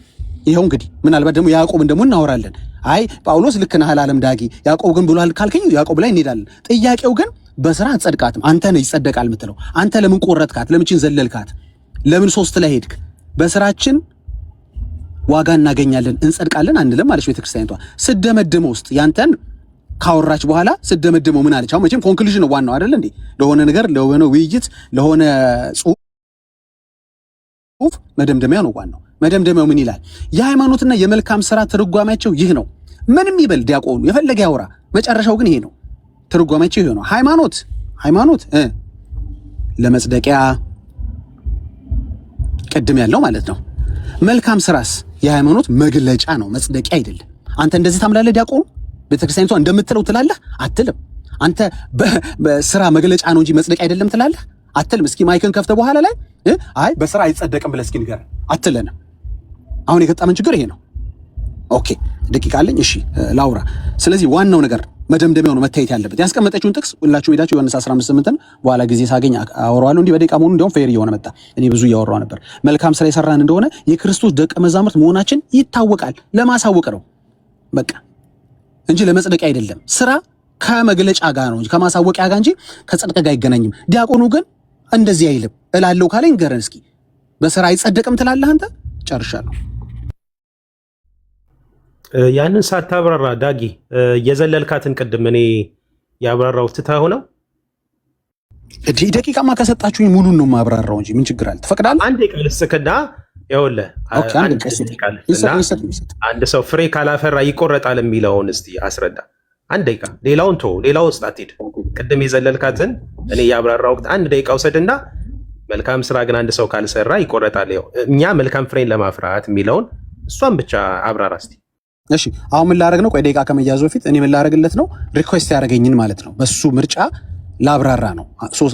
ይኸው እንግዲህ ምናልባት ደግሞ ያዕቆብን ደግሞ እናወራለን። አይ ጳውሎስ ልክ ነህ አላለም ዳጊ፣ ያዕቆብ ግን ብሏል ካልከኝ ያዕቆብ ላይ እንሄዳለን። ጥያቄው ግን በስራ አትጸድቃትም። አንተ ነህ ይጸደቃል የምትለው። አንተ ለምን ቆረጥካት? ለምንችን ዘለልካት? ለምን ሶስት ላይ ሄድክ? በስራችን ዋጋ እናገኛለን እንጸድቃለን አንልም አለች ቤተክርስቲያኒቷ። ስደመድመው ውስጥ ያንተን ካወራች በኋላ ስደመድመው ምን አለች? አሁን መቼም ኮንክሉዥን ነው ዋናው አይደል እንዴ? ለሆነ ነገር ለሆነ ውይይት ለሆነ ጽሁፍ መደምደሚያ ነው ዋናው። መደምደሚያው ምን ይላል? የሃይማኖትና የመልካም ስራ ትርጓሜያቸው ይህ ነው። ምንም ይበል ዲያቆኑ የፈለገ ያውራ፣ መጨረሻው ግን ይሄ ነው። ትርጓሜያቸው ይሄ ነው። ሃይማኖት ለመጽደቂያ ቅድም ያለው ማለት ነው። መልካም ስራስ የሃይማኖት መግለጫ ነው፣ መጽደቂያ አይደለም። አንተ እንደዚህ ታምላለህ? ዲያቆኑ ቤተክርስቲያኒቷ እንደምትለው ትላለህ? አትልም። አንተ በስራ መግለጫ ነው እንጂ መጽደቂያ አይደለም ትላለህ? አትልም። እስኪ ማይክን ከፍተህ በኋላ ላይ አይ በስራ አይጸደቅም ብለህ እስኪ ንገረን አትለንም። አሁን የገጠመን ችግር ይሄ ነው። ኦኬ ደቂቃ አለኝ። እሺ ላውራ። ስለዚህ ዋናው ነገር መደምደሚያው ነው መታየት ያለበት። ያስቀመጠችውን ጥቅስ ሁላችሁ ሄዳችሁ ዮሐንስ 15:8 በኋላ ጊዜ ሳገኝ አወራዋለሁ። እንዲህ በደቂቃ መሆኑ እንዲያውም ፌር እየሆነ መጣ። እኔ ብዙ እያወራሁ ነበር። መልካም ስራ የሰራን እንደሆነ የክርስቶስ ደቀ መዛሙርት መሆናችን ይታወቃል። ለማሳወቅ ነው በቃ እንጂ ለመጽደቂያ አይደለም። ስራ ከመግለጫ ጋር ነው ከማሳወቂያ ጋር እንጂ ከጽድቅ ጋር አይገናኝም። ዲያቆኑ ግን እንደዚህ አይልም። እላለሁ ካለኝ ንገረን እስኪ። በስራ አይጸደቅም ትላለህ አንተ? ጨርሻለሁ። ያንን ሳታብራራ ዳጊ የዘለልካትን ቅድም እኔ ያብራራው ትተኸው ነው። ደቂቃማ ከሰጣችሁኝ ሙሉን ነው ማብራራው እንጂ ምን ችግር አለ? ትፈቅዳለህ? አንድ ቃል ስክና ይኸውልህ፣ አንድ ሰው ፍሬ ካላፈራ ይቆረጣል የሚለውን እስቲ አስረዳ። አንድ ደቂቃ፣ ሌላውን ተው፣ ሌላው ውስጥ አትሄድ። ቅድም የዘለልካትን እኔ ያብራራው አንድ ደቂቃ ውሰድና መልካም ስራ ግን አንድ ሰው ካልሰራ ይቆረጣል። እኛ መልካም ፍሬን ለማፍራት የሚለውን እሷን ብቻ አብራራ እስቲ። እሺ አሁን ምን ላደርግ ነው? ቆይ ደቂቃ ከመያዙ በፊት እኔ ምን ላደርግለት ነው? ሪኩዌስት ያደረገኝን ማለት ነው። በሱ ምርጫ ላብራራ ነው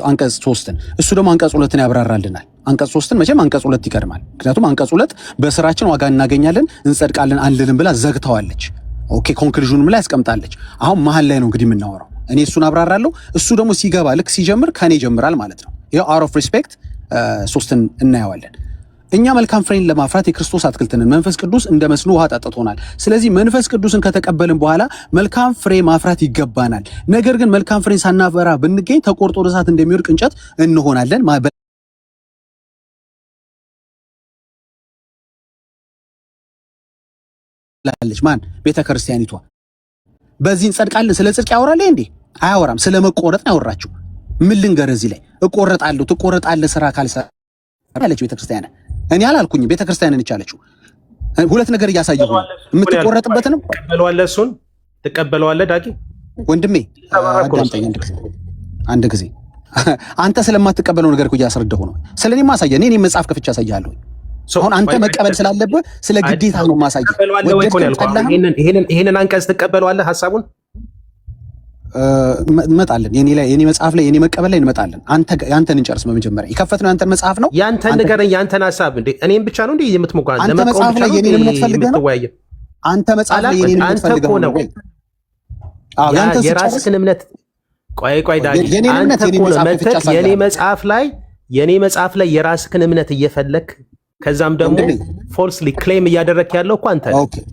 አንቀጽ 3ን፣ እሱ ደግሞ አንቀጽ 2ን ያብራራልናል። አንቀጽ 3ን መቼም አንቀጽ 2 ይቀድማል። ምክንያቱም አንቀጽ 2 በስራችን ዋጋ እናገኛለን እንጸድቃለን አንልንም ብላ ዘግተዋለች። ኦኬ ኮንክሉዥኑም ላይ ያስቀምጣለች። አሁን መሀል ላይ ነው እንግዲህ የምናወራው። እኔ እሱን አብራራለሁ፣ እሱ ደግሞ ሲገባ ልክ ሲጀምር ከኔ ይጀምራል ማለት ነው። ይሄው አውት ኦፍ ሪስፔክት 3ን እናየዋለን። እኛ መልካም ፍሬን ለማፍራት የክርስቶስ አትክልት ነን። መንፈስ ቅዱስ እንደ መስኖ ውሃ ጠጥቶናል። ስለዚህ መንፈስ ቅዱስን ከተቀበልን በኋላ መልካም ፍሬ ማፍራት ይገባናል። ነገር ግን መልካም ፍሬን ሳናፈራ ብንገኝ ተቆርጦ ወደ እሳት እንደሚወድቅ እንጨት እንሆናለን ላለች ማን ቤተ ክርስቲያኒቷ። በዚህ እንጸድቃለን። ስለ ጽድቅ ያወራል እንዴ? አያወራም። ስለ መቆረጥ ነው ያወራችሁ። ምን ልንገር እዚህ ላይ እቆረጣለሁ ትቆረጣለህ ስራ ካልሰራ ያለች ቤተ ክርስቲያን እኔ አላልኩኝ። ቤተ ክርስቲያን ነች ያለችው። ሁለት ነገር እያሳየሁ ነው። የምትቆረጥበትንም ትቀበለዋለህ፣ እሱን ትቀበለዋለህ። ዳጊ ወንድሜ አዳምጠኝ አንድ ጊዜ አንተ ስለማትቀበለው ነገር እኮ እያስረዳሁ ነው። ስለኔ ማሳየ እኔ መጽሐፍ ከፍቼ አሳያለሁ። አሁን አንተ መቀበል ስላለብህ ስለ ግዴታ ነው ማሳየህ። ይሄንን አንቀጽ ትቀበለዋለህ ሐሳቡን እንመጣለን። የኔ መጽሐፍ ላይ የኔ መቀበል ላይ እንመጣለን። አንተን እንጨርስ። በመጀመሪያ የከፈትነው ያንተን መጽሐፍ ነው። ያንተን ንገረኝ፣ ያንተን ሐሳብ እንዴ እኔም ብቻ ነው እንዴ የምትሞጋል? አንተ መጽሐፍ ላይ የኔን የምትፈልገው ነው። አንተ መጽሐፍ ላይ የኔን የምትፈልገው ነው። አዎ ያንተ የራስህን እምነት ቆይ ዳጊ፣ አንተ እኮ ነው መተክ የኔ መጽሐፍ ላይ የራስህን እምነት እየፈለክ ከዛም ደግሞ ፎልስሊ ክሌም እያደረክ ያለው እኮ አንተ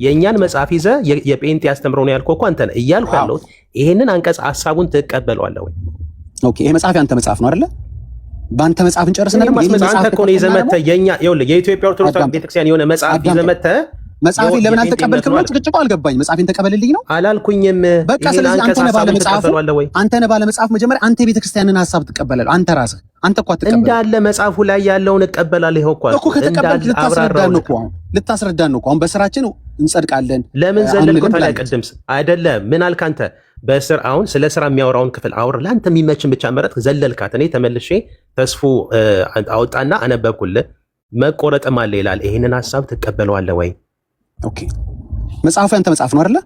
የእኛን መጽሐፍ ይዘህ የጴንጤ ያስተምረው ነው ያልከው እኮ አንተ ነህ እያልኩ ያለሁት። ይሄንን አንቀጽ ሐሳቡን ትቀበለዋለህ ወይ? ኦኬ ይሄ መጽሐፍ ያንተ መጽሐፍ ነው አይደለ? በአንተ መጽሐፍ እንጨርስና ደግሞ ይሄ መጽሐፍ አንተ እኮ ነው ይዘህ መተህ የኢትዮጵያ ኦርቶዶክስ ቤተክርስቲያን የሆነ መጽሐፍ ይዘህ መተህ መጽሐፌን ለምን አልተቀበልክም ነው ጭቅጭቁ። አልገባኝ። መጽሐፌን ተቀበልልኝ ነው አላልኩኝም። በቃ ስለዚህ አንተ ነህ ባለ መጽሐፍ መጀመሪያ አንተ የቤተክርስቲያንን ሐሳብ ትቀበላለህ። አንተ ራስህ አንተ እኮ አትቀበል እንዳለ መጽሐፉ ላይ ያለውን እቀበላለሁ። ይሄው እኮ ከተቀበልክ ልታስረዳን ነው እኮ አሁን በስራችን እንጸድቃለን። ለምን ዘለልኩ ታዲያ? ቅድምስ አይደለም ምን አልክ አንተ? በስር አሁን ስለ ስራ የሚያወራውን ክፍል አውር ለአንተ የሚመችን ብቻ መረጥ ዘለልካት። እኔ ተመልሼ ተስፉ አወጣና አነበብኩልህ። መቆረጥም አለ ይላል። ይሄንን ሐሳብ ትቀበለዋለህ ወይ? ኦኬ መጽሐፉ ያንተ መጽሐፍ ነው አይደለ?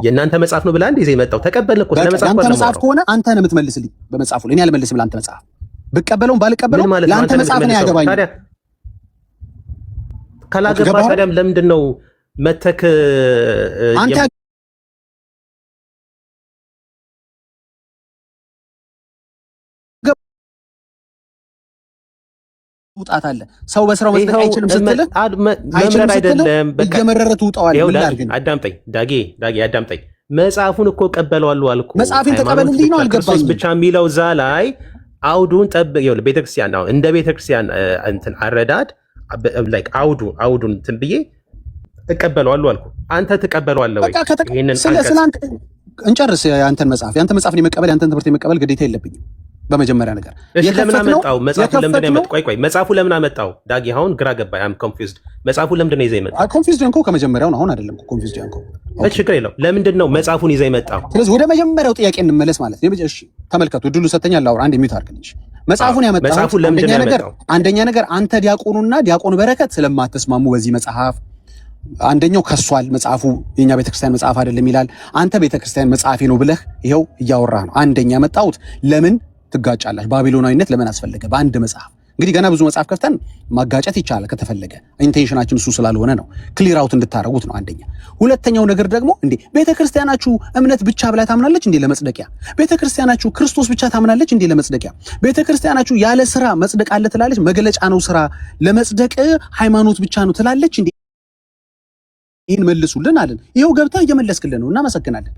የእናንተ መጽሐፍ ነው ብላ እንዴ እዚህ የመጣው ተቀበልን እኮ። ስለ መጽሐፍ ያንተ መጽሐፍ ከሆነ አንተ ነህ የምትመልስልኝ በመጽሐፉ ላይ። እኔ አልመልስም ለአንተ መጽሐፍ። ብቀበለውም ባልቀበለውም ለአንተ መጽሐፍ ነው ያገባኝ። ታዲያ ካላገባ ታዲያ ለምንድን ነው መተክ አንተ ውጣት አለ። ሰው በስራው መስጠት አይችልም ስትልህ መምረር አይደለም በቃ እየመረረ ትውጣዋለህ። ምን ላድርግ? አዳምጠኝ ዳጊ አዳምጠኝ። መጽሐፉን እኮ ቀበለዋለሁ አልኩ። መጽሐፌን ተቀበልልኝ ነው አልገባኝም። ብቻ የሚለው እዛ ላይ አውዱን ጠብቅ። ይኸውልህ ቤተክርስቲያን ነው እንደ ቤተክርስቲያን እንትን አረዳድ ላይክ አውዱን እንትን ብዬ እቀበለዋለሁ አልኩ። አንተ ትቀበለዋለህ ወይ? ይሄንን ስለአንተ እንጨርስ። ያንተን መጽሐፍ የመቀበል ያንተን ትምህርት የመቀበል ግዴታ የለብኝም። በመጀመሪያ ነገር ለምን አመጣው? መጽሐፉ ለምን ያመጣው? ቆይ መጽሐፉ ለምን አመጣው? ዳጊ አሁን ግራ ገባኝ። አም ኮንፊውዝድ። መጽሐፉ ለምንድን ነው ይዘህ የመጣው? ኮንፊውዝድ እንኮ ከመጀመሪያው ነው። አሁን አይደለም እኮ ኮንፊውዝድ ያንኮ። ችግር የለውም። ለምንድን ነው መጽሐፉን ይዘህ የመጣው? ስለዚህ ወደ መጀመሪያው ጥያቄ እንመለስ ማለት ነው። እሺ ተመልከቱ፣ እድሉ ሰተኛል። አውራ አንድ ሚዩት አድርገኝ። መጽሐፉን ያመጣው አንደኛ ነገር አንተ ዲያቆኑና ዲያቆን በረከት ስለማትስማሙ በዚህ መጽሐፍ አንደኛው ከሷል። መጽሐፉ የኛ ቤተክርስቲያን መጽሐፍ አይደለም ይላል። አንተ ቤተክርስቲያን መጽሐፌ ነው ብለህ ይኸው እያወራህ ነው። አንደኛ ያመጣሁት ለምን ትጋጫላችሁ? ባቢሎናዊነት ለምን አስፈለገ? በአንድ መጽሐፍ እንግዲህ ገና ብዙ መጽሐፍ ከፍተን ማጋጨት ይቻላል ከተፈለገ። ኢንቴንሽናችን እሱ ስላልሆነ ነው። ክሊር አውት እንድታረጉት ነው አንደኛ። ሁለተኛው ነገር ደግሞ እንዴ ቤተክርስቲያናችሁ እምነት ብቻ ብላ ታምናለች እንዴ ለመጽደቂያ? ቤተክርስቲያናችሁ ክርስቶስ ብቻ ታምናለች እንዴ ለመጽደቂያ? ቤተክርስቲያናችሁ ያለ ስራ መጽደቅ አለ ትላለች። መገለጫ ነው ስራ ለመጽደቅ ሃይማኖት ብቻ ነው ትላለች እንዴ? ይህን መልሱልን አለን። ይኸው ገብተህ እየመለስክልን ነው። እናመሰግናለን።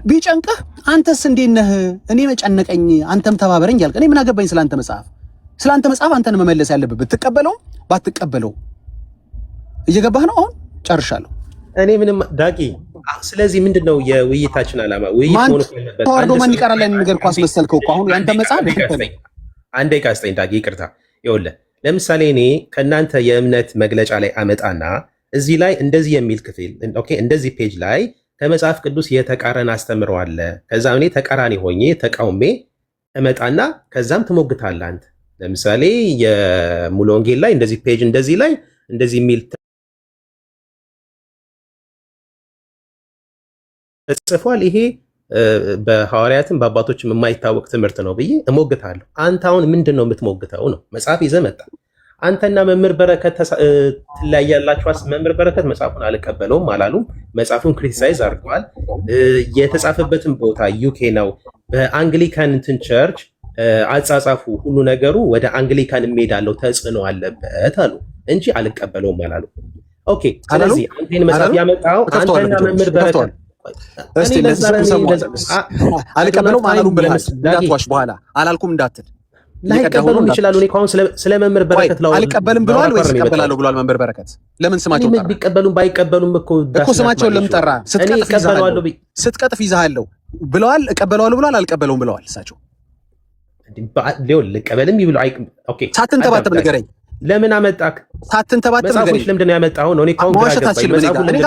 ቢጨንቅህ አንተስ እንዴት ነህ? እኔ መጨነቀኝ አንተም ተባበረኝ ያልክ። እኔ ምን አገባኝ ስላንተ መጽሐፍ? ስላንተ መጽሐፍ አንተን መመለስ ያለብህ ብትቀበለው ባትቀበለው። እየገባህ ነው? አሁን ጨርሻለሁ እኔ ምንም ዳጊ። ስለዚህ ምንድነው የውይይታችን ዓላማ? ውይይት ሆኖ ነበር። ተዋርዶ ማን ይቀራል? ያን ነገር እኮ አስመሰልከው እኮ። አሁን ያንተ መጽሐፍ አንዴ ካስጠኝ ዳጊ፣ ይቅርታ። ይኸውልህ ለምሳሌ እኔ ከእናንተ የእምነት መግለጫ ላይ አመጣና እዚህ ላይ እንደዚህ የሚል ክፍል ኦኬ፣ እንደዚህ ፔጅ ላይ ከመጽሐፍ ቅዱስ የተቃረን አስተምረዋለ። ከዛም እኔ ተቃራኒ ሆኜ ተቃውሜ እመጣና ከዛም ትሞግታለህ አንተ። ለምሳሌ የሙሉ ወንጌል ላይ እንደዚህ ፔጅ እንደዚህ ላይ እንደዚህ የሚል ተጽፏል፣ ይሄ በሐዋርያትም በአባቶችም የማይታወቅ ትምህርት ነው ብዬ እሞግታለሁ። አንተ አሁን ምንድን ነው የምትሞግተው ነው? መጽሐፍ ይዘህ መጣ። አንተና መምህር በረከት ትለያያላችሁ። መምህር በረከት መጽሐፉን አልቀበለውም አላሉም። መጽሐፉን ክሪቲሳይዝ አድርገዋል። የተጻፈበትን ቦታ ዩኬ ነው። በአንግሊካን እንትን ቸርች አጻጻፉ ሁሉ ነገሩ ወደ አንግሊካን የሚሄዳለው ተጽዕኖ አለበት አሉ እንጂ አልቀበለውም አላሉ። ኦኬ፣ ስለዚህ አንተን መጽሐፍ ያመጣው አንተና መምህር በረከት አልቀበለውም አላሉም ብለሃል። እንዳትዋሽ በኋላ አላልኩም እንዳትል ላይቀበሉም ይችላሉ። እኔ አሁን ስለ መምህር በረከት ነው አልቀበልም ብለዋል ወይስ እቀበላለሁ ብለዋል? መምህር በረከት ለምን ስማቸው ጠራ? ቢቀበሉም ባይቀበሉም እኮ ስማቸውን ለምን ጠራ? ስትቀጥፍ ይዛሃለሁ ብለዋል። እቀበለዋለሁ ብለዋል። አልቀበለውም ብለዋል እሳቸው። ልቀበልም ይብሉ። ኦኬ፣ ሳትንተባተብ ንገረኝ። ለምን አመጣክ? ሳትንተባተብ ንገረኝ። መጽሐፎች ለምንድን ነው ያመጣው? ነው እኔ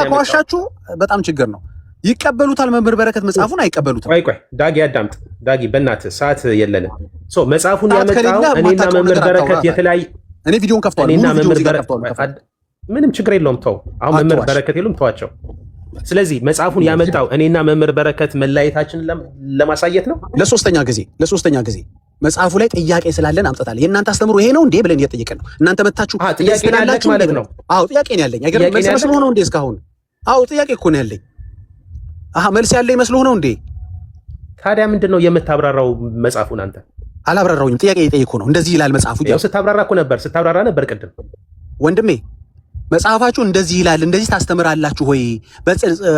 ከዋሻችሁ በጣም ችግር ነው። ይቀበሉታል መምህር በረከት መጽሐፉን አይቀበሉትም። ቆይ ዳጊ አዳምጥ። ዳጊ በእናትህ ሰዓት የለንም። መጽሐፉን ያመጣው እኔና መምህር በረከት የተለያየ እኔ ቪዲዮን ከፍተዋል። ምንም ችግር የለውም። ተው አሁን መምህር በረከት የሉም፣ ተዋቸው። ስለዚህ መጽሐፉን ያመጣው እኔና መምህር በረከት መለያየታችንን ለማሳየት ነው። ለሶስተኛ ጊዜ መጽሐፉ ላይ ጥያቄ ስላለን አምጥታል። የእናንተ አስተምሮ ይሄ ነው እንዴ ብለን እየጠየቅን ነው። እናንተ መታችሁ ጥያቄ ያላችሁ ማለት ነው። አዎ ጥያቄ ነው ያለኝ። አይገርም? መልስ መስሎ ነው እንዴ እስካሁን? አዎ ጥያቄ እኮ ነው ያለኝ። መልስ ያለ ይመስልህ ነው እንዴ? ታዲያ ምንድን ነው የምታብራራው መጽሐፉን? አንተ አላብራራውኝም። ጥያቄ የጠየቅኩ ነው። እንደዚህ ይላል መጽሐፉ። ያው ስታብራራ ነበር ቅድም ወንድሜ። መጽሐፋችሁ እንደዚህ ይላል፣ እንደዚህ ታስተምራላችሁ ወይ?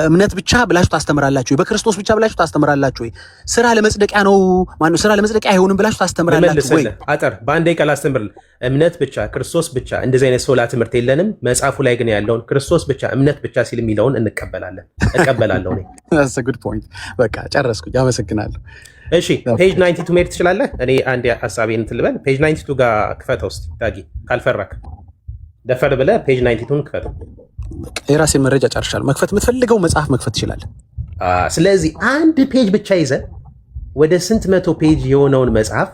እምነት ብቻ ብላችሁ ታስተምራላችሁ ወይ? በክርስቶስ ብቻ ብላችሁ ታስተምራላችሁ ወይ? ስራ ለመጽደቂያ ነው ማነው? ስራ ለመጽደቂያ አይሆንም ብላችሁ ታስተምራላችሁ ወይ? አጠር በአንዴ ቃል አስተምር። እምነት ብቻ ክርስቶስ ብቻ እንደዚህ አይነት ሶላ ትምህርት የለንም። መጽሐፉ ላይ ግን ያለውን ክርስቶስ ብቻ እምነት ብቻ ሲል የሚለውን እቀበላለሁ። እኔ that's a good point። በቃ ጨረስኩኝ። አመሰግናለሁ። እሺ ፔጅ 92 መሄድ ትችላለህ። እኔ አንድ ሐሳቤን እንትን ልበል። ፔጅ 92 ጋር ክፈተው እስኪ ዳጊ፣ ካልፈራክ ደፈር ብለህ ፔጅ 92ን ክፈተው። የራሴን መረጃ ጨርሻለሁ። መክፈት የምትፈልገው መጽሐፍ መክፈት ትችላለህ። ስለዚህ አንድ ፔጅ ብቻ ይዘህ ወደ ስንት መቶ ፔጅ የሆነውን መጽሐፍ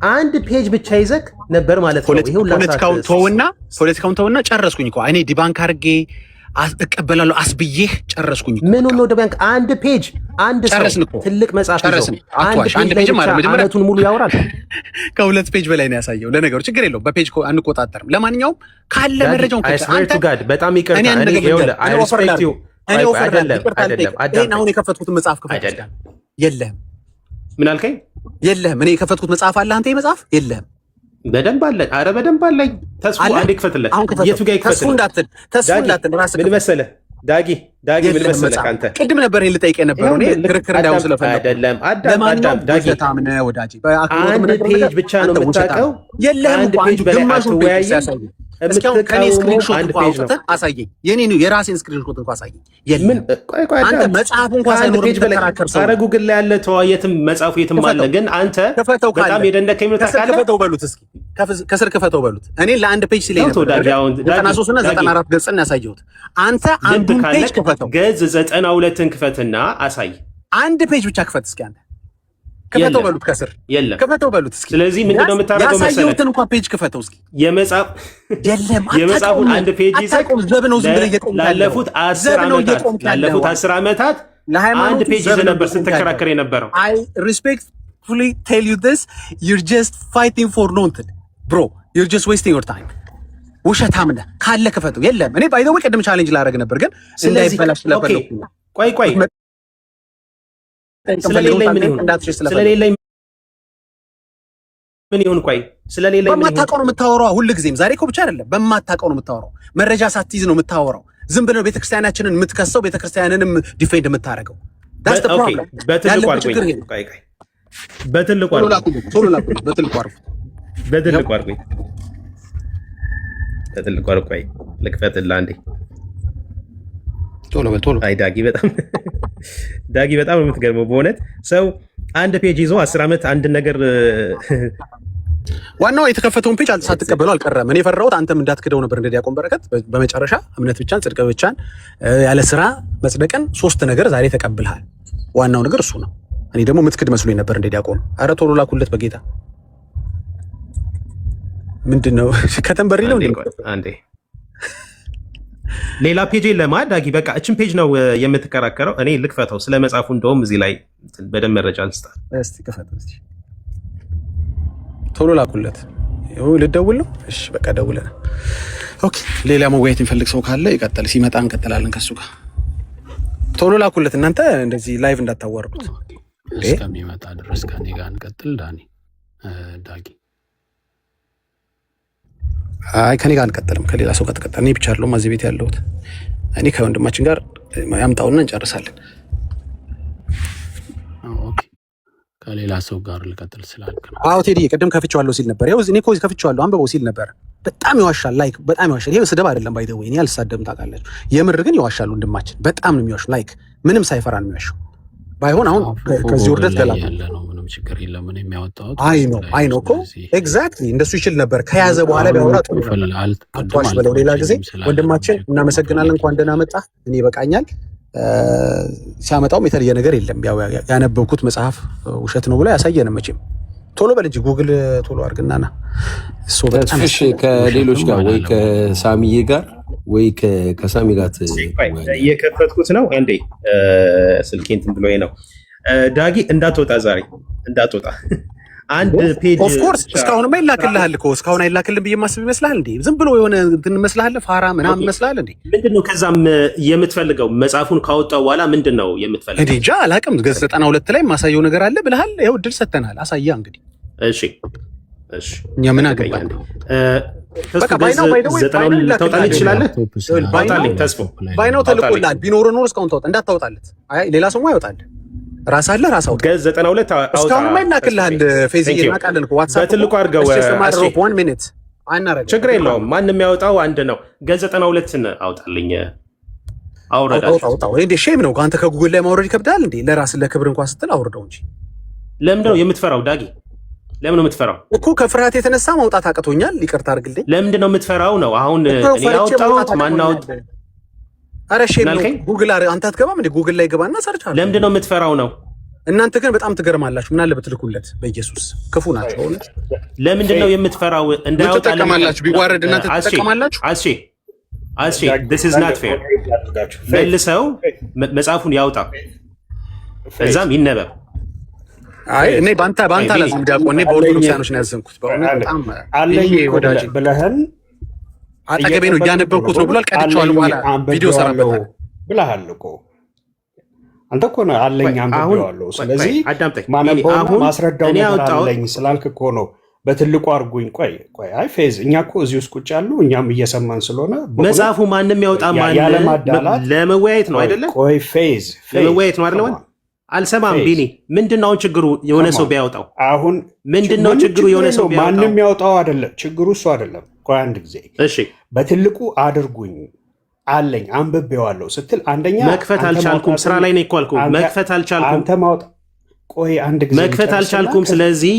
አንድ ፔጅ ብቻ ይዘህ ነበር ማለት ነው። ፖለቲካውን ተውና ጨረስኩኝ እኮ እኔ ዲባንክ አድርጌ እቀበላለሁ አስብዬህ ጨረስኩኝ። ምን ነው ዲባንክ? አንድ ፔጅ አንድ ሰው ትልቅ መጽሐፍ ይዘው አንድ ፔጅ ዓመቱን ሙሉ ያወራል። ከሁለት ፔጅ በላይ ነው ያሳየው። ለነገሩ ችግር የለውም። በፔጅ አንቆጣጠርም። ለማንኛውም ካለ መረጃውን በጣም ይቅርታ። አሁን የከፈትኩትን መጽሐፍ ክፈት። የለህም። ምን አልከኝ? የለህም። እኔ የከፈትኩት መጽሐፍ አለ፣ አንተ የመጽሐፍ የለህም። በደንብ አለ። አረ በደንብ አለኝ። ተስፉ አንዴ ክፈትለት። የቱ ጋር ይክፈትለት? ተስፉ እንዳትል ራስህ ምን መሰለህ ዳጊ ምን መሰለህ አንተ ቅድም ነበር ይሄን ልጠይቅህ ነበር እኔ ክርክር እንዳው ስለፈለኩ አይደለም። አዳም ዳጊ ወዳጅ አንድ ፔጅ ብቻ ነው የምታውቀው። የለህም እኮ አንድ ግማሹን ፔጅ ሲያሳይ እስካሁን ከኔ ስክሪንሾት እንኳን አውጥተህ አሳየኝ። የኔ የራሴን ስክሪንሾት እንኳን አሳየኝ። የለም አንተ መጽሐፉ እንኳን ሳይኖር ተከራከር ሰው አረ ጉግል ላይ ያለ ተዋየትም መጽሐፉ የትም አለ። ግን አንተ በጣም የደነከኝ ነው ታውቃለህ። ከፈተው በሉት እስኪ ከስር ከፈተው በሉት። እኔ ለአንድ ፔጅ ሲለኝ ነበር 93 እና 94 ገጽ ነው ያሳየሁት። አንተ አንዱን ፔጅ ክፈተው። ገጽ 92ን ክፈትና አሳይ። አንድ ፔጅ ብቻ ክፈት እስኪ አንተ ክፈተው በሉት። ከስር የለም ክፈተው በሉት እስኪ። ስለዚህ ምንድነው የምታደርገው መሰለህ? ያሳየሁትን እንኳን ፔጅ ክፈተው እስኪ። የመጽሐፉን አንድ ፔጅ ይዘህ ላለፉት 10 ዓመታት አንድ ፔጅ ይዘህ ነበር ስትከራከር የነበረው። I respectfully tell you this, you're just fighting for nothing bro, you're just wasting your time. ውሸታም ነህ። ካለ ክፈተው። የለም እኔ ባይዘው ቅድም ቻሌንጅ ላደርግ ነበር ግን እንዳይበላሽ ስለፈለኩ ቆይ ስለሌለኝ ምን ይሁን? ቆይ ስለሌለኝ ምን ይሁን? በማታውቀው ነው የምታወራው። ሁልጊዜም ዛሬ እኮ ብቻ አይደለም፣ በማታውቀው ነው የምታወራው። መረጃ ሳትይዝ ነው የምታወራው። ዝም ብለህ ቤተክርስቲያናችንን የምትከሰው፣ ቤተክርስቲያንንም ዲፌንድ የምታደርገው። በትልቁ አርቆኝ ልክፈትልህ አንዴ። ቶሎ። አይ ዳጊ በጣም የምትገርመው በእውነት ሰው አንድ ፔጅ ይዞ 10 ዓመት አንድ ነገር ዋናው የተከፈተውን ፔጅ ሳትቀበለው አልቀረም። እኔ የፈራሁት አንተም እንዳትክደው ነበር እንደ ዲያቆን በረከት። በመጨረሻ እምነት ብቻን ጽድቅ ብቻን ያለ ስራ መጽደቅን 3 ነገር ዛሬ ተቀብልሃል። ዋናው ነገር እሱ ነው። እኔ ደግሞ የምትክድ መስሎኝ ነበር እንደ ዲያቆን። አረ ቶሎ ላኩለት በጌታ። ምንድነው ከተንበሪ ነው እንዴ? አንዴ ሌላ ፔጅ ለማዳጊ በቃ እችን ፔጅ ነው የምትከራከረው። እኔ ልክፈተው ስለ መጽሐፉ እንደውም እዚህ ላይ በደንብ መረጃ ልስጣት። እስቲ ክፈት እስቲ ቶሎ ላኩለት። ይኸው ልደውል ነው። እሺ በቃ ደውለና ኦኬ። ሌላ መወያየት የሚፈልግ ሰው ካለ ይቀጥል፣ ሲመጣ እንቀጥላለን ከሱ ጋር። ቶሎ ላኩለት እናንተ እንደዚህ ላይቭ እንዳታዋርዱት። እስከሚመጣ ድረስ ከኔ ጋር እንቀጥል። ዳጊ አይ ከኔ ጋር አንቀጥልም፣ ከሌላ ሰው ጋር ተቀጥል። እኔ ብቻ አይደለሁም እዚህ ቤት ያለሁት። እኔ ከወንድማችን ጋር ያምጣውና እንጨርሳለን። ኦኬ ከሌላ ሰው ጋር ልቀጥል ስላልክ ነው። አዎ ቴዲ ቅድም ከፍቼዋለሁ ሲል ነበር። ይኸው እኔ እኮ ከፍቼዋለሁ አንብበው ሲል ነበር። በጣም ይዋሻል፣ ላይክ በጣም ይዋሻል። ይሄ ስድብ አይደለም ባይ ዘ ወይ፣ እኔ አልሳደብም ታውቃላችሁ። የምር ግን ይዋሻል ወንድማችን፣ በጣም ነው የሚዋሻው። ላይክ ምንም ሳይፈራ ነው የሚዋሻው። ባይሆን አሁን ከዚህ ውርደት ገላ ነው። ምንም ችግር የለም። ምን የሚያወጣው አይ ነው እኮ ኤግዛክትሊ እንደሱ ይችል ነበር። ከያዘ በኋላ ቢያወራ ጥሩ ነው። አጥቷሽ በለው ሌላ ጊዜ። ወንድማችን እናመሰግናለን። እንኳን ደህና መጣ። እኔ ይበቃኛል። ሲያመጣውም የተለየ ነገር የለም። ያነበብኩት መጽሐፍ ውሸት ነው ብሎ ያሳየንም መቼም። ቶሎ በል እንጂ ጉግል ቶሎ አድርግናና ተስፍሽ ከሌሎች ጋር ወይ ከሳሚዬ ጋር ወይ ከሳሚ ጋር እየከፈትኩት ነው። አንዴ ስልኬ እንትን ብሎኝ ነው። ዳጊ እንዳትወጣ፣ ዛሬ እንዳትወጣ። አንድ ፔጅ ኦፍ ኮርስ እስካሁንማ ይላክልሃል እኮ። እስካሁን አይላክልም ብዬ ማስብ ይመስልሃል እንዴ? ዝም ብሎ የሆነ እንትን ይመስልሃል? ፋራ ምናምን ይመስልሃል እንዴ? ምንድነው ከዛም የምትፈልገው? መጽሐፉን ካወጣው በኋላ ምንድነው የምትፈልገው? እንዴ እንጃ አላውቅም። ገጽ 92 ላይ ማሳየው ነገር አለ ብለሃል። ይኸው እድል ሰተናል፣ አሳያ እንግዲህ። እሺ እኛ ምን አገባን? ታውጣልኝ ትችላለህ። ታውጣልኝ ተስፎ ባይናው ተልቆልሃል። ቢኖር ኖር እስካሁን ታውጣ እንዳታወጣለት። አይ ሌላ ሰው አይወጣል። ራስ አለ ራስ አውጣ። ገጽ 92 አውጣ። እስካሁን ማይናክልሃል። ፌዝዬ እናቃለን እኮ ዋትስአፕ በትልቁ አድርገው። ችግር የለውም። ማንም ያወጣው አንድ ነው። ገጽ 92ን አውጣልኝ። አውጣው እንዴ! ሼም ነው አንተ ከጉግል ላይ ማውረድ ይከብዳል እንዴ? ለራስ ለክብር እንኳን ስትል አውርደው እንጂ። ለምንድን ነው የምትፈራው ዳጊ? ለምን ነው የምትፈራው? እኮ ከፍርሃት የተነሳ ማውጣት አቅቶኛል። ይቅርታ አድርግልኝ። ለምንድን ነው የምትፈራው ነው? አሁን እኔ ያወጣሁት ማናውጥ? አረ ሼም ነው። ጉግል አንተ አትገባም እንዴ? ጉግል ላይ ገባና ሰርች አለ። ለምንድን ነው የምትፈራው ነው? እናንተ ግን በጣም ትገርማላችሁ። ምን አለ ብትልኩለት። በኢየሱስ ክፉ ናቸው እውነት። ለምንድን ነው የምትፈራው? እንዳያወጣላችሁ ቢዋረድ እናንተ ትጠቀማላችሁ። አሺ this is not fair። መልሰው መጽሐፉን ያውጣ፣ እዛም ይነበብ። አይ እኔ ባንታ ለዚህ ዲያቆን እኔ በኦርቶዶክሳኖች ነው ያዘንኩት። በእውነት በጣም አለኝ ወዳጅ ብለህን አጠገቤ ነው እያነበብኩት ነው ብሏል። ቀድቼዋለሁ፣ በኋላ ቪዲዮ ሰራበታል ብለሃል እኮ አንተ እኮ ነው አለኝ አንብቤዋለሁ። ስለዚህ ማነበው ማስረዳው ነገር አለኝ ስላልክ እኮ ነው በትልቁ አርጉኝ። ቆይ አይ ፌዝ እኛ እኮ እዚህ ውስጥ ቁጭ ያሉ እኛም እየሰማን ስለሆነ መጽሐፉ ማንም ያውጣ ለመወያየት ነው አይደለ? ቆይ ፌዝ ለመወያየት ነው አይደለ? አልሰማም ቢኒ። ምንድነው ችግሩ? የሆነ ሰው ቢያወጣው አሁን ምንድነው ችግሩ? የሆነ ሰው ቢያወጣው ማንም ያወጣው አይደለም ችግሩ፣ እሱ አይደለም። ቆይ አንድ ጊዜ እሺ፣ በትልቁ አድርጉኝ አለኝ አንብቤዋለሁ ስትል አንደኛ መክፈት አልቻልኩም፣ ስራ ላይ ነው እኮ አልኩህ። መክፈት አልቻልኩም። አንተ ማውጣ ቆይ አንድ ጊዜ መክፈት አልቻልኩም። ስለዚህ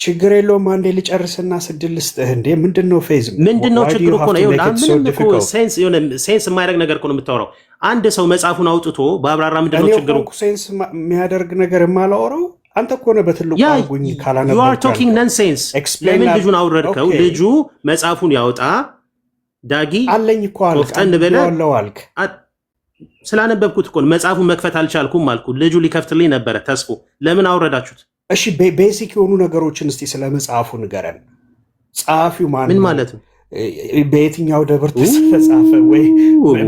ችግር የለውም። አንዴ ልጨርስና ስድል ልስጥህ። እንዴ ምንድነው ፌዝ? ምንድነው ችግሩ እኮ ነው። ምንም እኮ ሴንስ የማያደርግ ነገር እኮ ነው የምታወራው። አንድ ሰው መጽሐፉን አውጥቶ በአብራራ ምንድነው ችግሩ? ሴንስ የሚያደርግ ነገር የማላወራው አንተ እኮ ነው በትልቁ አርጉኝ ካላነበብክ you are talking nonsense። ለምን ልጁን አውረድከው? ልጁ መጽሐፉን ያውጣ። ዳጊ አለኝ እኮ አልክ። ስላነበብኩት እኮ መጽሐፉን መክፈት አልቻልኩም አልኩ። ልጁ ሊከፍትልኝ ነበረ። ተስፎ ለምን አውረዳችሁት? እሺ ቤሲክ የሆኑ ነገሮችን እስቲ ስለ መጽሐፉ ንገረን። ጸሐፊው ማን? ምን ማለት ነው? በየትኛው ደብር ተጻፈ? ወይ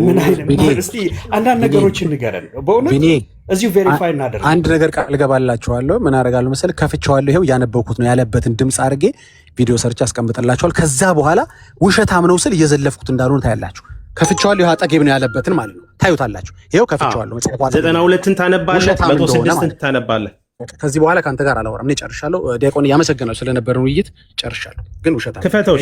ምን አይነት እስቲ አንዳንድ ነገሮችን ንገረን። በእውነት እዚሁ ቬሪፋይ እናደርግ። አንድ ነገር ቃል ገባላችኋለሁ። ምን አደርጋለሁ መሰለህ? ከፍቼዋለሁ። ይኸው ያነበብኩት ነው። ያለበትን ድምፅ አድርጌ ቪዲዮ ሰርች አስቀምጥላችኋል። ከዛ በኋላ ውሸታም ነው ስል እየዘለፍኩት እንዳልሆነ ታያላችሁ። ከፍቼዋለሁ። ይኸው አጠገብ ነው ያለበትን ማለት ነው። ታዩታላችሁ። ይኸው ከፍቼዋለሁ። 92ን ታነባለህ፣ 106ን ታነባለህ። ከዚህ በኋላ ከአንተ ጋር አላወራም። እኔ ጨርሻለሁ። ዲያቆን ያመሰግናለሁ ስለነበረን ውይይት ጨርሻለሁ። ግን ውሸታም ክፈተው።